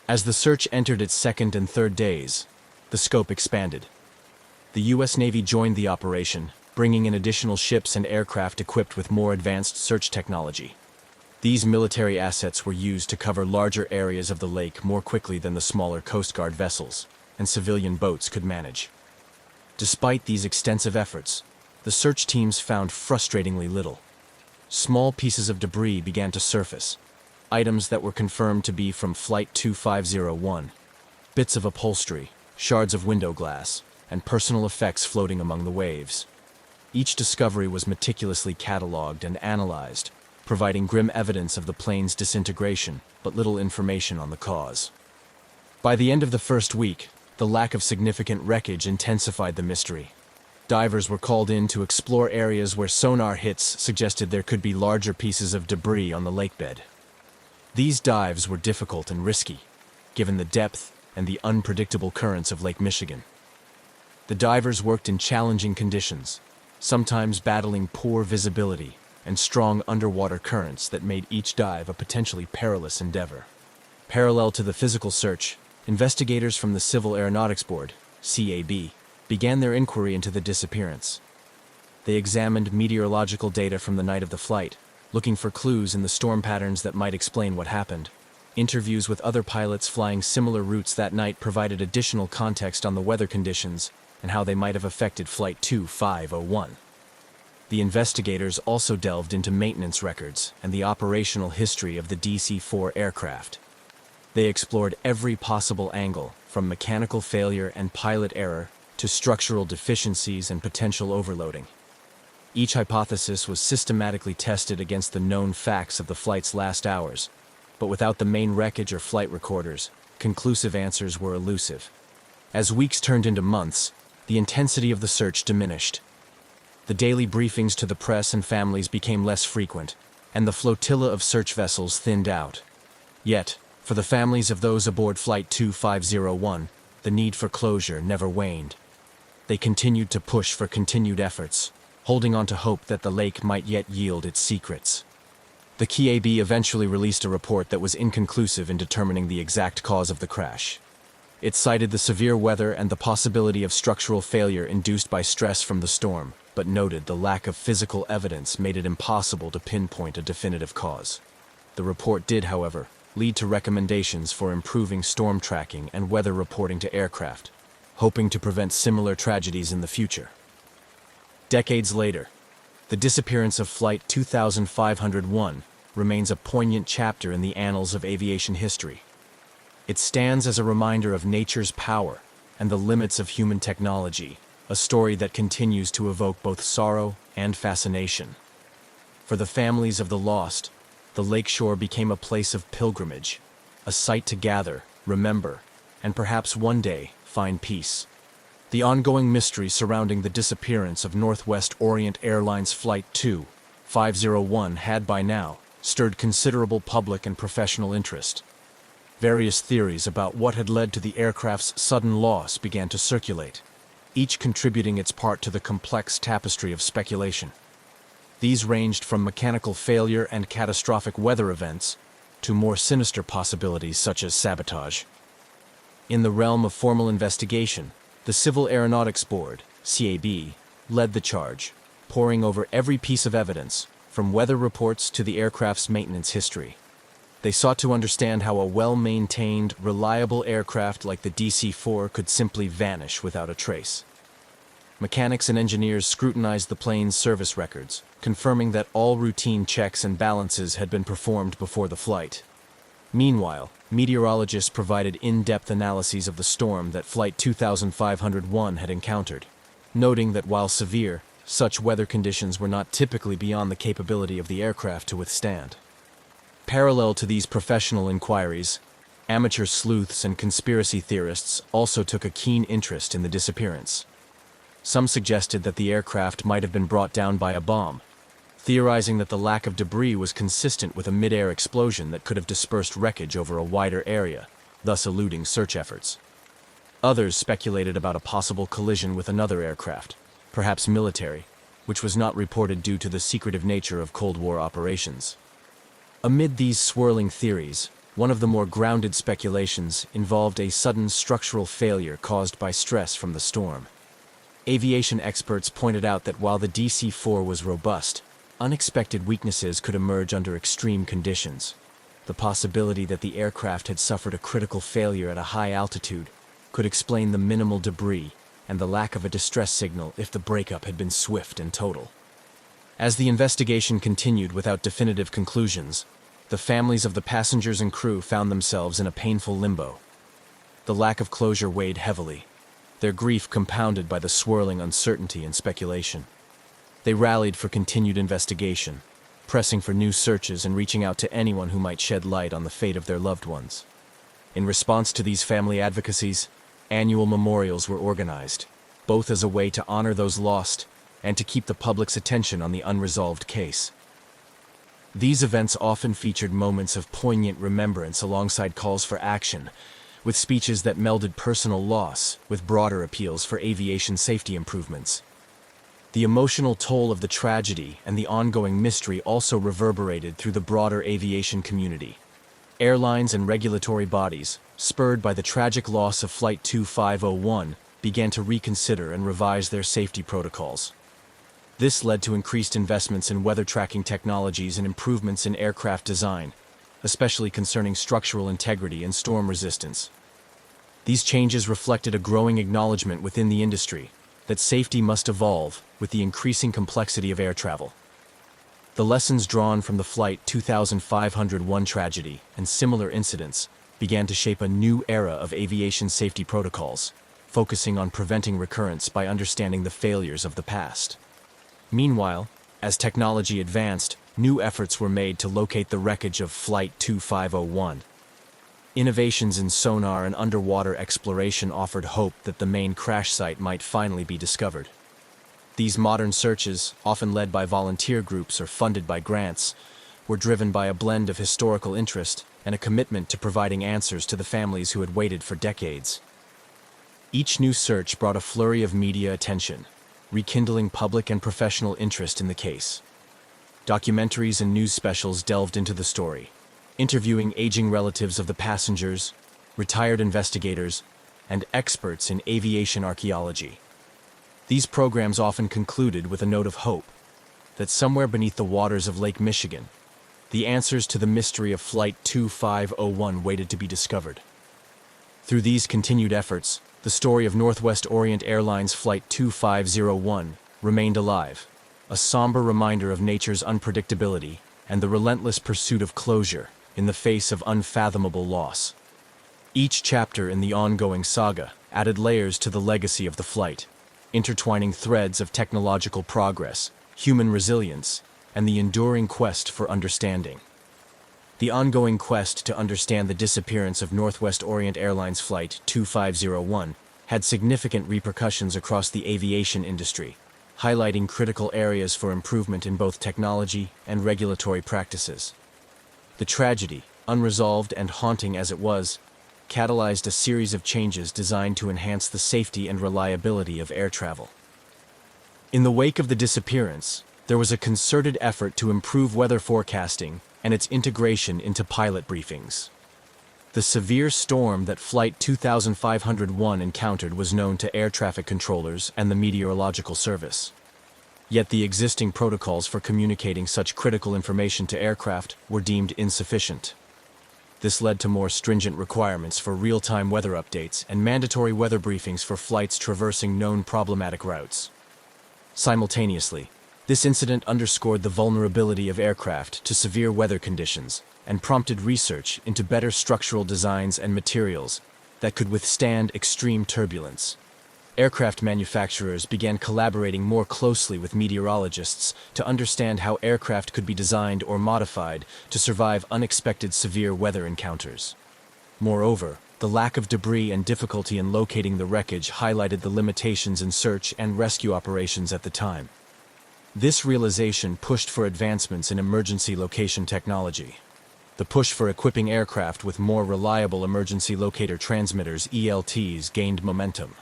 As the search entered its second and third days, the scope expanded. The U.S. Navy joined the operation, bringing in additional ships and aircraft equipped with more advanced search technology. These military assets were used to cover larger areas of the lake more quickly than the smaller Coast Guard vessels and civilian boats could manage. Despite these extensive efforts, the search teams found frustratingly little. Small pieces of debris began to surface, items that were confirmed to be from Flight 2501, bits of upholstery, shards of window glass, and personal effects floating among the waves. Each discovery was meticulously catalogued and analyzed, providing grim evidence of the plane's disintegration, but little information on the cause. By the end of the first week, The lack of significant wreckage intensified the mystery. Divers were called in to explore areas where sonar hits suggested there could be larger pieces of debris on the lakebed. These dives were difficult and risky, given the depth and the unpredictable currents of Lake Michigan. The divers worked in challenging conditions, sometimes battling poor visibility and strong underwater currents that made each dive a potentially perilous endeavor. Parallel to the physical search, investigators from the Civil Aeronautics Board, CAB, began their inquiry into the disappearance. They examined meteorological data from the night of the flight, looking for clues in the storm patterns that might explain what happened. Interviews with other pilots flying similar routes that night provided additional context on the weather conditions and how they might have affected Flight 2501. The investigators also delved into maintenance records and the operational history of the DC-4 aircraft. They explored every possible angle, from mechanical failure and pilot error to structural deficiencies and potential overloading. Each hypothesis was systematically tested against the known facts of the flight's last hours, but without the main wreckage or flight recorders, conclusive answers were elusive. As weeks turned into months, the intensity of the search diminished. The daily briefings to the press and families became less frequent, and the flotilla of search vessels thinned out. Yet, for the families of those aboard Flight 2501, the need for closure never waned. They continued to push for continued efforts, holding on to hope that the lake might yet yield its secrets. The CAB eventually released a report that was inconclusive in determining the exact cause of the crash. It cited the severe weather and the possibility of structural failure induced by stress from the storm, but noted the lack of physical evidence made it impossible to pinpoint a definitive cause. The report did, however, lead to recommendations for improving storm tracking and weather reporting to aircraft, hoping to prevent similar tragedies in the future. Decades later, the disappearance of Flight 2501 remains a poignant chapter in the annals of aviation history. It stands as a reminder of nature's power and the limits of human technology, a story that continues to evoke both sorrow and fascination. For the families of the lost, the lakeshore became a place of pilgrimage, a site to gather, remember, and perhaps one day find peace. The ongoing mystery surrounding the disappearance of Northwest Orient Airlines Flight 2501 had by now stirred considerable public and professional interest. Various theories about what had led to the aircraft's sudden loss began to circulate, each contributing its part to the complex tapestry of speculation. These ranged from mechanical failure and catastrophic weather events to more sinister possibilities such as sabotage. In the realm of formal investigation, the Civil Aeronautics Board, CAB, led the charge, poring over every piece of evidence, from weather reports to the aircraft's maintenance history. They sought to understand how a well-maintained, reliable aircraft like the DC-4 could simply vanish without a trace. Mechanics and engineers scrutinized the plane's service records, confirming that all routine checks and balances had been performed before the flight. Meanwhile, meteorologists provided in-depth analyses of the storm that Flight 2501 had encountered, noting that while severe, such weather conditions were not typically beyond the capability of the aircraft to withstand. Parallel to these professional inquiries, amateur sleuths and conspiracy theorists also took a keen interest in the disappearance. Some suggested that the aircraft might have been brought down by a bomb, theorizing that the lack of debris was consistent with a mid-air explosion that could have dispersed wreckage over a wider area, thus eluding search efforts. Others speculated about a possible collision with another aircraft, perhaps military, which was not reported due to the secretive nature of Cold War operations. Amid these swirling theories, one of the more grounded speculations involved a sudden structural failure caused by stress from the storm. Aviation experts pointed out that while the DC-4 was robust, unexpected weaknesses could emerge under extreme conditions. The possibility that the aircraft had suffered a critical failure at a high altitude could explain the minimal debris and the lack of a distress signal if the breakup had been swift and total. As the investigation continued without definitive conclusions, the families of the passengers and crew found themselves in a painful limbo. The lack of closure weighed heavily, their grief compounded by the swirling uncertainty and speculation. They rallied for continued investigation, pressing for new searches and reaching out to anyone who might shed light on the fate of their loved ones. In response to these family advocacies, Annual memorials were organized, both as a way to honor those lost and to keep the public's attention on the unresolved case. These events often featured moments of poignant remembrance alongside calls for action, with speeches that melded personal loss with broader appeals for aviation safety improvements. The emotional toll of the tragedy and the ongoing mystery also reverberated through the broader aviation community. Airlines and regulatory bodies, spurred by the tragic loss of Flight 2501, began to reconsider and revise their safety protocols. This led to increased investments in weather tracking technologies and improvements in aircraft design, especially concerning structural integrity and storm resistance. These changes reflected a growing acknowledgement within the industry that safety must evolve with the increasing complexity of air travel. The lessons drawn from the Flight 2501 tragedy and similar incidents began to shape a new era of aviation safety protocols, focusing on preventing recurrence by understanding the failures of the past. Meanwhile, as technology advanced, new efforts were made to locate the wreckage of Flight 2501. Innovations in sonar and underwater exploration offered hope that the main crash site might finally be discovered. These modern searches, often led by volunteer groups or funded by grants, were driven by a blend of historical interest and a commitment to providing answers to the families who had waited for decades. Each new search brought a flurry of media attention, rekindling public and professional interest in the case. Documentaries and news specials delved into the story, interviewing aging relatives of the passengers, retired investigators, and experts in aviation archaeology. These programs often concluded with a note of hope that somewhere beneath the waters of Lake Michigan, the answers to the mystery of Flight 2501 waited to be discovered. Through these continued efforts, the story of Northwest Orient Airlines Flight 2501 remained alive, a somber reminder of nature's unpredictability and the relentless pursuit of closure in the face of unfathomable loss. Each chapter in the ongoing saga added layers to the legacy of the flight, intertwining threads of technological progress, human resilience, and the enduring quest for understanding. The ongoing quest to understand the disappearance of Northwest Orient Airlines Flight 2501 had significant repercussions across the aviation industry, highlighting critical areas for improvement in both technology and regulatory practices. The tragedy, unresolved and haunting as it was, catalyzed a series of changes designed to enhance the safety and reliability of air travel. In the wake of the disappearance, there was a concerted effort to improve weather forecasting and its integration into pilot briefings. The severe storm that Flight 2501 encountered was known to air traffic controllers and the Meteorological Service. Yet the existing protocols for communicating such critical information to aircraft were deemed insufficient. This led to more stringent requirements for real-time weather updates and mandatory weather briefings for flights traversing known problematic routes. Simultaneously, this incident underscored the vulnerability of aircraft to severe weather conditions and prompted research into better structural designs and materials that could withstand extreme turbulence. Aircraft manufacturers began collaborating more closely with meteorologists to understand how aircraft could be designed or modified to survive unexpected severe weather encounters. Moreover, the lack of debris and difficulty in locating the wreckage highlighted the limitations in search and rescue operations at the time. This realization pushed for advancements in emergency location technology. The push for equipping aircraft with more reliable emergency locator transmitters (ELTs) gained momentum.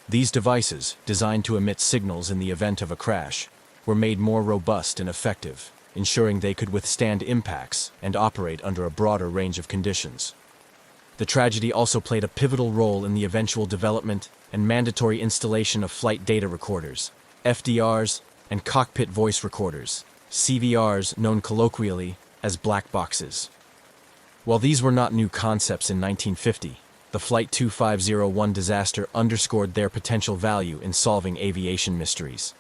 These devices, designed to emit signals in the event of a crash, were made more robust and effective, ensuring they could withstand impacts and operate under a broader range of conditions. The tragedy also played a pivotal role in the eventual development and mandatory installation of flight data recorders, FDRs, and cockpit voice recorders, CVRs, known colloquially as black boxes. While these were not new concepts in 1950, the Flight 2501 disaster underscored their potential value in solving aviation mysteries.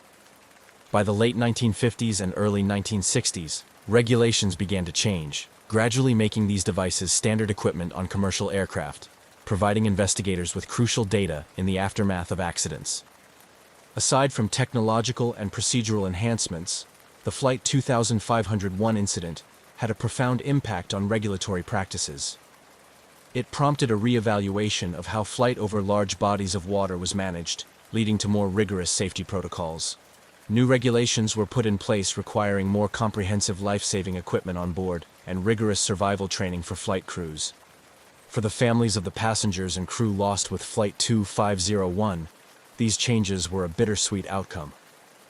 By the late 1950s and early 1960s, regulations began to change, gradually making these devices standard equipment on commercial aircraft, providing investigators with crucial data in the aftermath of accidents. Aside from technological and procedural enhancements, the Flight 2501 incident had a profound impact on regulatory practices. It prompted a re-evaluation of how flight over large bodies of water was managed, leading to more rigorous safety protocols. New regulations were put in place requiring more comprehensive life-saving equipment on board and rigorous survival training for flight crews. For the families of the passengers and crew lost with Flight 2501, these changes were a bittersweet outcome.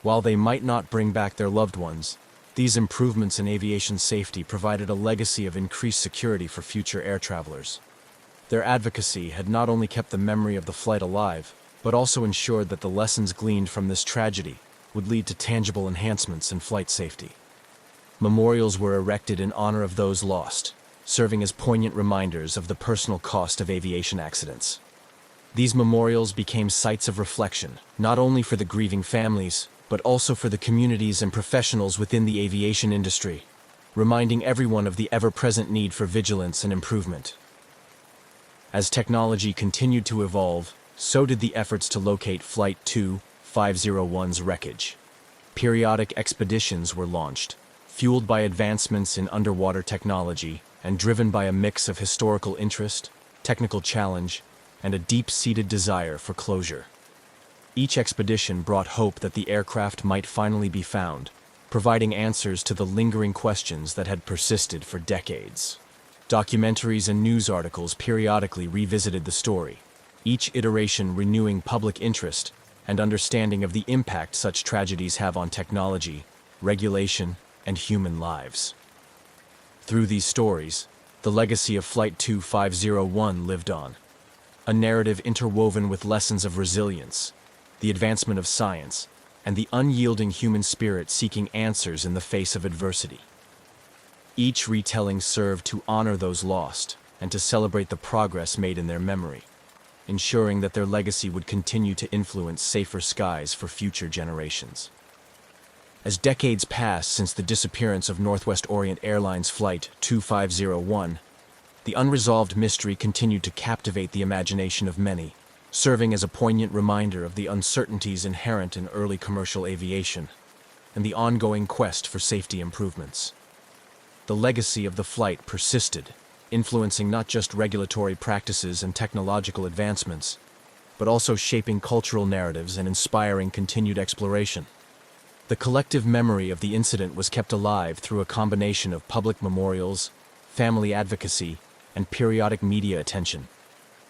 While they might not bring back their loved ones, these improvements in aviation safety provided a legacy of increased security for future air travelers. Their advocacy had not only kept the memory of the flight alive, but also ensured that the lessons gleaned from this tragedy would lead to tangible enhancements in flight safety. Memorials were erected in honor of those lost, serving as poignant reminders of the personal cost of aviation accidents. These memorials became sites of reflection, not only for the grieving families, but also for the communities and professionals within the aviation industry, reminding everyone of the ever-present need for vigilance and improvement. As technology continued to evolve, so did the efforts to locate Flight 2501's wreckage. Periodic expeditions were launched, fueled by advancements in underwater technology and driven by a mix of historical interest, technical challenge, and a deep-seated desire for closure. Each expedition brought hope that the aircraft might finally be found, providing answers to the lingering questions that had persisted for decades. Documentaries and news articles periodically revisited the story, each iteration renewing public interest and understanding of the impact such tragedies have on technology, regulation, and human lives. Through these stories, the legacy of Flight 2501 lived on, a narrative interwoven with lessons of resilience, the advancement of science, and the unyielding human spirit seeking answers in the face of adversity. Each retelling served to honor those lost and to celebrate the progress made in their memory, ensuring that their legacy would continue to influence safer skies for future generations. As decades passed since the disappearance of Northwest Orient Airlines Flight 2501, the unresolved mystery continued to captivate the imagination of many, serving as a poignant reminder of the uncertainties inherent in early commercial aviation and the ongoing quest for safety improvements. The legacy of the flight persisted, influencing not just regulatory practices and technological advancements, but also shaping cultural narratives and inspiring continued exploration. The collective memory of the incident was kept alive through a combination of public memorials, family advocacy, and periodic media attention.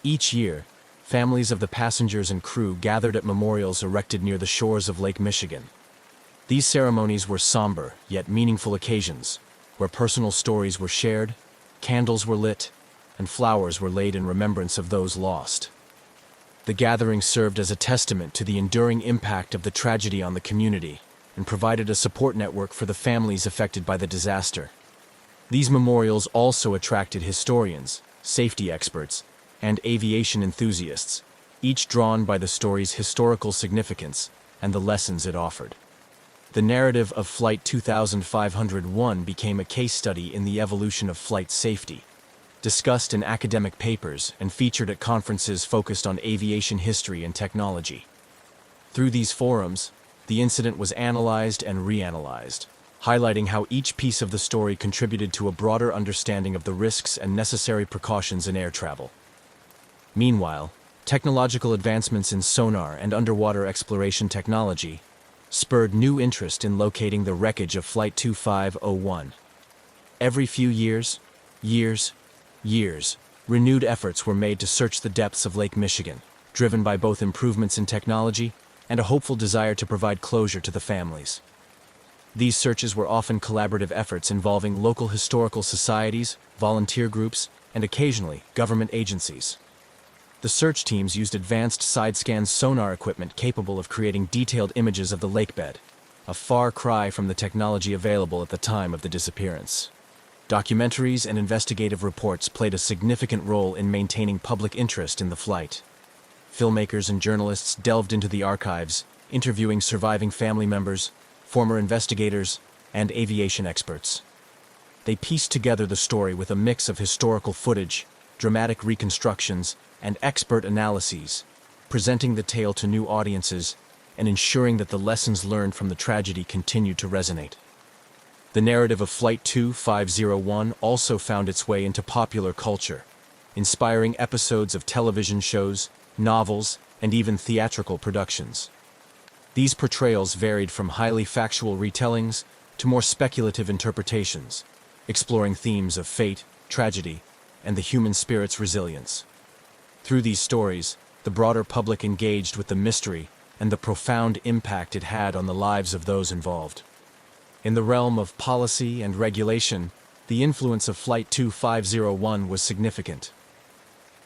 Each year, families of the passengers and crew gathered at memorials erected near the shores of Lake Michigan. These ceremonies were somber, yet meaningful occasions, where personal stories were shared, candles were lit, and flowers were laid in remembrance of those lost. The gathering served as a testament to the enduring impact of the tragedy on the community and provided a support network for the families affected by the disaster. These memorials also attracted historians, safety experts, and aviation enthusiasts, each drawn by the story's historical significance and the lessons it offered. The narrative of Flight 2501 became a case study in the evolution of flight safety, discussed in academic papers and featured at conferences focused on aviation history and technology. Through these forums, the incident was analyzed and reanalyzed, highlighting how each piece of the story contributed to a broader understanding of the risks and necessary precautions in air travel. Meanwhile, technological advancements in sonar and underwater exploration technology spurred new interest in locating the wreckage of Flight 2501. Every few years, renewed efforts were made to search the depths of Lake Michigan, driven by both improvements in technology and a hopeful desire to provide closure to the families. These searches were often collaborative efforts involving local historical societies, volunteer groups, and occasionally government agencies. The search teams used advanced side-scan sonar equipment capable of creating detailed images of the lakebed, a far cry from the technology available at the time of the disappearance. Documentaries and investigative reports played a significant role in maintaining public interest in the flight. Filmmakers and journalists delved into the archives, interviewing surviving family members, former investigators, and aviation experts. They pieced together the story with a mix of historical footage, dramatic reconstructions, and expert analyses, presenting the tale to new audiences and ensuring that the lessons learned from the tragedy continued to resonate. The narrative of Flight 2501 also found its way into popular culture, inspiring episodes of television shows, novels, and even theatrical productions. These portrayals varied from highly factual retellings to more speculative interpretations, exploring themes of fate, tragedy, and the human spirit's resilience. Through these stories, the broader public engaged with the mystery and the profound impact it had on the lives of those involved. In the realm of policy and regulation, the influence of Flight 2501 was significant.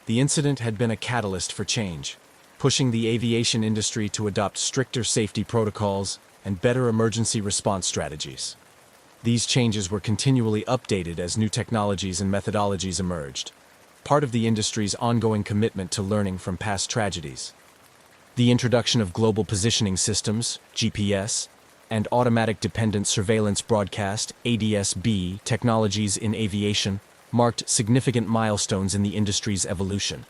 The incident had been a catalyst for change, pushing the aviation industry to adopt stricter safety protocols and better emergency response strategies. These changes were continually updated as new technologies and methodologies emerged, part of the industry's ongoing commitment to learning from past tragedies. The introduction of global positioning systems, GPS, and automatic dependent surveillance broadcast, ADS-B, technologies in aviation marked significant milestones in the industry's evolution.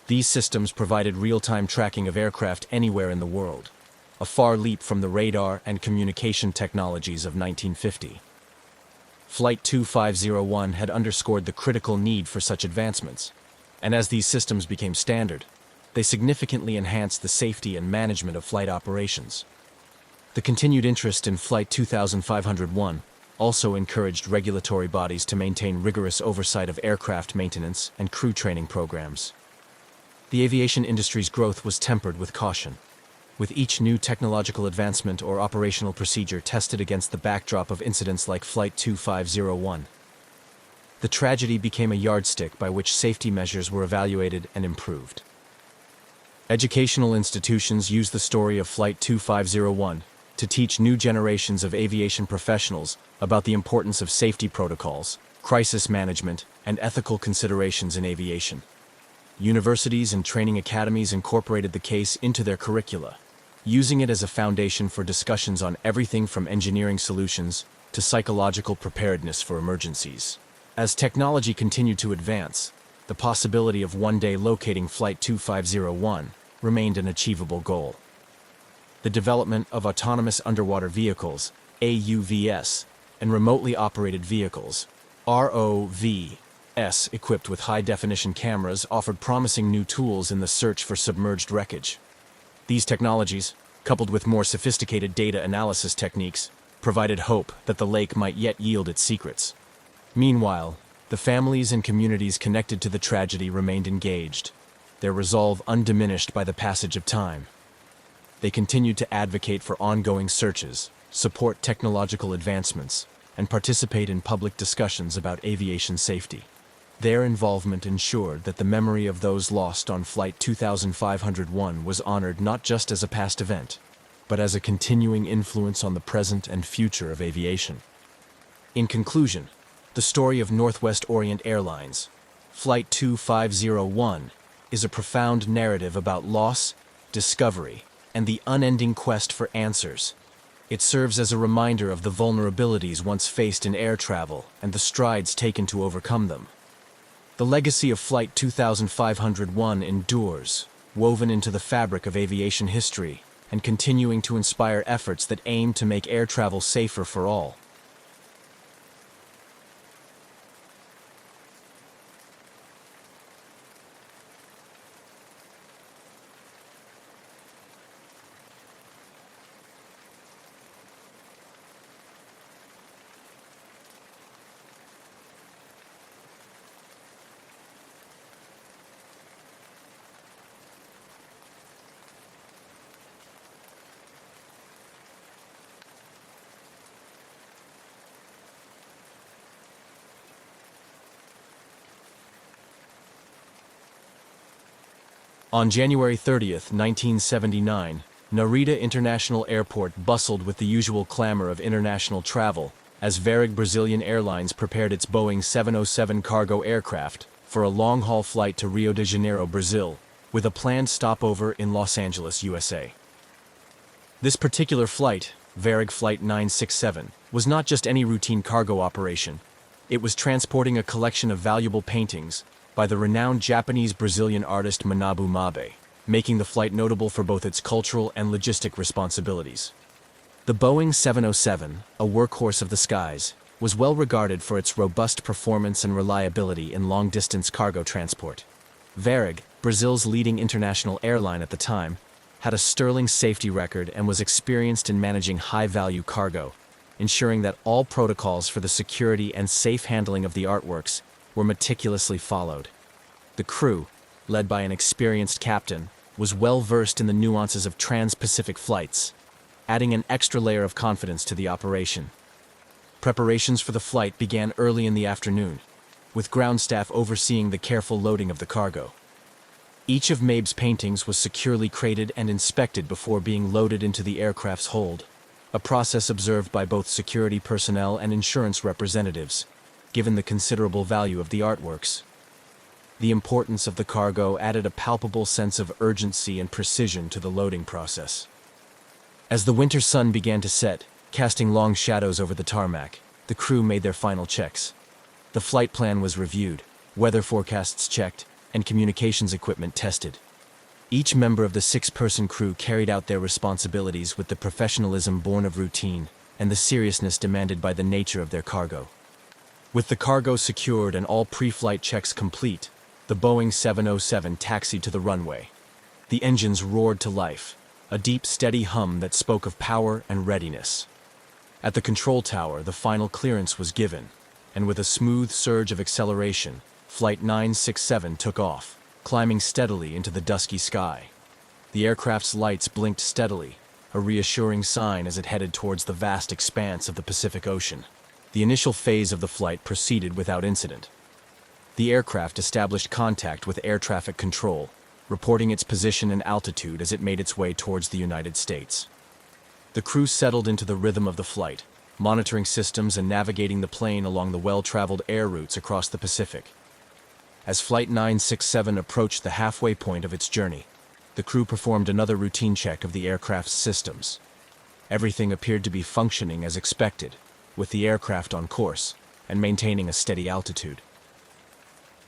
These systems provided real-time tracking of aircraft anywhere in the world, a far leap from the radar and communication technologies of 1950. Flight 2501 had underscored the critical need for such advancements, and as these systems became standard, they significantly enhanced the safety and management of flight operations. The continued interest in Flight 2501 also encouraged regulatory bodies to maintain rigorous oversight of aircraft maintenance and crew training programs. The aviation industry's growth was tempered with caution, with each new technological advancement or operational procedure tested against the backdrop of incidents like Flight 2501. The tragedy became a yardstick by which safety measures were evaluated and improved. Educational institutions used the story of Flight 2501 to teach new generations of aviation professionals about the importance of safety protocols, crisis management, and ethical considerations in aviation. Universities and training academies incorporated the case into their curricula, using it as a foundation for discussions on everything from engineering solutions to psychological preparedness for emergencies. As technology continued to advance, the possibility of one day locating Flight 2501 remained an achievable goal. The development of autonomous underwater vehicles, AUVs, and remotely operated vehicles, ROVs, equipped with high-definition cameras offered promising new tools in the search for submerged wreckage. These technologies, coupled with more sophisticated data analysis techniques, provided hope that the lake might yet yield its secrets. Meanwhile, the families and communities connected to the tragedy remained engaged, their resolve undiminished by the passage of time. They continued to advocate for ongoing searches, support technological advancements, and participate in public discussions about aviation safety. Their involvement ensured that the memory of those lost on Flight 2501 was honored not just as a past event, but as a continuing influence on the present and future of aviation. In conclusion, the story of Northwest Orient Airlines, Flight 2501, is a profound narrative about loss, discovery, and the unending quest for answers. It serves as a reminder of the vulnerabilities once faced in air travel and the strides taken to overcome them. The legacy of Flight 2501 endures, woven into the fabric of aviation history and continuing to inspire efforts that aim to make air travel safer for all. On January 30th, 1979, Narita International Airport bustled with the usual clamor of international travel as Varig Brazilian Airlines prepared its Boeing 707 cargo aircraft for a long-haul flight to Rio de Janeiro, Brazil, with a planned stopover in Los Angeles, USA. This particular flight, Varig Flight 967, was not just any routine cargo operation. It was transporting a collection of valuable paintings by the renowned Japanese-Brazilian artist Manabu Mabe, making the flight notable for both its cultural and logistic responsibilities. The Boeing 707, a workhorse of the skies, was well regarded for its robust performance and reliability in long-distance cargo transport. Varig, Brazil's leading international airline at the time, had a sterling safety record and was experienced in managing high-value cargo, ensuring that all protocols for the security and safe handling of the artworks were meticulously followed. The crew, led by an experienced captain, was well versed in the nuances of trans-Pacific flights, adding an extra layer of confidence to the operation. Preparations for the flight began early in the afternoon, with ground staff overseeing the careful loading of the cargo. Each of Mabe's paintings was securely crated and inspected before being loaded into the aircraft's hold, a process observed by both security personnel and insurance representatives, given the considerable value of the artworks. The importance of the cargo added a palpable sense of urgency and precision to the loading process. As the winter sun began to set, casting long shadows over the tarmac, the crew made their final checks. The flight plan was reviewed, weather forecasts checked, and communications equipment tested. Each member of the 6-person crew carried out their responsibilities with the professionalism born of routine and the seriousness demanded by the nature of their cargo. With the cargo secured and all pre-flight checks complete, the Boeing 707 taxied to the runway. The engines roared to life, a deep, steady hum that spoke of power and readiness. At the control tower, the final clearance was given, and with a smooth surge of acceleration, Flight 967 took off, climbing steadily into the dusky sky. The aircraft's lights blinked steadily, a reassuring sign as it headed towards the vast expanse of the Pacific Ocean. The initial phase of the flight proceeded without incident. The aircraft established contact with air traffic control, reporting its position and altitude as it made its way towards the United States. The crew settled into the rhythm of the flight, monitoring systems and navigating the plane along the well-traveled air routes across the Pacific. As Flight 967 approached the halfway point of its journey, the crew performed another routine check of the aircraft's systems. Everything appeared to be functioning as expected, with the aircraft on course and maintaining a steady altitude.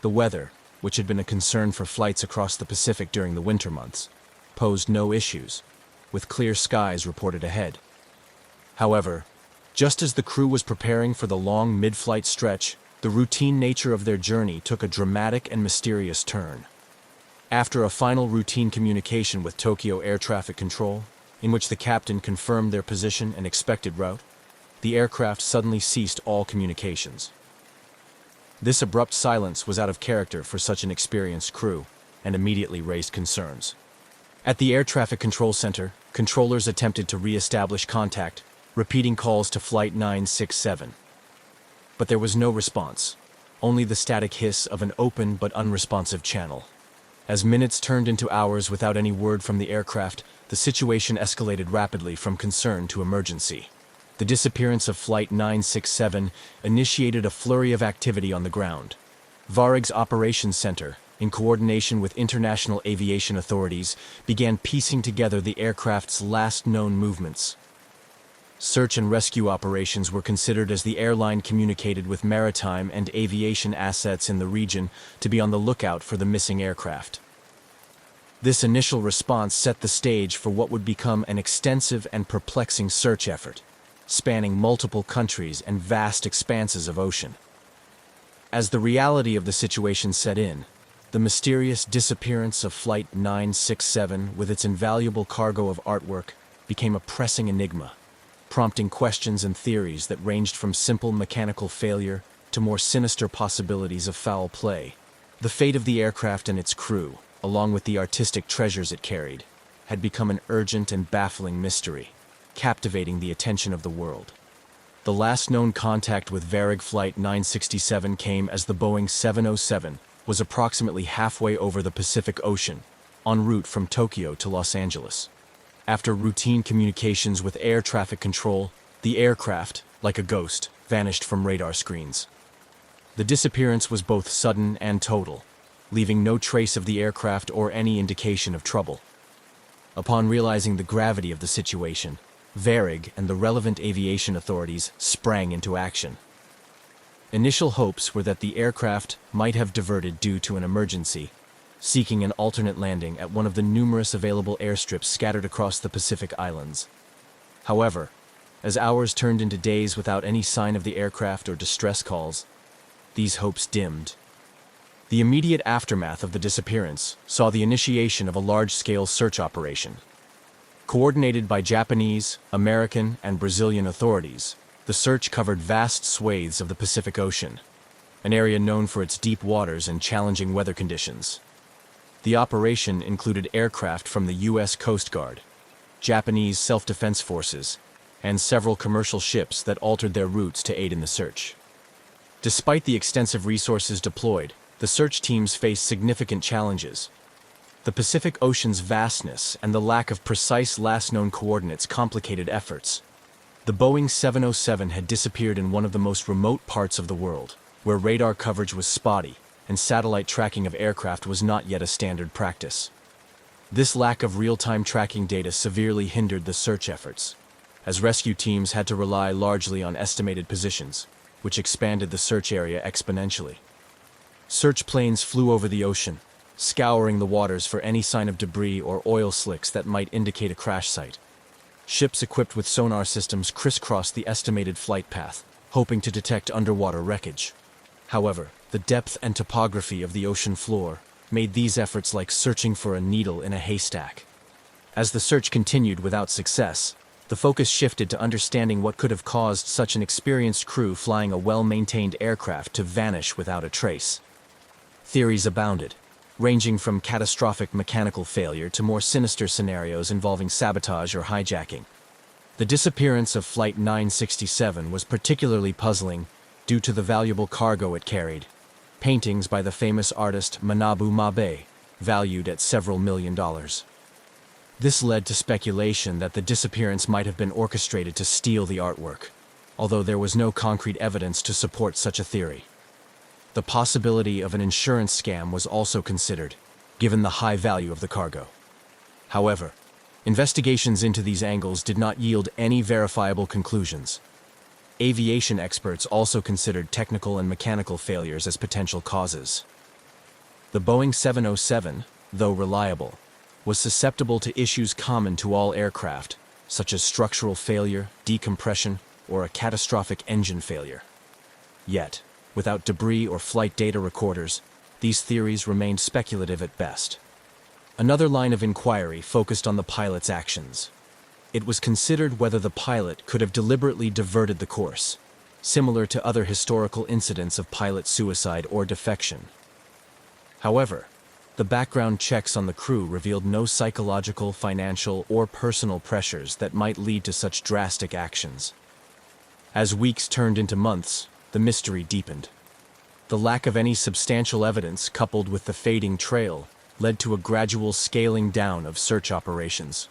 The weather, which had been a concern for flights across the Pacific during the winter months, posed no issues, with clear skies reported ahead. However, just as the crew was preparing for the long mid-flight stretch, the routine nature of their journey took a dramatic and mysterious turn. After a final routine communication with Tokyo Air Traffic Control, in which the captain confirmed their position and expected route, the aircraft suddenly ceased all communications. This abrupt silence was out of character for such an experienced crew, and immediately raised concerns. At the Air Traffic Control Center, controllers attempted to re-establish contact, repeating calls to Flight 967. But there was no response, only the static hiss of an open but unresponsive channel. As minutes turned into hours without any word from the aircraft, the situation escalated rapidly from concern to emergency. The disappearance of Flight 967 initiated a flurry of activity on the ground. Varig's Operations Center, in coordination with international aviation authorities, began piecing together the aircraft's last known movements. Search and rescue operations were considered as the airline communicated with maritime and aviation assets in the region to be on the lookout for the missing aircraft. This initial response set the stage for what would become an extensive and perplexing search effort, spanning multiple countries and vast expanses of ocean. As the reality of the situation set in, the mysterious disappearance of Flight 967 with its invaluable cargo of artwork became a pressing enigma, prompting questions and theories that ranged from simple mechanical failure to more sinister possibilities of foul play. The fate of the aircraft and its crew, along with the artistic treasures it carried, had become an urgent and baffling mystery, captivating the attention of the world. The last known contact with Varig Flight 967 came as the Boeing 707 was approximately halfway over the Pacific Ocean, en route from Tokyo to Los Angeles. After routine communications with air traffic control, the aircraft, like a ghost, vanished from radar screens. The disappearance was both sudden and total, leaving no trace of the aircraft or any indication of trouble. Upon realizing the gravity of the situation, Varig and the relevant aviation authorities sprang into action. Initial hopes were that the aircraft might have diverted due to an emergency, seeking an alternate landing at one of the numerous available airstrips scattered across the Pacific Islands. However, As hours turned into days without any sign of the aircraft or distress calls, these hopes dimmed. The immediate aftermath of the disappearance saw the initiation of a large-scale search operation. Coordinated by Japanese, American, and Brazilian authorities, the search covered vast swathes of the Pacific Ocean, an area known for its deep waters and challenging weather conditions. The operation included aircraft from the U.S. Coast Guard, Japanese self-defense forces, and several commercial ships that altered their routes to aid in the search. Despite the extensive resources deployed, the search teams faced significant challenges. The Pacific Ocean's vastness and the lack of precise last-known coordinates complicated efforts. The Boeing 707 had disappeared in one of the most remote parts of the world, where radar coverage was spotty and satellite tracking of aircraft was not yet a standard practice. This lack of real-time tracking data severely hindered the search efforts, as rescue teams had to rely largely on estimated positions, which expanded the search area exponentially. Search planes flew over the ocean, scouring the waters for any sign of debris or oil slicks that might indicate a crash site. Ships equipped with sonar systems crisscrossed the estimated flight path, hoping to detect underwater wreckage. However, the depth and topography of the ocean floor made these efforts like searching for a needle in a haystack. As the search continued without success, the focus shifted to understanding what could have caused such an experienced crew flying a well-maintained aircraft to vanish without a trace. Theories abounded, ranging from catastrophic mechanical failure to more sinister scenarios involving sabotage or hijacking. The disappearance of Flight 967 was particularly puzzling due to the valuable cargo it carried, paintings by the famous artist Manabu Mabe, valued at several $1 million. This led to speculation that the disappearance might have been orchestrated to steal the artwork, although there was no concrete evidence to support such a theory. The possibility of an insurance scam was also considered, given the high value of the cargo. However, investigations into these angles did not yield any verifiable conclusions. Aviation experts also considered technical and mechanical failures as potential causes. The Boeing 707, though reliable, was susceptible to issues common to all aircraft, such as structural failure, decompression, or a catastrophic engine failure. Yet, without debris or flight data recorders, these theories remained speculative at best. Another line of inquiry focused on the pilot's actions. It was considered whether the pilot could have deliberately diverted the course, similar to other historical incidents of pilot suicide or defection. However, the background checks on the crew revealed no psychological, financial, or personal pressures that might lead to such drastic actions. As weeks turned into months, the mystery deepened. The lack of any substantial evidence, coupled with the fading trail, led to a gradual scaling down of search operations.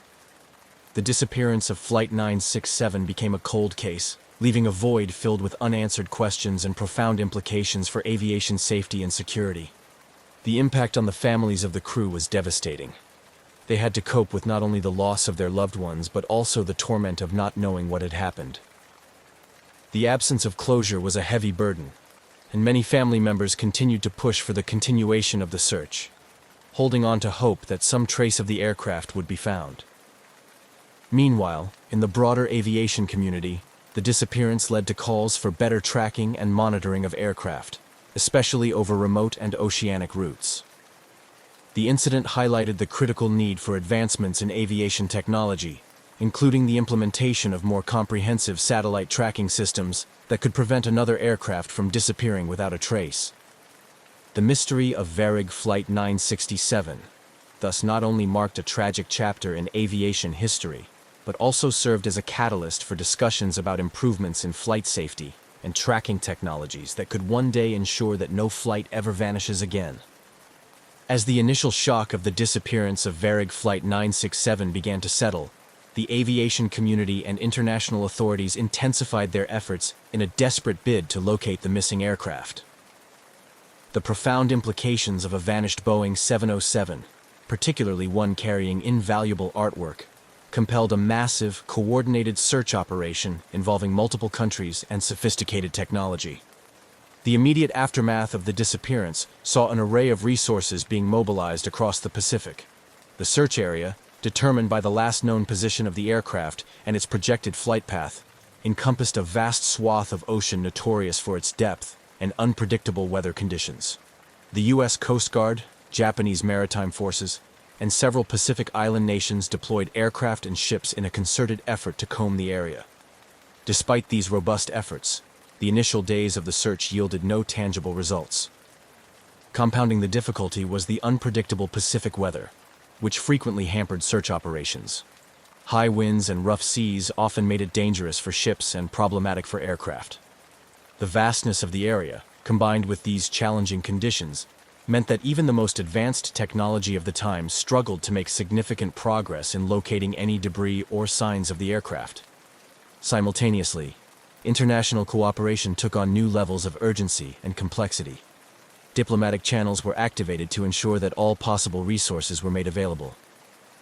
The disappearance of Flight 967 became a cold case, leaving a void filled with unanswered questions and profound implications for aviation safety and security. The impact on the families of the crew was devastating. They had to cope with not only the loss of their loved ones, but also the torment of not knowing what had happened. The absence of closure was a heavy burden, and many family members continued to push for the continuation of the search, holding on to hope that some trace of the aircraft would be found. Meanwhile, in the broader aviation community, the disappearance led to calls for better tracking and monitoring of aircraft, especially over remote and oceanic routes. The incident highlighted the critical need for advancements in aviation technology, including the implementation of more comprehensive satellite tracking systems that could prevent another aircraft from disappearing without a trace. The mystery of Varig Flight 967 thus not only marked a tragic chapter in aviation history, but also served as a catalyst for discussions about improvements in flight safety and tracking technologies that could one day ensure that no flight ever vanishes again. As the initial shock of the disappearance of Varig Flight 967 began to settle, the aviation community and international authorities intensified their efforts in a desperate bid to locate the missing aircraft. The profound implications of a vanished Boeing 707, particularly one carrying invaluable artwork, compelled a massive, coordinated search operation involving multiple countries and sophisticated technology. The immediate aftermath of the disappearance saw an array of resources being mobilized across the Pacific. The search area, determined by the last known position of the aircraft and its projected flight path, encompassed a vast swath of ocean notorious for its depth and unpredictable weather conditions. The U.S. Coast Guard, Japanese maritime forces, and several Pacific Island nations deployed aircraft and ships in a concerted effort to comb the area. Despite these robust efforts, the initial days of the search yielded no tangible results. Compounding the difficulty was the unpredictable Pacific weather, which frequently hampered search operations. High winds and rough seas often made it dangerous for ships and problematic for aircraft. The vastness of the area, combined with these challenging conditions, meant that even the most advanced technology of the time struggled to make significant progress in locating any debris or signs of the aircraft. Simultaneously, international cooperation took on new levels of urgency and complexity. Diplomatic channels were activated to ensure that all possible resources were made available.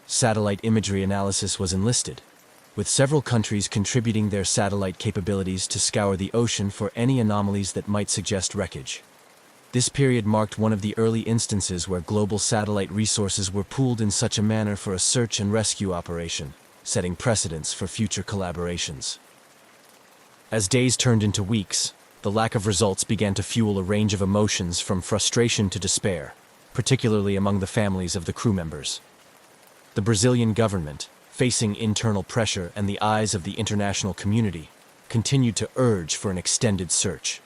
Satellite imagery analysis was enlisted, with several countries contributing their satellite capabilities to scour the ocean for any anomalies that might suggest wreckage. This period marked one of the early instances where global satellite resources were pooled in such a manner for a search and rescue operation, setting precedents for future collaborations. As days turned into weeks, the lack of results began to fuel a range of emotions from frustration to despair, particularly among the families of the crew members. The Brazilian government, facing internal pressure and the eyes of the international community, continued to urge for an extended search.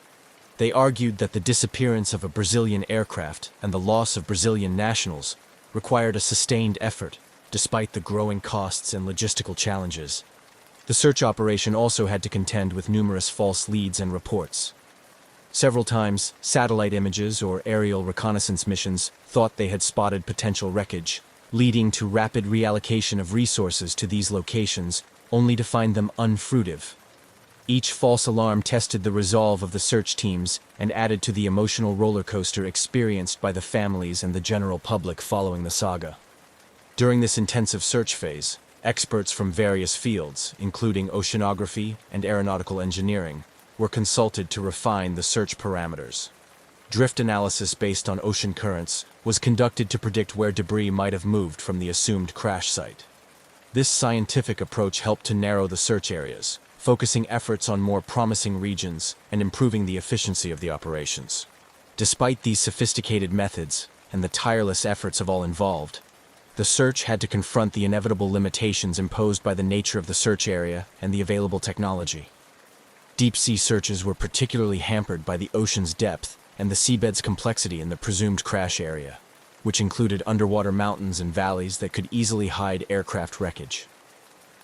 They argued that the disappearance of a Brazilian aircraft and the loss of Brazilian nationals required a sustained effort, despite the growing costs and logistical challenges. The search operation also had to contend with numerous false leads and reports. Several times, satellite images or aerial reconnaissance missions thought they had spotted potential wreckage, leading to rapid reallocation of resources to these locations, only to find them unfruitive. Each false alarm tested the resolve of the search teams and added to the emotional roller coaster experienced by the families and the general public following the saga. During this intensive search phase, experts from various fields, including oceanography and aeronautical engineering, were consulted to refine the search parameters. Drift analysis based on ocean currents was conducted to predict where debris might have moved from the assumed crash site. This scientific approach helped to narrow the search areas, focusing efforts on more promising regions and improving the efficiency of the operations. Despite these sophisticated methods and the tireless efforts of all involved, the search had to confront the inevitable limitations imposed by the nature of the search area and the available technology. Deep-sea searches were particularly hampered by the ocean's depth and the seabed's complexity in the presumed crash area, which included underwater mountains and valleys that could easily hide aircraft wreckage.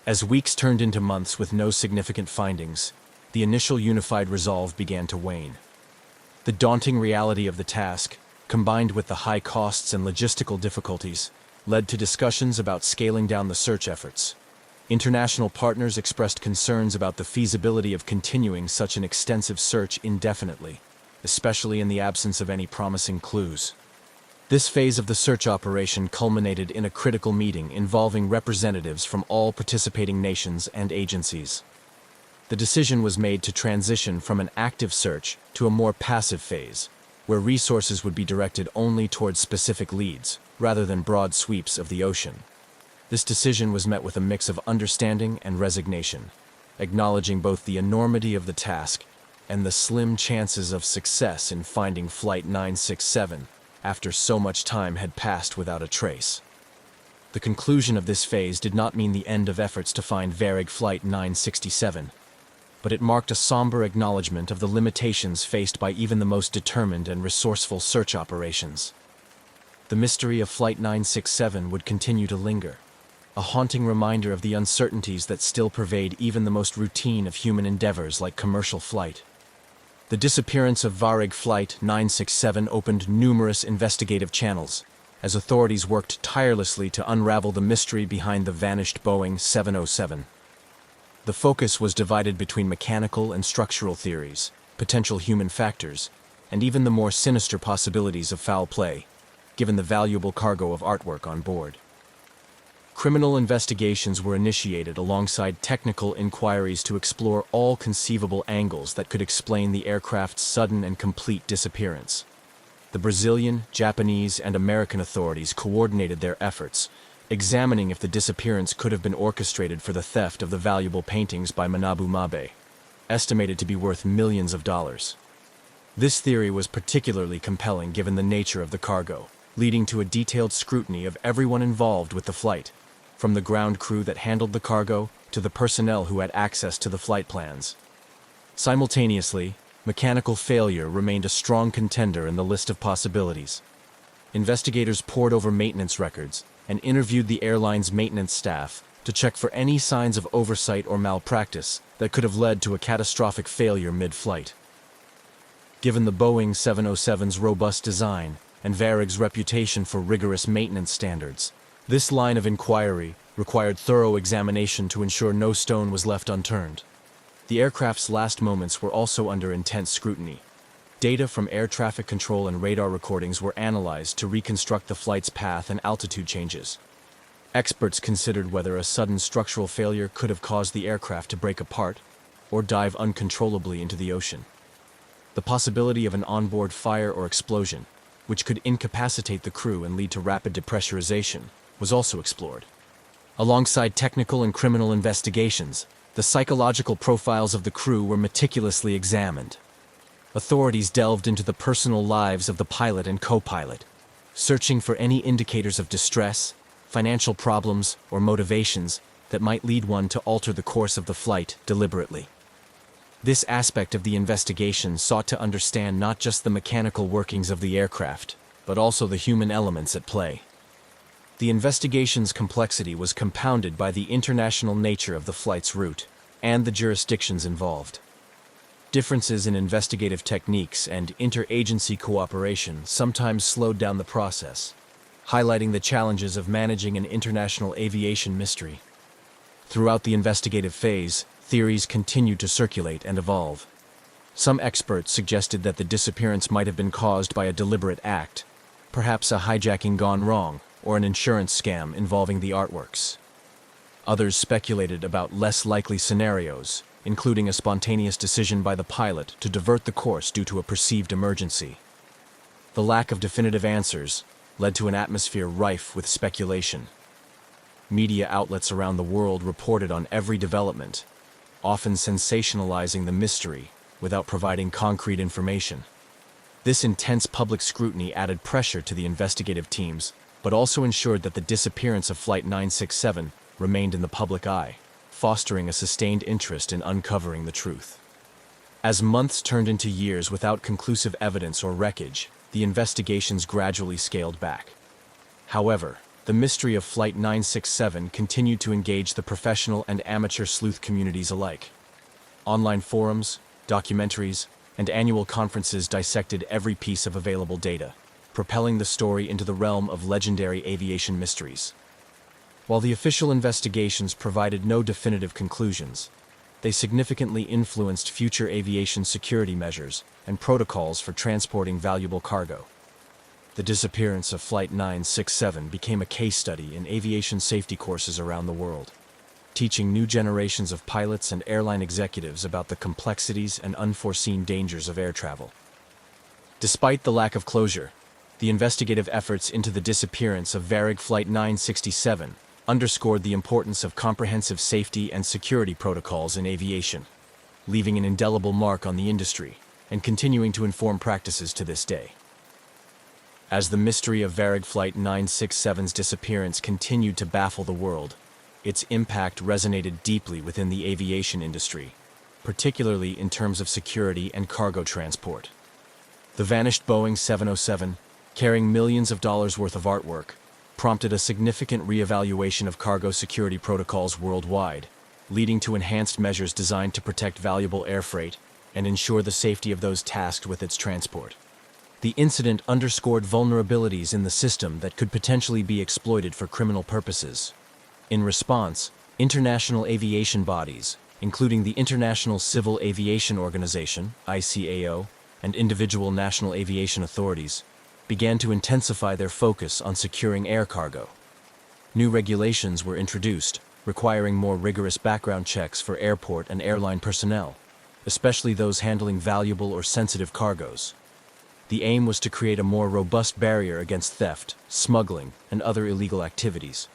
As weeks turned into months with no significant findings, the initial unified resolve began to wane. The daunting reality of the task, combined with the high costs and logistical difficulties, led to discussions about scaling down the search efforts. International partners expressed concerns about the feasibility of continuing such an extensive search indefinitely, especially in the absence of any promising clues. This phase of the search operation culminated in a critical meeting involving representatives from all participating nations and agencies. The decision was made to transition from an active search to a more passive phase, where resources would be directed only towards specific leads, rather than broad sweeps of the ocean. This decision was met with a mix of understanding and resignation, acknowledging both the enormity of the task and the slim chances of success in finding Flight 967 after so much time had passed without a trace. The conclusion of this phase did not mean the end of efforts to find Varig Flight 967, but it marked a somber acknowledgement of the limitations faced by even the most determined and resourceful search operations. The mystery of Flight 967 would continue to linger, a haunting reminder of the uncertainties that still pervade even the most routine of human endeavors like commercial flight. The disappearance of Varig Flight 967 opened numerous investigative channels, as authorities worked tirelessly to unravel the mystery behind the vanished Boeing 707. The focus was divided between mechanical and structural theories, potential human factors, and even the more sinister possibilities of foul play, given the valuable cargo of artwork on board. Criminal investigations were initiated alongside technical inquiries to explore all conceivable angles that could explain the aircraft's sudden and complete disappearance. The Brazilian, Japanese, and American authorities coordinated their efforts, examining if the disappearance could have been orchestrated for the theft of the valuable paintings by Manabu Mabe, estimated to be worth millions of dollars. This theory was particularly compelling given the nature of the cargo, leading to a detailed scrutiny of everyone involved with the flight, from the ground crew that handled the cargo to the personnel who had access to the flight plans. Simultaneously, mechanical failure remained a strong contender in the list of possibilities. Investigators pored over maintenance records and interviewed the airline's maintenance staff to check for any signs of oversight or malpractice that could have led to a catastrophic failure mid-flight. Given the Boeing 707's robust design and Varig's reputation for rigorous maintenance standards, this line of inquiry required thorough examination to ensure no stone was left unturned. The aircraft's last moments were also under intense scrutiny. Data from air traffic control and radar recordings were analyzed to reconstruct the flight's path and altitude changes. Experts considered whether a sudden structural failure could have caused the aircraft to break apart or dive uncontrollably into the ocean. The possibility of an onboard fire or explosion, which could incapacitate the crew and lead to rapid depressurization, was also explored. Alongside technical and criminal investigations, the psychological profiles of the crew were meticulously examined. Authorities delved into the personal lives of the pilot and co-pilot, searching for any indicators of distress, financial problems, or motivations that might lead one to alter the course of the flight deliberately. This aspect of the investigation sought to understand not just the mechanical workings of the aircraft, but also the human elements at play. The investigation's complexity was compounded by the international nature of the flight's route and the jurisdictions involved. Differences in investigative techniques and interagency cooperation sometimes slowed down the process, highlighting the challenges of managing an international aviation mystery. Throughout the investigative phase, theories continued to circulate and evolve. Some experts suggested that the disappearance might have been caused by a deliberate act, perhaps a hijacking gone wrong, or an insurance scam involving the artworks. Others speculated about less likely scenarios, including a spontaneous decision by the pilot to divert the course due to a perceived emergency. The lack of definitive answers led to an atmosphere rife with speculation. Media outlets around the world reported on every development, often sensationalizing the mystery without providing concrete information. This intense public scrutiny added pressure to the investigative teams, but also ensured that the disappearance of Flight 967 remained in the public eye, fostering a sustained interest in uncovering the truth. As months turned into years without conclusive evidence or wreckage, the investigations gradually scaled back. However, the mystery of Flight 967 continued to engage the professional and amateur sleuth communities alike. Online forums, documentaries, and annual conferences dissected every piece of available data, propelling the story into the realm of legendary aviation mysteries. While the official investigations provided no definitive conclusions, they significantly influenced future aviation security measures and protocols for transporting valuable cargo. The disappearance of Flight 967 became a case study in aviation safety courses around the world, teaching new generations of pilots and airline executives about the complexities and unforeseen dangers of air travel. Despite the lack of closure, the investigative efforts into the disappearance of Varig Flight 967 underscored the importance of comprehensive safety and security protocols in aviation, leaving an indelible mark on the industry and continuing to inform practices to this day. As the mystery of Varig Flight 967's disappearance continued to baffle the world, its impact resonated deeply within the aviation industry, particularly in terms of security and cargo transport. The vanished Boeing 707, carrying millions of dollars worth of artwork, prompted a significant reevaluation of cargo security protocols worldwide, leading to enhanced measures designed to protect valuable air freight and ensure the safety of those tasked with its transport. The incident underscored vulnerabilities in the system that could potentially be exploited for criminal purposes. In response, international aviation bodies, including the International Civil Aviation Organization, ICAO, and individual national aviation authorities, began to intensify their focus on securing air cargo. New regulations were introduced, requiring more rigorous background checks for airport and airline personnel, especially those handling valuable or sensitive cargoes. The aim was to create a more robust barrier against theft, smuggling, and other illegal activities,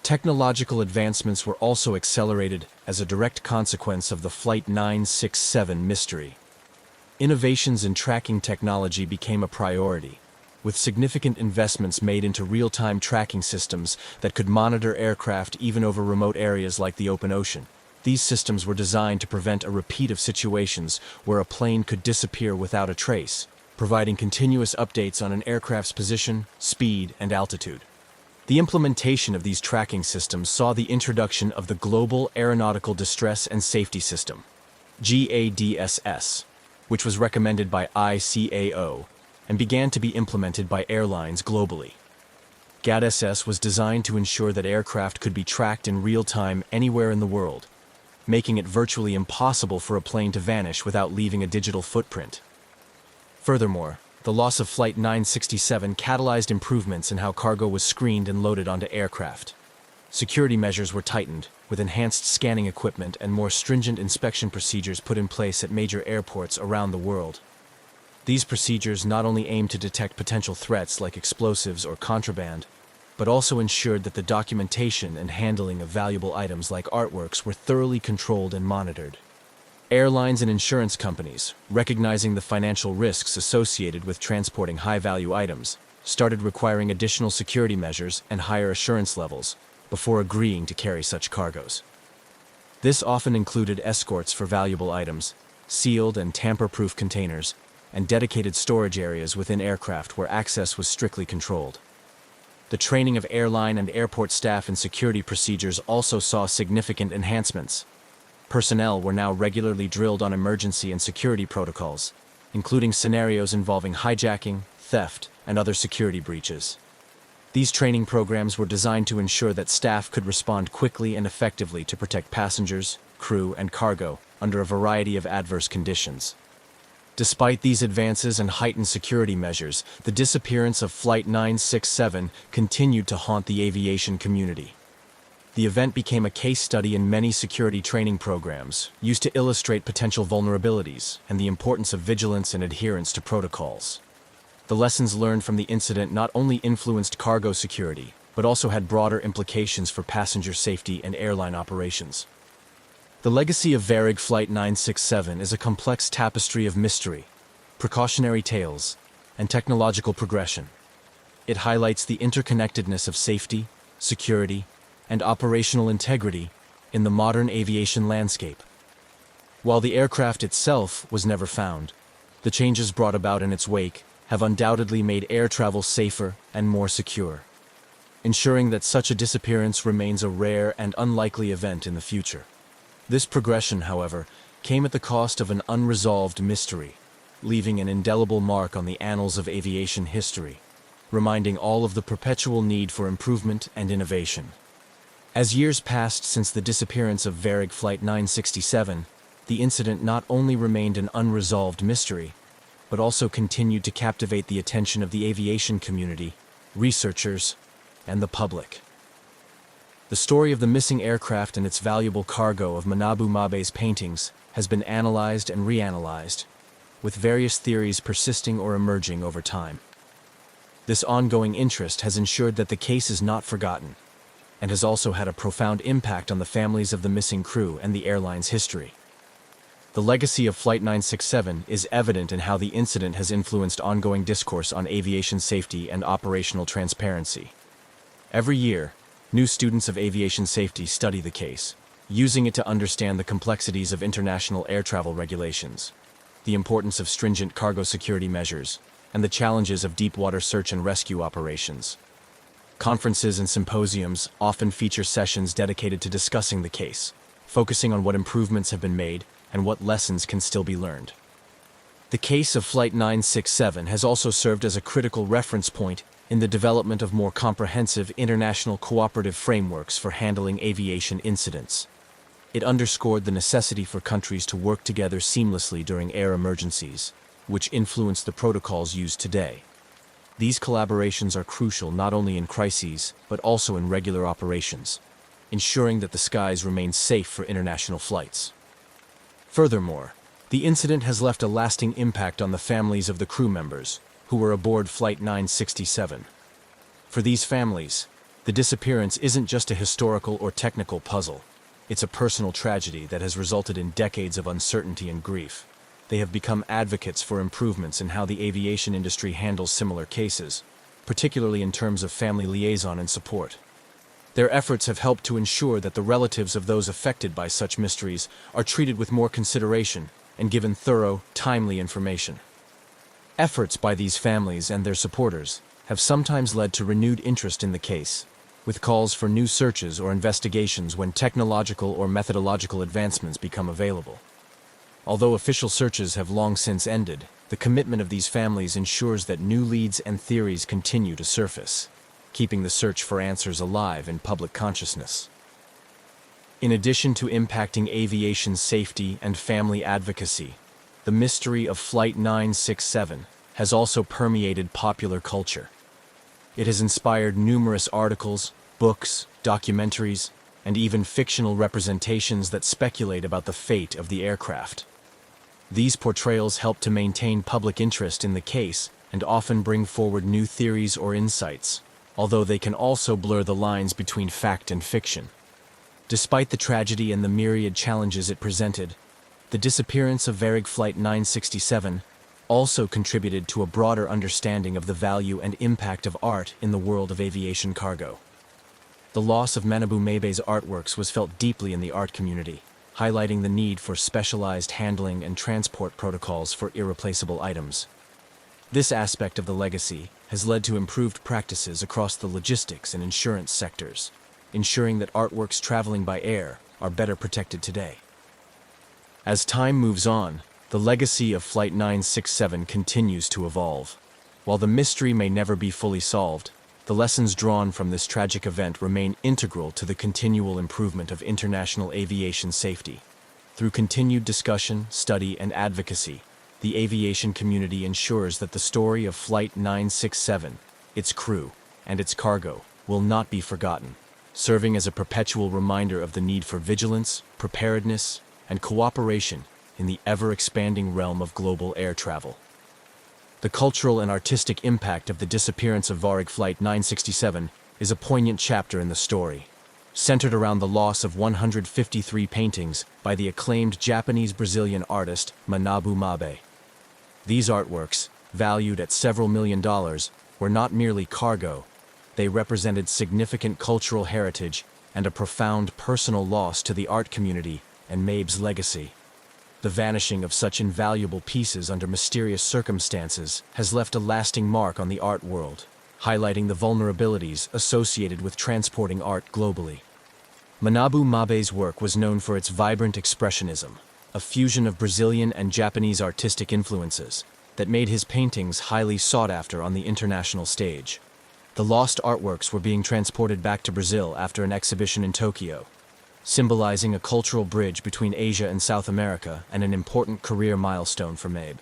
Technological advancements were also accelerated as a direct consequence of the Flight 967 mystery. Innovations in tracking technology became a priority, with significant investments made into real-time tracking systems that could monitor aircraft even over remote areas like the open ocean. These systems were designed to prevent a repeat of situations where a plane could disappear without a trace, providing continuous updates on an aircraft's position, speed, and altitude. The implementation of these tracking systems saw the introduction of the Global Aeronautical Distress and Safety System, GADSS, which was recommended by ICAO and began to be implemented by airlines globally. GADSS was designed to ensure that aircraft could be tracked in real time anywhere in the world, making it virtually impossible for a plane to vanish without leaving a digital footprint. Furthermore, the loss of Flight 967 catalyzed improvements in how cargo was screened and loaded onto aircraft. Security measures were tightened, with enhanced scanning equipment and more stringent inspection procedures put in place at major airports around the world. These procedures not only aimed to detect potential threats like explosives or contraband, but also ensured that the documentation and handling of valuable items like artworks were thoroughly controlled and monitored. Airlines and insurance companies, recognizing the financial risks associated with transporting high-value items, started requiring additional security measures and higher assurance levels before agreeing to carry such cargoes. This often included escorts for valuable items, sealed and tamper-proof containers, and dedicated storage areas within aircraft where access was strictly controlled. The training of airline and airport staff in security procedures also saw significant enhancements. Personnel were now regularly drilled on emergency and security protocols, including scenarios involving hijacking, theft, and other security breaches. These training programs were designed to ensure that staff could respond quickly and effectively to protect passengers, crew, and cargo under a variety of adverse conditions. Despite these advances and heightened security measures, the disappearance of Flight 967 continued to haunt the aviation community. The event became a case study in many security training programs, used to illustrate potential vulnerabilities and the importance of vigilance and adherence to protocols. The lessons learned from the incident not only influenced cargo security, but also had broader implications for passenger safety and airline operations. The legacy of Varig Flight 967 is a complex tapestry of mystery, precautionary tales, and technological progression. It highlights the interconnectedness of safety, security, and operational integrity in the modern aviation landscape. While the aircraft itself was never found, the changes brought about in its wake have undoubtedly made air travel safer and more secure, ensuring that such a disappearance remains a rare and unlikely event in the future. This progression, however, came at the cost of an unresolved mystery, leaving an indelible mark on the annals of aviation history, reminding all of the perpetual need for improvement and innovation. As years passed since the disappearance of Varig Flight 967, the incident not only remained an unresolved mystery, but also continued to captivate the attention of the aviation community, researchers, and the public. The story of the missing aircraft and its valuable cargo of Manabu Mabe's paintings has been analyzed and reanalyzed, with various theories persisting or emerging over time. This ongoing interest has ensured that the case is not forgotten, and has also had a profound impact on the families of the missing crew and the airline's history. The legacy of Flight 967 is evident in how the incident has influenced ongoing discourse on aviation safety and operational transparency. Every year, new students of aviation safety study the case, using it to understand the complexities of international air travel regulations, the importance of stringent cargo security measures, and the challenges of deep-water search and rescue operations. Conferences and symposiums often feature sessions dedicated to discussing the case, focusing on what improvements have been made and what lessons can still be learned. The case of Flight 967 has also served as a critical reference point in the development of more comprehensive international cooperative frameworks for handling aviation incidents. It underscored the necessity for countries to work together seamlessly during air emergencies, which influence the protocols used today. These collaborations are crucial not only in crises, but also in regular operations, ensuring that the skies remain safe for international flights. Furthermore, the incident has left a lasting impact on the families of the crew members who were aboard Flight 967. For these families, The disappearance isn't just a historical or technical puzzle. It's a personal tragedy that has resulted in decades of uncertainty and grief. They have become advocates for improvements in how the aviation industry handles similar cases, particularly in terms of family liaison and support. Their efforts have helped to ensure that the relatives of those affected by such mysteries are treated with more consideration and given thorough, timely information. Efforts by these families and their supporters have sometimes led to renewed interest in the case, with calls for new searches or investigations when technological or methodological advancements become available. Although official searches have long since ended, the commitment of these families ensures that new leads and theories continue to surface, keeping the search for answers alive in public consciousness. In addition to impacting aviation safety and family advocacy, the mystery of Flight 967 has also permeated popular culture. It has inspired numerous articles, books, documentaries, and even fictional representations that speculate about the fate of the aircraft. These portrayals help to maintain public interest in the case and often bring forward new theories or insights, although they can also blur the lines between fact and fiction. Despite the tragedy and the myriad challenges it presented, the disappearance of Varig Flight 967 also contributed to a broader understanding of the value and impact of art in the world of aviation cargo. The loss of Manabu Mabe's artworks was felt deeply in the art community, highlighting the need for specialized handling and transport protocols for irreplaceable items. This aspect of the legacy has led to improved practices across the logistics and insurance sectors, ensuring that artworks traveling by air are better protected today. As time moves on, the legacy of Flight 967 continues to evolve. While the mystery may never be fully solved, the lessons drawn from this tragic event remain integral to the continual improvement of international aviation safety. Through continued discussion, study, and advocacy, the aviation community ensures that the story of Flight 967, its crew, and its cargo will not be forgotten, serving as a perpetual reminder of the need for vigilance, preparedness, and cooperation in the ever-expanding realm of global air travel. The cultural and artistic impact of the disappearance of Varig Flight 967 is a poignant chapter in the story, centered around the loss of 153 paintings by the acclaimed Japanese-Brazilian artist Manabu Mabe. These artworks, valued at several $millions, were not merely cargo. They represented significant cultural heritage and a profound personal loss to the art community and Mabe's legacy. The vanishing of such invaluable pieces under mysterious circumstances has left a lasting mark on the art world, highlighting the vulnerabilities associated with transporting art globally. Manabu Mabe's work was known for its vibrant expressionism, a fusion of Brazilian and Japanese artistic influences that made his paintings highly sought after on the international stage. The lost artworks were being transported back to Brazil after an exhibition in Tokyo, symbolizing a cultural bridge between Asia and South America and an important career milestone for Mabe.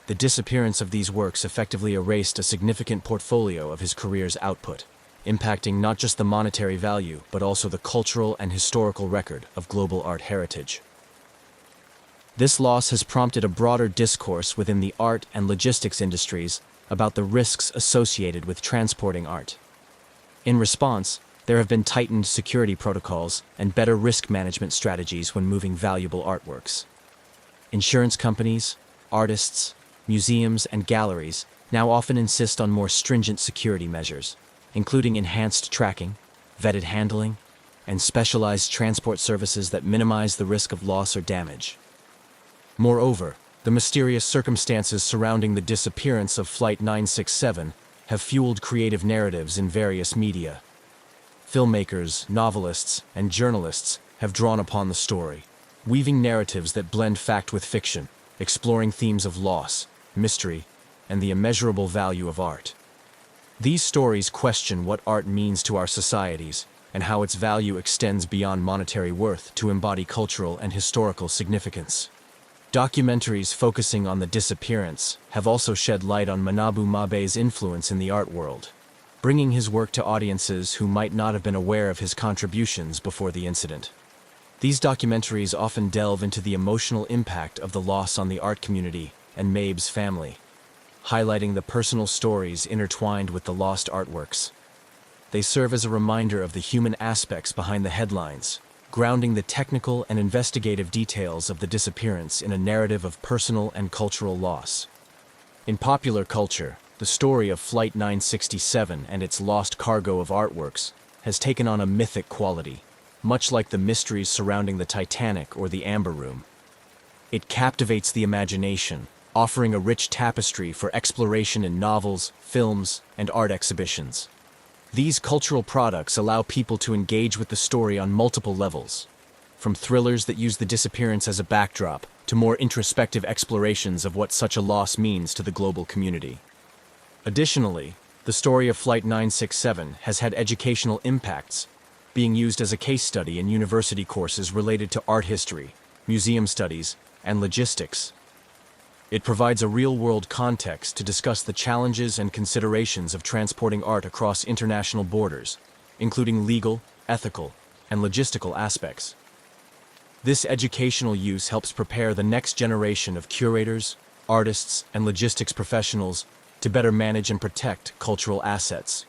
The disappearance of these works effectively erased a significant portfolio of his career's output, impacting not just the monetary value but also the cultural and historical record of global art heritage. This loss has prompted a broader discourse within the art and logistics industries about the risks associated with transporting art. In response, there have been tightened security protocols and better risk management strategies when moving valuable artworks. Insurance companies, artists, museums, and galleries now often insist on more stringent security measures, including enhanced tracking, vetted handling, and specialized transport services that minimize the risk of loss or damage. Moreover, the mysterious circumstances surrounding the disappearance of Flight 967 have fueled creative narratives in various media. Filmmakers, novelists, and journalists have drawn upon the story, weaving narratives that blend fact with fiction, exploring themes of loss, mystery, and the immeasurable value of art. These stories question what art means to our societies and how its value extends beyond monetary worth to embody cultural and historical significance. Documentaries focusing on the disappearance have also shed light on Manabu Mabe's influence in the art world, bringing his work to audiences who might not have been aware of his contributions before the incident. These documentaries often delve into the emotional impact of the loss on the art community and Mabe's family, highlighting the personal stories intertwined with the lost artworks. They serve as a reminder of the human aspects behind the headlines, grounding the technical and investigative details of the disappearance in a narrative of personal and cultural loss. In popular culture, the story of Flight 967 and its lost cargo of artworks has taken on a mythic quality, much like the mysteries surrounding the Titanic or the Amber Room. It captivates the imagination, offering a rich tapestry for exploration in novels, films, and art exhibitions. These cultural products allow people to engage with the story on multiple levels, from thrillers that use the disappearance as a backdrop to more introspective explorations of what such a loss means to the global community. Additionally, the story of Flight 967 has had educational impacts, being used as a case study in university courses related to art history, museum studies, and logistics. It provides a real-world context to discuss the challenges and considerations of transporting art across international borders, including legal, ethical, and logistical aspects. This educational use helps prepare the next generation of curators, artists, and logistics professionals to better manage and protect cultural assets.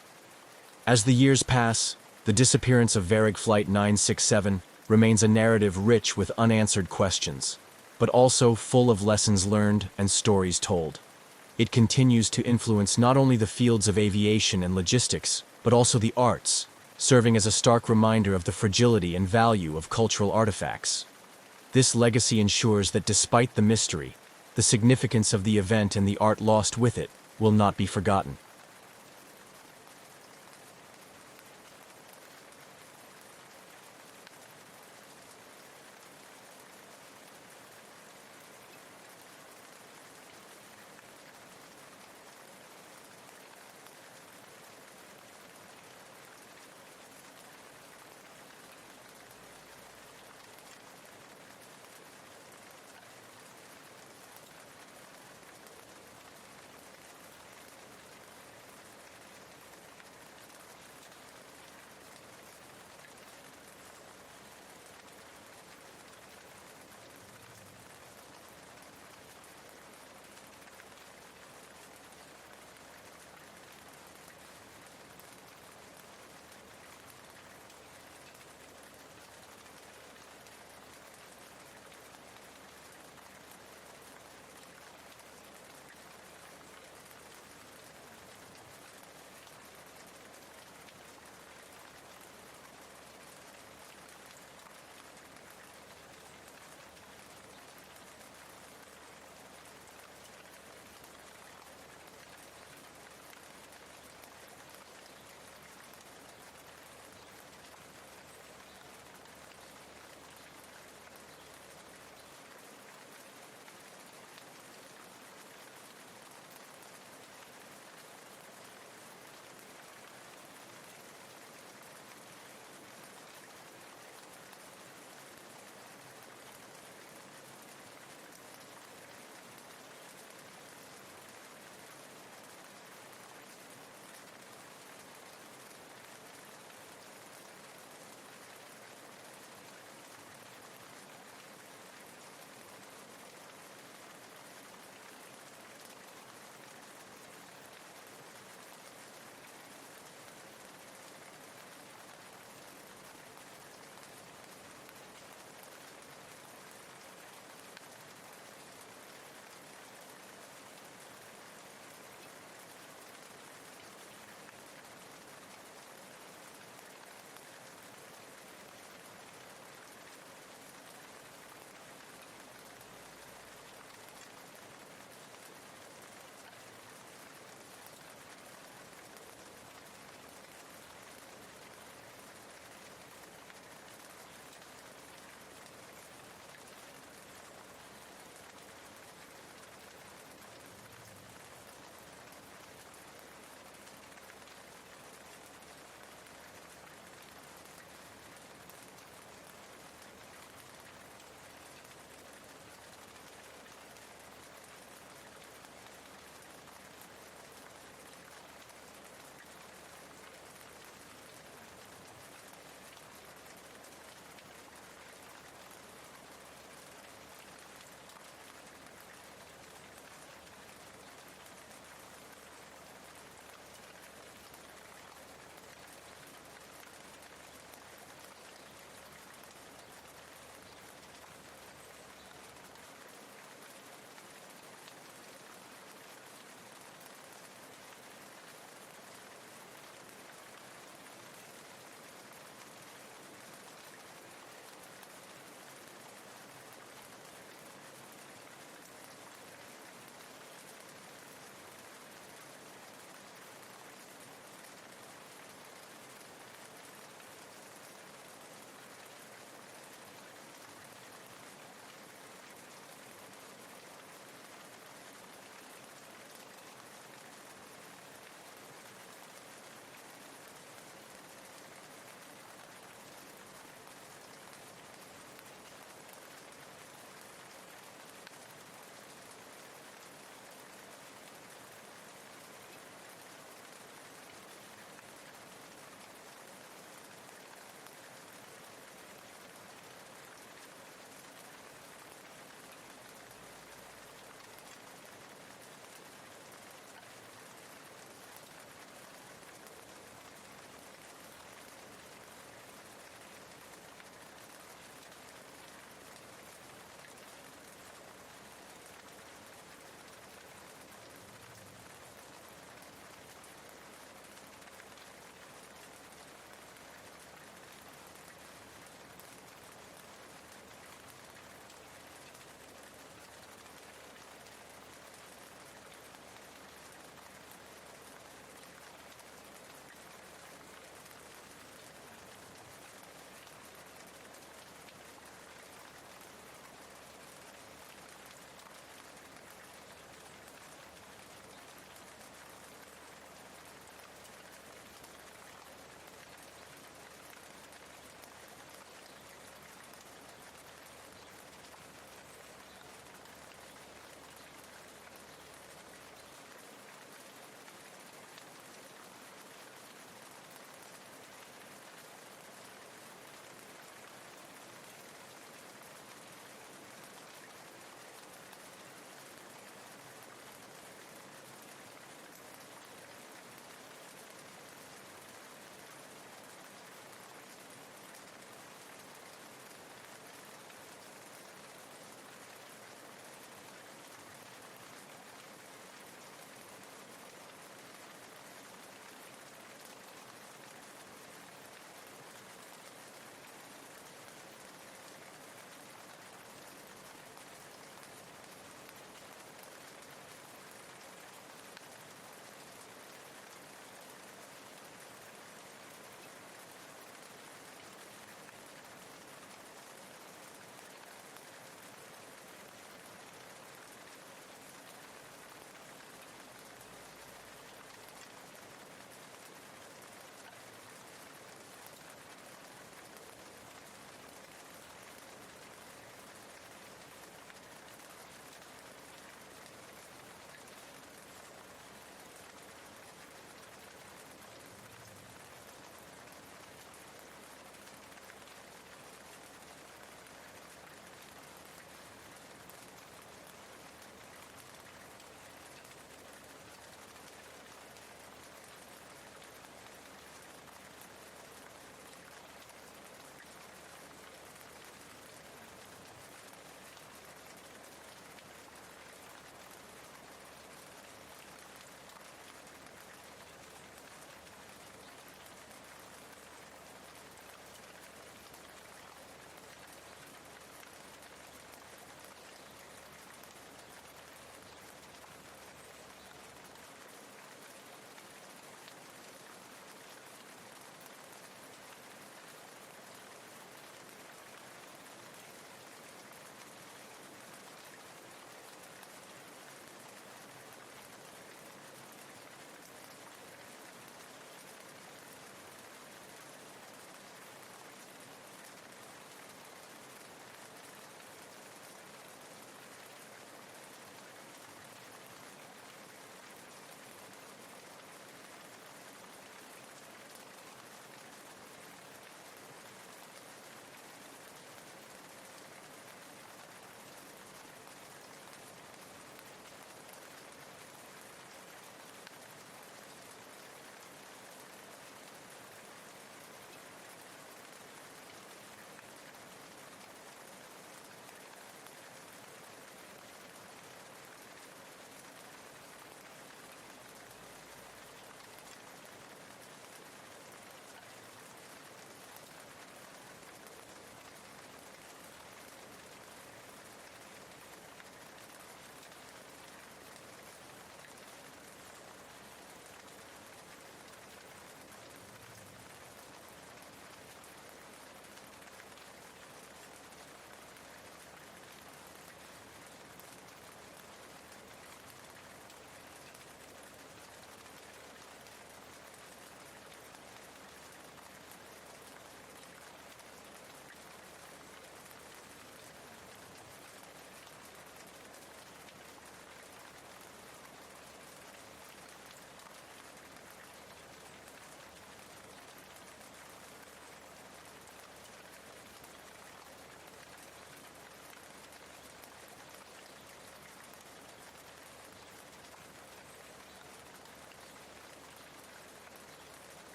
As the years pass, the disappearance of Varig Flight 967 remains a narrative rich with unanswered questions, but also full of lessons learned and stories told. It continues to influence not only the fields of aviation and logistics, but also the arts, serving as a stark reminder of the fragility and value of cultural artifacts. This legacy ensures that despite the mystery, the significance of the event and the art lost with it will not be forgotten.